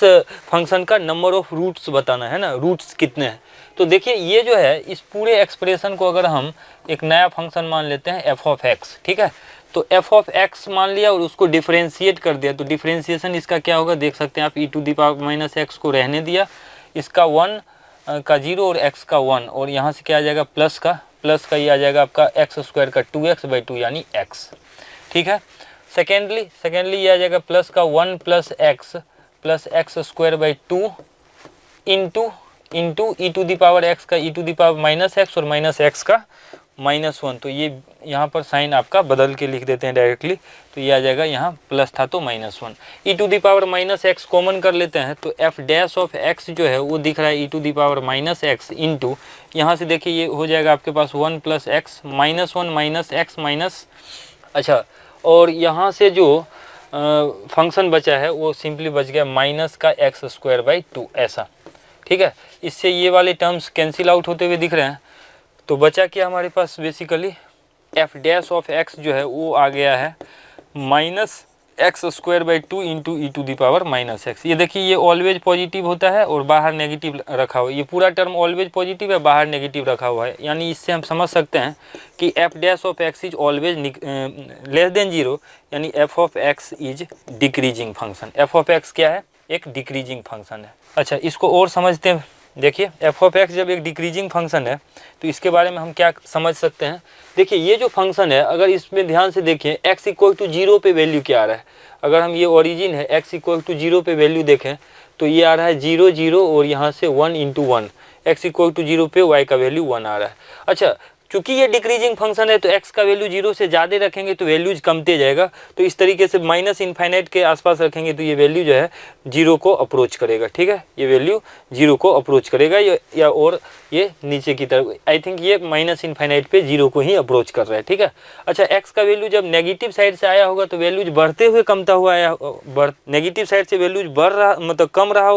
[SPEAKER 1] फंक्शन का नंबर ऑफ रूट्स बताना है ना, रूट्स कितने हैं। तो देखिए ये जो है इस पूरे एक्सप्रेशन को अगर हम एक नया फंक्शन मान लेते हैं f ऑफ x। ठीक है, तो f ऑफ x मान लिया और उसको डिफरेंशिएट कर दिया तो डिफरेंशिएशन इसका क्या होगा देख सकते हैं आप, e to the power minus x को रहने दिया, इसका 1 का 0 और x का 1 और यहाँ से क्या आ जाएगा प्लस का ये आ जाएगा आपका एक्स स्क्वायर का 2x बाई 2 यानी x। ठीक है, सेकेंडली ये आ जाएगा प्लस का 1 plus x square by 2 into E to the power x का E to the power minus x और माइनस एक्स का -1। तो ये यहाँ पर साइन आपका बदल के लिख देते हैं डायरेक्टली, तो ये आ जाएगा यहाँ प्लस था तो -1। E to the power minus x common कर लेते हैं तो एफ डैश ऑफ एक्स जो है वो दिख रहा है E to the power minus x into, यहाँ से देखिए ये हो जाएगा आपके पास 1 plus x -1 minus x minus, अच्छा और यहाँ से जो फंक्शन बचा है वो सिंपली बच गया माइनस का एक्स स्क्वायर बाई 2 ऐसा। ठीक है, इससे ये वाले टर्म्स कैंसिल आउट होते हुए दिख रहे हैं। तो बचा क्या हमारे पास basically F dash of x जो है वो आ गया है minus x square by 2 into E to the power minus x. ये देखिए ये ऑलवेज पॉजिटिव होता है और बाहर नेगेटिव रखा हुआ है, ये पूरा टर्म ऑलवेज पॉजिटिव है बाहर नेगेटिव रखा हुआ है, यानी इससे हम समझ सकते हैं कि F dash of x is always less than 0 यानी F of x is decreasing function. F of x क्या है, एक डिक्रीजिंग फंक्शन है। अच्छा इसको और समझते हैं, देखिए एफ ऑफ एक्स जब एक डिक्रीजिंग फंक्शन है तो इसके बारे में हम क्या समझ सकते हैं। देखिए ये जो फंक्शन है अगर इसमें ध्यान से देखें x इक्वल टू 0 पे वैल्यू क्या आ रहा है, अगर हम ये ओरिजिन है x इक्वल टू 0 पे वैल्यू देखें तो ये आ रहा है 0 0 और यहाँ से 1 इंटू 1, x इक्वल टू 0 पे y का वैल्यू 1 आ रहा है। अच्छा चूंकि ये डिक्रीजिंग फंक्शन है तो x का वैल्यू 0 से ज़्यादा रखेंगे तो वैल्यूज कमते जाएगा, तो इस तरीके से माइनस इनफाइनाइट के आसपास रखेंगे तो ये वैल्यू जो है 0 को अप्रोच करेगा। ठीक है, ये वैल्यू 0 को अप्रोच करेगा या और ये नीचे की तरफ, आई थिंक ये माइनस इनफाइनाइट पे 0 को ही अप्रोच कर रहा है। ठीक है, अच्छा x का वैल्यू जब नेगेटिव साइड से आया होगा तो वैल्यूज बढ़ते हुए कमता हुआ आया, नेगेटिव साइड से वैल्यूज बढ़ रहा मतलब कम रहा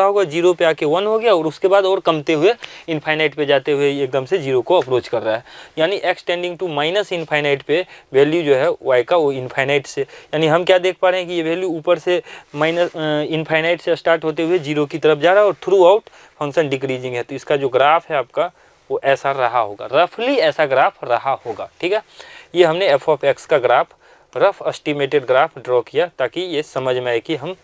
[SPEAKER 1] होगा 0 पे आके 1 हो गया और उसके बाद और कमते हुए इनफाइनाइट पे जाते हुए एकदम से 0 को अप्रोच कर रहा है। है, यानी x tending to minus infinite पे वैल्यू जो है वाई का वो इनफाइनाइट से, यानी हम क्या देख पा रहे हैं कि ये वैल्यू ऊपर से माइनस इनफाइनाइट से स्टार्ट होते हुए जीरो की तरफ जा रहा है और थ्रू आउट फंक्शन डिक्रीजिंग है। तो इसका जो ग्राफ है आपका वो ऐसा रहा होगा, रफली ऐसा ग्राफ रहा होगा। ठीक है, ये हमने एफ ऑफ एक्स का graph, rough estimated graph draw किया ताकि ये समझ में आए कि हम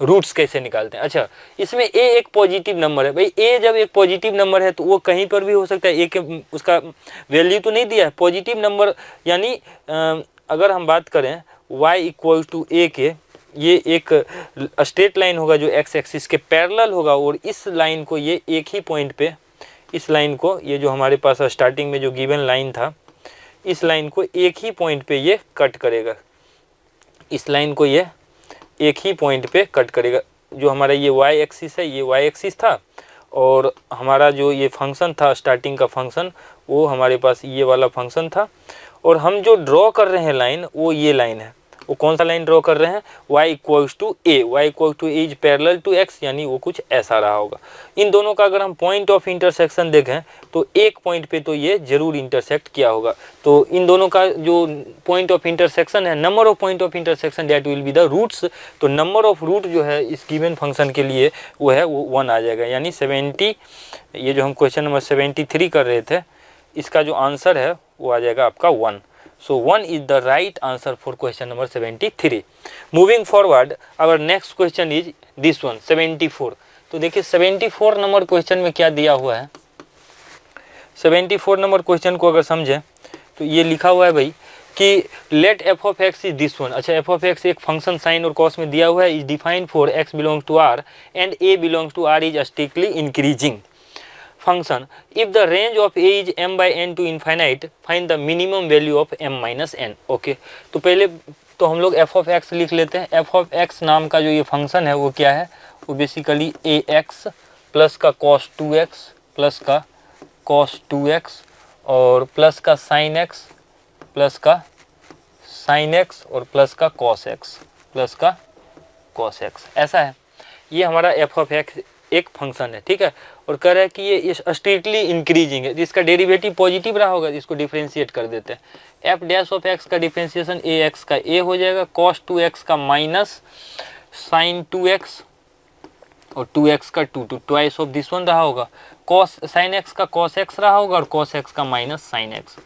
[SPEAKER 1] रूट्स कैसे निकालते हैं। अच्छा, इसमें ए एक पॉजिटिव नंबर है भाई, ए जब एक पॉजिटिव नंबर है तो वो कहीं पर भी हो सकता है, ए के उसका वैल्यू तो नहीं दिया है, पॉजिटिव नंबर, यानी अगर हम बात करें y इक्वल टू ए के, ये एक स्ट्रेट लाइन होगा जो एक्स एक्सिस के पैरेलल होगा और इस लाइन को ये एक ही पॉइंट पे, इस लाइन को, ये जो हमारे पास स्टार्टिंग में जो गिवन लाइन था, इस लाइन को एक ही पॉइंट पे ये कट करेगा, इस लाइन को ये एक ही पॉइंट पे कट करेगा। जो हमारा ये y एक्सिस है, ये y एक्सिस था और हमारा जो ये फंक्शन था स्टार्टिंग का फंक्शन, वो हमारे पास ये वाला फंक्शन था और हम जो ड्रॉ कर रहे हैं लाइन, वो ये लाइन है। वो कौन सा लाइन ड्रॉ कर रहे हैं, y equals to a, y equal to a is parallel to x, यानी वो कुछ ऐसा रहा होगा। इन दोनों का अगर हम पॉइंट ऑफ इंटरसेक्शन देखें तो एक पॉइंट पे तो ये जरूर इंटरसेक्ट किया होगा। तो इन दोनों का जो पॉइंट ऑफ इंटरसेक्शन है, number of point of intersection that will be the roots, तो नंबर ऑफ रूट जो है इस गिवन फंक्शन के लिए वो है वो 1 आ जाएगा, यानी 70, ये जो हम क्वेश्चन नंबर 73 कर रहे थे, इसका जो आंसर है वो आ जाएगा आपका 1। So 1 is the right answer for question number 73. Moving forward, our next question is this one 74. तो देखिए 74 नंबर क्वेश्चन में क्या दिया हुआ है, 74 नंबर क्वेश्चन को अगर समझें तो ये लिखा हुआ है भाई कि let f of x is this one. अच्छा, एफ ऑफ एक्स एक फंक्शन साइन और कॉस में दिया हुआ है, is defined for x belongs to R and a belongs to R is strictly increasing function. If the range of a is m by n to infinite, find the minimum value of m minus n. Okay, तो पहले तो हम लोग f of x लिख लेते हैं। f of x नाम का जो ये फंक्शन है वो क्या है, वो बेसिकली ax प्लस का cos 2x प्लस का cos 2x और प्लस का sin x प्लस का sin x और प्लस का cos x प्लस का cos x, ऐसा है। ये हमारा f of x एक फंक्शन है, ठीक है, और कह रहा है कि ये स्ट्रिक्टली इंक्रीजिंग है, इसका डेरिवेटिव पॉजिटिव रहा होगा, इसको डिफरेंशिएट कर देते हैं। एफ डैश ऑफ एक्स का डिफरेंशिएशन ए एक्स का ए हो जाएगा, कॉस 2x का माइनस साइन 2x और 2x का 2 ट्वाइस ऑफ दिस वन रहा होगा, कॉस साइन एक्स का कॉस एक्स रहा होगा और कॉस एक्स का माइनस साइन एक्स।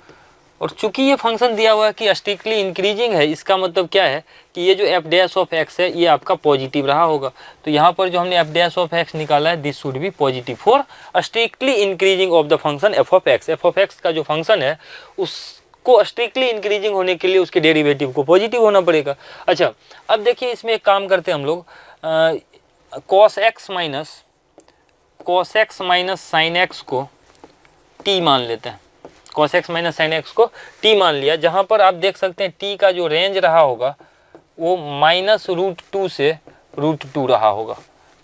[SPEAKER 1] और चूंकि ये फंक्शन दिया हुआ है कि स्ट्रिक्टली इंक्रीजिंग है, इसका मतलब क्या है कि ये जो एफ डैश ऑफ एक्स है ये आपका पॉजिटिव रहा होगा। तो यहाँ पर जो हमने एफ डैश ऑफ एक्स निकाला है, this should B positive for strictly increasing of the function f of x. F of x का जो फंक्शन है उसको स्ट्रिक्टली इंक्रीजिंग होने के लिए उसके डेरिवेटिव को पॉजिटिव होना पड़ेगा। अच्छा, अब देखिए इसमें एक काम करते हैं हम लोग, cos x minus sine x को टी मान लेते हैं, cos x minus sine x को t मान लिया, जहां पर आप देख सकते हैं t का जो रेंज रहा होगा वो -√2 से √2 रहा होगा।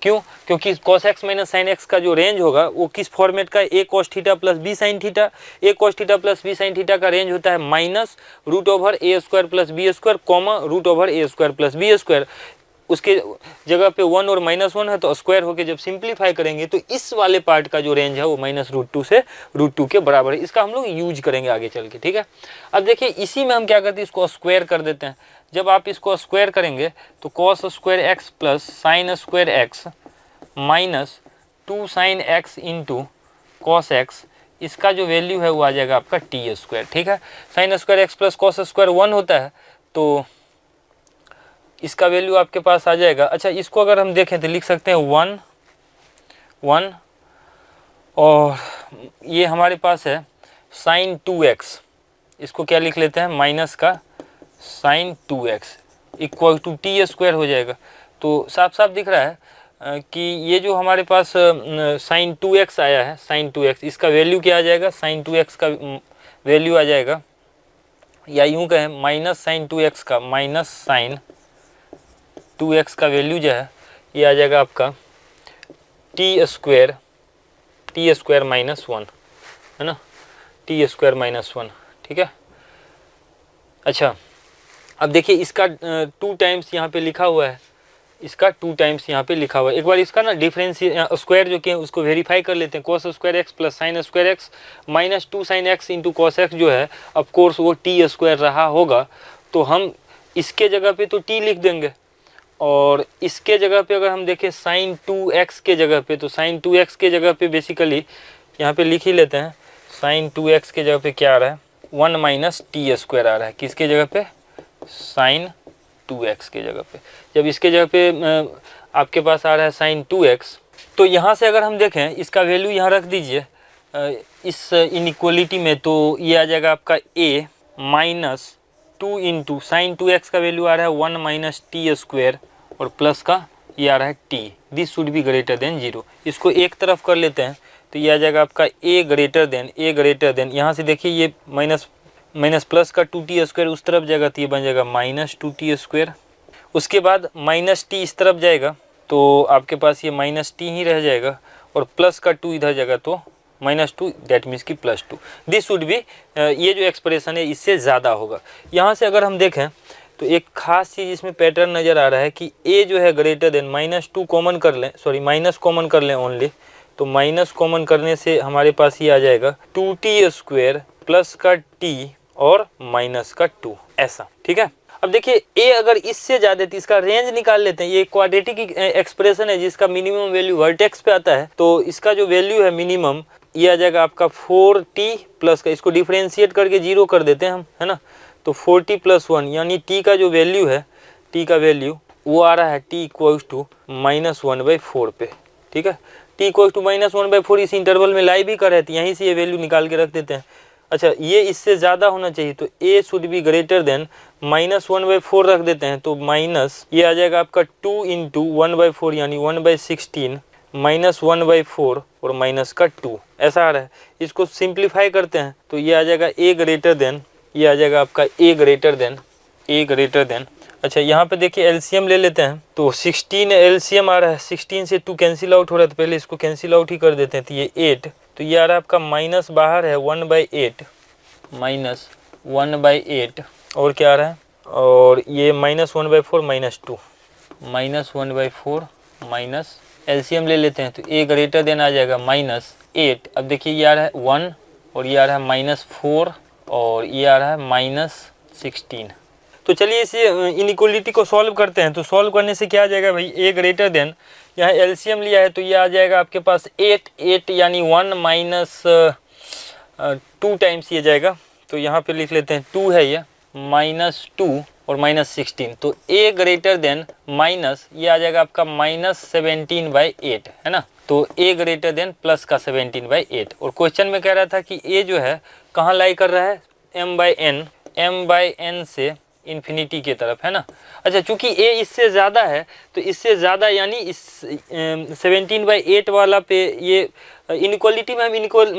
[SPEAKER 1] क्यों? क्योंकि cos x minus sine x का जो रेंज होगा वो किस फॉर्मेट का, a cos theta plus b sine theta. a cos theta plus b sine theta का रेंज होता है -√a² plus b², √a² plus b²। उसके जगह पे 1 और -1 है तो स्क्वायर होके जब सिंप्लीफाई करेंगे तो इस वाले पार्ट का जो रेंज है वो -√2 से √2 के बराबर है। इसका हम लोग यूज करेंगे आगे चल के, ठीक है। अब देखिए इसी में हम क्या करते हैं, इसको स्क्वायर कर देते हैं। जब आप इसको स्क्वायर करेंगे तो cos square x plus sine square x minus 2 sine x into cos x, इसका जो वैल्यू है वो आ जाएगा आपका t², ठीक है। Sine square x plus cos square 1 होता है तो इसका वैल्यू आपके पास आ जाएगा। अच्छा, इसको अगर हम देखें तो लिख सकते हैं 1 1 और ये हमारे पास है साइन 2x, इसको क्या लिख लेते हैं, माइनस का sign 2x equal to t² हो जाएगा। तो साफ साफ दिख रहा है कि ये जो हमारे पास साइन 2x आया है, साइन 2x, इसका वैल्यू क्या आ जाएगा, साइन 2x का वैल्यू आ जाएगा, या यूँ कहें माइनस साइन 2x का माइनस साइन 2x का वैल्यू जो है ये आ जाएगा आपका t² -1, है ना, t² -1, ठीक है। अच्छा, अब देखिए इसका 2 टाइम्स यहाँ पे लिखा हुआ है इसका 2 टाइम्स यहाँ पे लिखा हुआ है। एक बार इसका ना डिफरेंस स्क्वायर जो कि है उसको वेरीफाई कर लेते हैं। Cos square x plus sine square x minus 2 sine x into cos x जो है ऑफ कोर्स वो टी स्क्वायर रहा होगा, तो हम इसके जगह पे तो टी लिख देंगे और इसके जगह पे अगर हम देखें साइन 2x के जगह पे, तो साइन 2x के जगह पे बेसिकली यहाँ पे लिख ही लेते हैं। साइन 2x के जगह पे क्या आ रहा है, 1 माइनस टी स्क्वायर आ रहा है। किसके जगह पे, साइन 2x के जगह पे। जब इसके जगह पे आपके पास आ रहा है साइन 2x, तो यहाँ से अगर हम देखें इसका वैल्यू यहाँ रख दीजिए इस इनइक्वलिटी में, तो ये आ जाएगा आपका a minus 2 into sine 2x का वैल्यू आ रहा है 1 माइनस टी स्क्वायर और प्लस का ये आ रहा है t। This should be greater than 0। इसको एक तरफ कर लेते हैं तो ये आ जाएगा आपका a ग्रेटर देन यहाँ से देखिए ये माइनस प्लस का 2t स्क्वायर उस तरफ जाएगा तो ये बन जाएगा माइनस 2t स्क्वायर। उसके बाद माइनस टी इस तरफ जाएगा तो आपके पास ये माइनस टी ही रह जाएगा और प्लस का 2 इधर जाएगा तो -2, दैट मीन्स की +2। दिस वुड बी, ये जो एक्सप्रेशन है इससे ज़्यादा होगा। यहाँ से अगर हम देखें तो एक खास चीज़ इसमें पैटर्न नज़र आ रहा है कि a जो है ग्रेटर देन -2 कॉमन कर लें, सॉरी माइनस कॉमन कर लें ओनली, तो माइनस कॉमन करने से हमारे पास ये आ जाएगा 2t स्क्वायर प्लस का t और माइनस का 2, ऐसा। ठीक है, अब देखिए a अगर इससे ज़्यादा है तो इसका रेंज निकाल लेते हैं। ये क्वाड्रेटिक एक्सप्रेशन है जिसका मिनिमम वैल्यू वर्टेक्स पे आता है, तो इसका जो वैल्यू है मिनिमम ये आ जाएगा आपका 4t प्लस का, इसको डिफ्रेंशिएट करके 0 कर देते हैं हम, है ना। तो 4t प्लस 1 यानी t का जो वैल्यू है, t का वैल्यू वो आ रहा है t इक्वल्स टू -1/4 पे। ठीक है, t इक्वल्स टू -1/4 इस इंटरवल में लाई भी कर रहे थे, यहीं से ये वैल्यू निकाल के रख देते हैं। अच्छा, ये इससे ज़्यादा होना चाहिए तो a should be greater than -1/4 रख देते हैं, तो माइनस ये आ जाएगा आपका 2 इंटू 1/4 यानी 1/16 -1/4 और माइनस का 2, ऐसा आ रहा है। इसको सिंप्लीफाई करते हैं तो ये आ जाएगा a ग्रेटर देन, ये आ जाएगा आपका a ग्रेटर देन। अच्छा, यहाँ पे देखिए एलसीएम ले लेते हैं तो 16 एलसीएम आ रहा है, 16 से 2 कैंसिल आउट हो रहा है तो पहले इसको कैंसिल आउट ही कर देते हैं, तो ये 8, तो ये आ रहा है आपका माइनस बाहर है 1/8 -1/8 और क्या आ रहा है, और ये -1/4 -2 -1/4 माइनस एलसीएम ले लेते हैं तो a ग्रेटर देन आ जाएगा -8। अब देखिए ये आ रहा है 1 और ये आ रहा है -4 और ये आ रहा है -16। तो चलिए इस इनइक्वलिटी को सॉल्व करते हैं। तो सॉल्व करने से क्या आ जाएगा भाई, a ग्रेटर देन, यहाँ एलसीएम लिया है तो ये आ जाएगा आपके पास 8 यानी 1 माइनस 2 टाइम्स ये जाएगा, तो यहाँ पे लिख लेते हैं 2 है ये -2 और -16, तो a ग्रेटर देन माइनस ये आ जाएगा आपका -17/8, है ना। तो a ग्रेटर देन प्लस का 17/8 और क्वेश्चन में कह रहा था कि a जो है कहाँ लाई कर रहा है, m/n से इन्फिनिटी की तरफ, है ना। अच्छा, चूंकि a इससे ज़्यादा है तो इससे ज़्यादा यानी इस 17/8 वाला पे ये इनइक्वलिटी में हम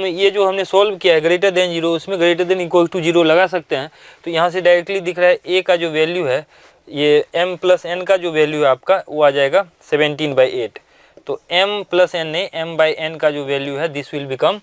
[SPEAKER 1] ये जो हमने सॉल्व किया है ग्रेटर देन 0, उसमें ग्रेटर देन इक्वल टू 0 लगा सकते हैं। तो यहाँ से डायरेक्टली दिख रहा है a का जो वैल्यू है, ये m प्लस n का जो वैल्यू है आपका वो आ जाएगा 17/8। तो m प्लस n ने m/n का जो वैल्यू है दिस विल बिकम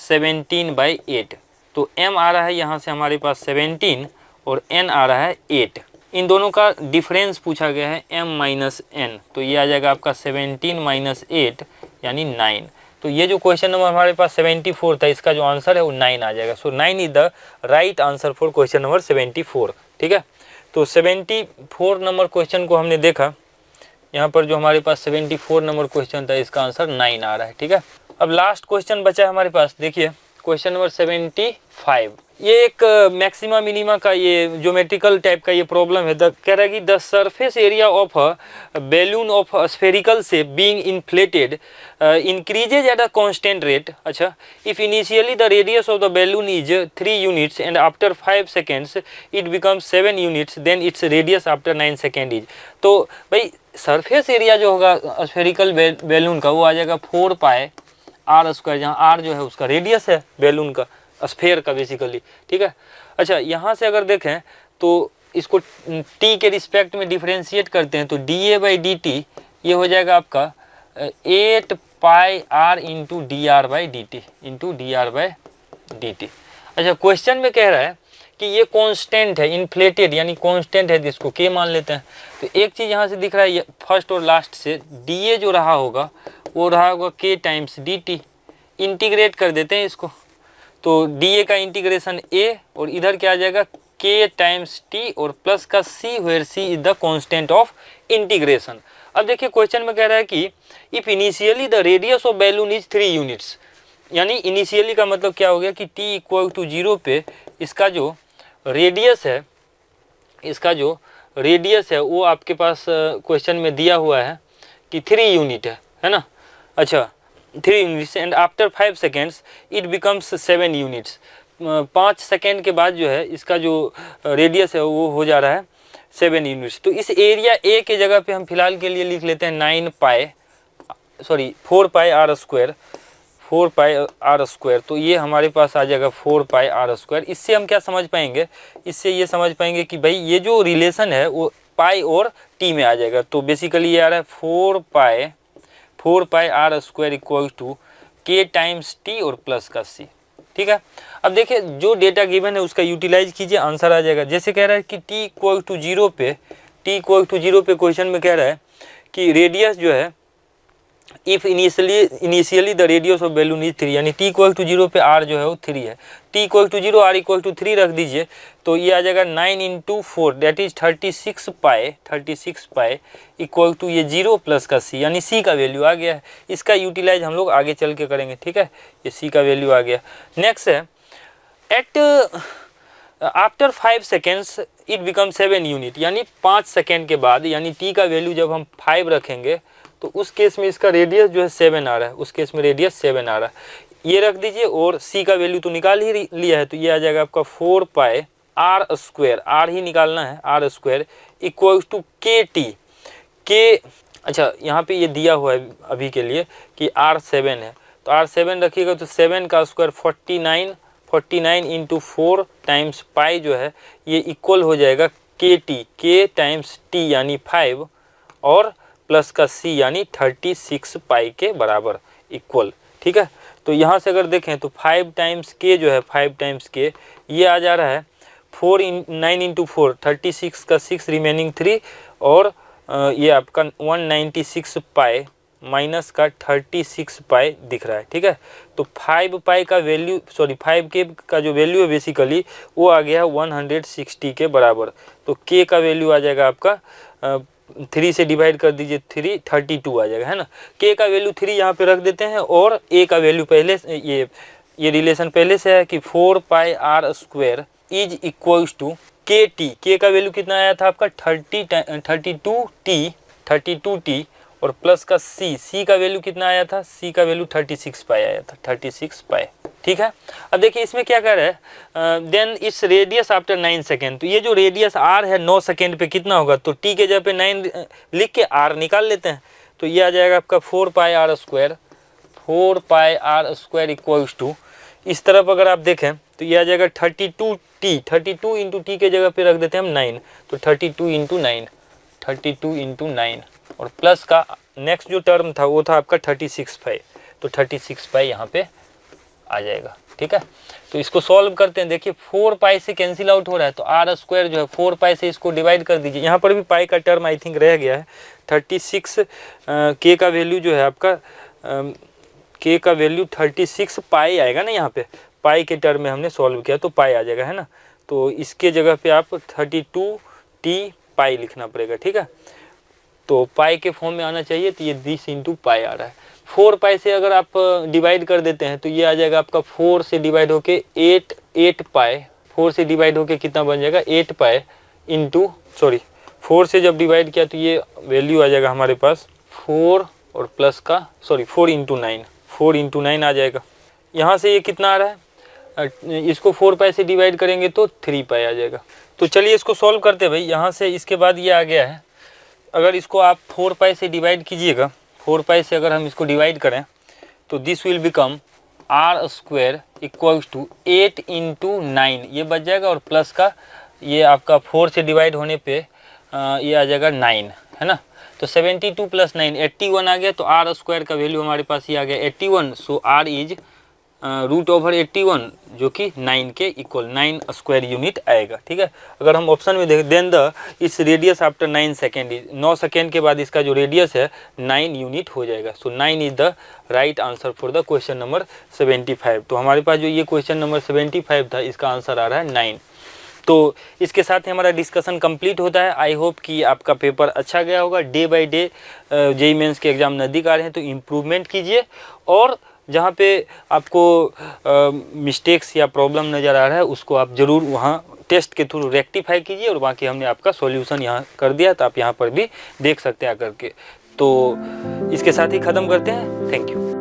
[SPEAKER 1] 17/8। तो m आ रहा है यहाँ से हमारे पास 17 और n आ रहा है 8। इन दोनों का डिफरेंस पूछा गया है m माइनस n, तो ये आ जाएगा आपका 17 माइनस 8 यानी 9। तो ये जो क्वेश्चन नंबर हमारे पास 74 था, इसका जो आंसर है वो 9 आ जाएगा। सो 9 is the right answer for question number 74। ठीक है, तो 74 नंबर क्वेश्चन को हमने देखा, यहाँ पर जो हमारे पास 74 नंबर क्वेश्चन था इसका आंसर 9 आ रहा है। ठीक है, अब लास्ट क्वेश्चन बचा है हमारे पास, देखिए क्वेश्चन नंबर 75। ये एक मैक्सिमा मिनिमा का ये ज्योमेट्रिकल टाइप का ये प्रॉब्लम है। कह रहा है कि the surface area of a balloon of spherical shape being inflated increases at a constant rate. अच्छा, if initially the radius of the balloon is 3 units and after 5 seconds it becomes 7 units, then its radius after 9 second is. तो भाई surface area जो होगा spherical balloon का वो आ जाएगा 4 पाई r², जहाँ r जो है उसका रेडियस है बैलून का, स्फेयर का बेसिकली। ठीक है, अच्छा यहाँ से अगर देखें तो इसको t के रिस्पेक्ट में डिफरेंशिएट करते हैं तो dA/dt ये हो जाएगा आपका 8 पाई r इंटू dr/dt। अच्छा, क्वेश्चन में कह रहा है कि ये कांस्टेंट है, इन्फ्लेटेड यानी कांस्टेंट है, जिसको के मान लेते हैं। तो एक चीज़ यहाँ से दिख रहा है फर्स्ट और लास्ट से, डी ए जो रहा होगा वो रहा होगा के टाइम्स डी टी। इंटीग्रेट कर देते हैं इसको, तो डी ए का इंटीग्रेशन ए और इधर क्या आ जाएगा के टाइम्स टी और प्लस का C, where C is the constant of integration. अब देखिए क्वेश्चन में कह रहा है कि if initially the radius of balloon is 3 units, यानी इनिशियली का मतलब क्या हो गया कि t इक्वल टू 0 पे इसका जो रेडियस है, इसका जो रेडियस है वो आपके पास क्वेश्चन में दिया हुआ है कि 3 यूनिट है ना। अच्छा 3 units and after 5 seconds it becomes 7 units. 5 second के बाद जो है इसका जो रेडियस है वो हो जा रहा है 7 यूनिट्स। तो इस एरिया ए के जगह पे हम फिलहाल के लिए लिख लेते हैं 4 pi R square, 4 pi R square. तो ये हमारे पास आ जाएगा 4 पाई आर स्क्वायर। इससे हम क्या समझ पाएंगे, इससे ये समझ पाएंगे कि भाई ये जो रिलेशन है वो पाई और टी में आ जाएगा। तो बेसिकली ये आ रहा है 4 pi R square equal to के टाइम्स टी और प्लस का सी। ठीक है, अब देखिए जो डेटा गिवन है उसका यूटिलाइज कीजिए, आंसर आ जाएगा। जैसे कह रहा है कि t इक्वल टू 0 पे क्वेश्चन में कह रहा है कि रेडियस जो है if initially the radius of balloon is 3, यानी t इक्वल टू 0 पे r जो है वो 3 है। t equal to 0 r equal to 3 रख दीजिए, तो ये आ जाएगा 9 into 4 that is 36 pi equal to ये 0 प्लस का c, यानी c का वैल्यू आ गया है। इसका यूटिलाइज हम लोग आगे चल के करेंगे। ठीक है, ये c का वैल्यू आ गया। नेक्स्ट है at after 5 seconds it become 7 unit, यानी 5 सेकेंड के बाद, यानी t का वैल्यू जब हम 5 रखेंगे तो उस केस में इसका रेडियस जो है 7 आ रहा है, उस केस में रेडियस 7 आ रहा है। ये रख दीजिए और c का वैल्यू तो निकाल ही लिया है, तो ये आ जाएगा आपका 4 पाई आर स्क्वायर, आर ही निकालना है, are square equal to K T के। अच्छा यहाँ पे ये दिया हुआ है अभी के लिए कि r7 है, तो r7 रखिएगा तो 7 का स्क्वायर 49 इंटू 4 टाइम्स पाई जो है ये इक्वल हो जाएगा के टाइम्स टी यानी 5 और प्लस का c यानी 36 पाई के बराबर इक्वल। ठीक है, तो यहाँ से अगर देखें तो 5 टाइम्स के जो है 5 टाइम्स के ये आ जा रहा है 9 इंटू 4 36 का 6 रिमेनिंग 3 और ये आपका 196 पाई माइनस का 36 पाई दिख रहा है। ठीक है, तो 5 पाई का वैल्यू 5 के का जो वैल्यू है बेसिकली वो आ गया है 160 के बराबर। तो के का वैल्यू आ जाएगा आपका 3 से डिवाइड कर दीजिए 3 32 आ जाएगा, है ना। के का वैल्यू 3 यहाँ पे रख देते हैं और ए का वैल्यू पहले ये रिलेशन पहले से है कि 4 pi R square is equals to K T. K का वैल्यू कितना आया था आपका 32 टी और प्लस का सी का वैल्यू कितना आया था, सी का वैल्यू 36 पाई आया था, 36 पाई। ठीक है, अब देखिए इसमें क्या कर रहा है, देन इस रेडियस आफ्टर 9 सेकेंड। तो ये जो रेडियस आर है 9 सेकेंड पे कितना होगा, तो टी के जगह पे 9 लिख के आर निकाल लेते हैं। तो ये आ जाएगा आपका 4 pi R square equals to, इस तरफ अगर आप देखें तो ये आ जाएगा 32 इंटू टी के जगह पे रख देते हैं हम 9, तो 32 इंटू 9 और प्लस का नेक्स्ट जो टर्म था वो था आपका 36 पाई, तो 36 पाई यहाँ पे आ जाएगा। ठीक है, तो इसको सॉल्व करते हैं। देखिए 4 पाई से कैंसिल आउट हो रहा है, तो आर स्क्वायर जो है 4 पाई से इसको डिवाइड कर दीजिए। यहाँ पर भी पाई का टर्म आई थिंक रह गया है। 36 के का वैल्यू जो है आपका के का वैल्यू 36 पाई आएगा ना, यहाँ पे पाई के टर्म में हमने सॉल्व किया तो पाई आ जाएगा, है ना। तो इसके जगह पे आप 32 टी पाई लिखना पड़ेगा। ठीक है, तो पाई के फॉर्म में आना चाहिए, तो ये 20 इंटू पाई आ रहा है। 4 पाई से अगर आप डिवाइड कर देते हैं तो ये आ जाएगा आपका 4 से डिवाइड होके 8 पाई, 4 से डिवाइड होके कितना बन जाएगा 8 पाई इंटू 4 से जब डिवाइड किया तो ये वैल्यू आ जाएगा हमारे पास 4 और प्लस का 4 इंटू 9 आ जाएगा। यहाँ से ये कितना आ रहा है, इसको 4 पाई से डिवाइड करेंगे तो 3 पाई आ जाएगा। तो चलिए इसको सॉल्व करते हैं भाई। यहाँ से इसके बाद ये आ गया है, अगर इसको आप 4 पाई से डिवाइड कीजिएगा, 4 पाई से अगर हम इसको डिवाइड करें तो this will become r square equals to 8 into 9 ये बच जाएगा और प्लस का ये आपका 4 से डिवाइड होने पे ये आ जाएगा 9, है ना। तो 72 प्लस 9 81 आ गया, तो आर स्क्वायर का वैल्यू हमारे पास ये आ गया 81। सो आर इज √81 जो कि 9 के इक्वल 9 स्क्वायर यूनिट आएगा। ठीक है, अगर हम ऑप्शन में देखें देन द इस रेडियस आफ्टर 9 सेकेंड, 9 सेकेंड के बाद इसका जो रेडियस है 9 यूनिट हो जाएगा। सो 9 is the right answer for the question number 75। तो हमारे पास जो ये क्वेश्चन नंबर 75 था इसका आंसर आ रहा है 9। तो इसके साथ ही हमारा डिस्कशन कंप्लीट होता है। आई होप कि आपका पेपर अच्छा गया होगा। Day by day JEE mains के एग्ज़ाम नज़दीक आ रहे हैं तो इम्प्रूवमेंट कीजिए, और जहाँ पे आपको मिस्टेक्स या प्रॉब्लम नज़र आ रहा है उसको आप ज़रूर वहाँ टेस्ट के थ्रू रेक्टिफाई कीजिए। और बाकी हमने आपका सॉल्यूशन यहाँ कर दिया, तो आप यहाँ पर भी देख सकते हैं आकर के। तो इसके साथ ही ख़त्म करते हैं। Thank you.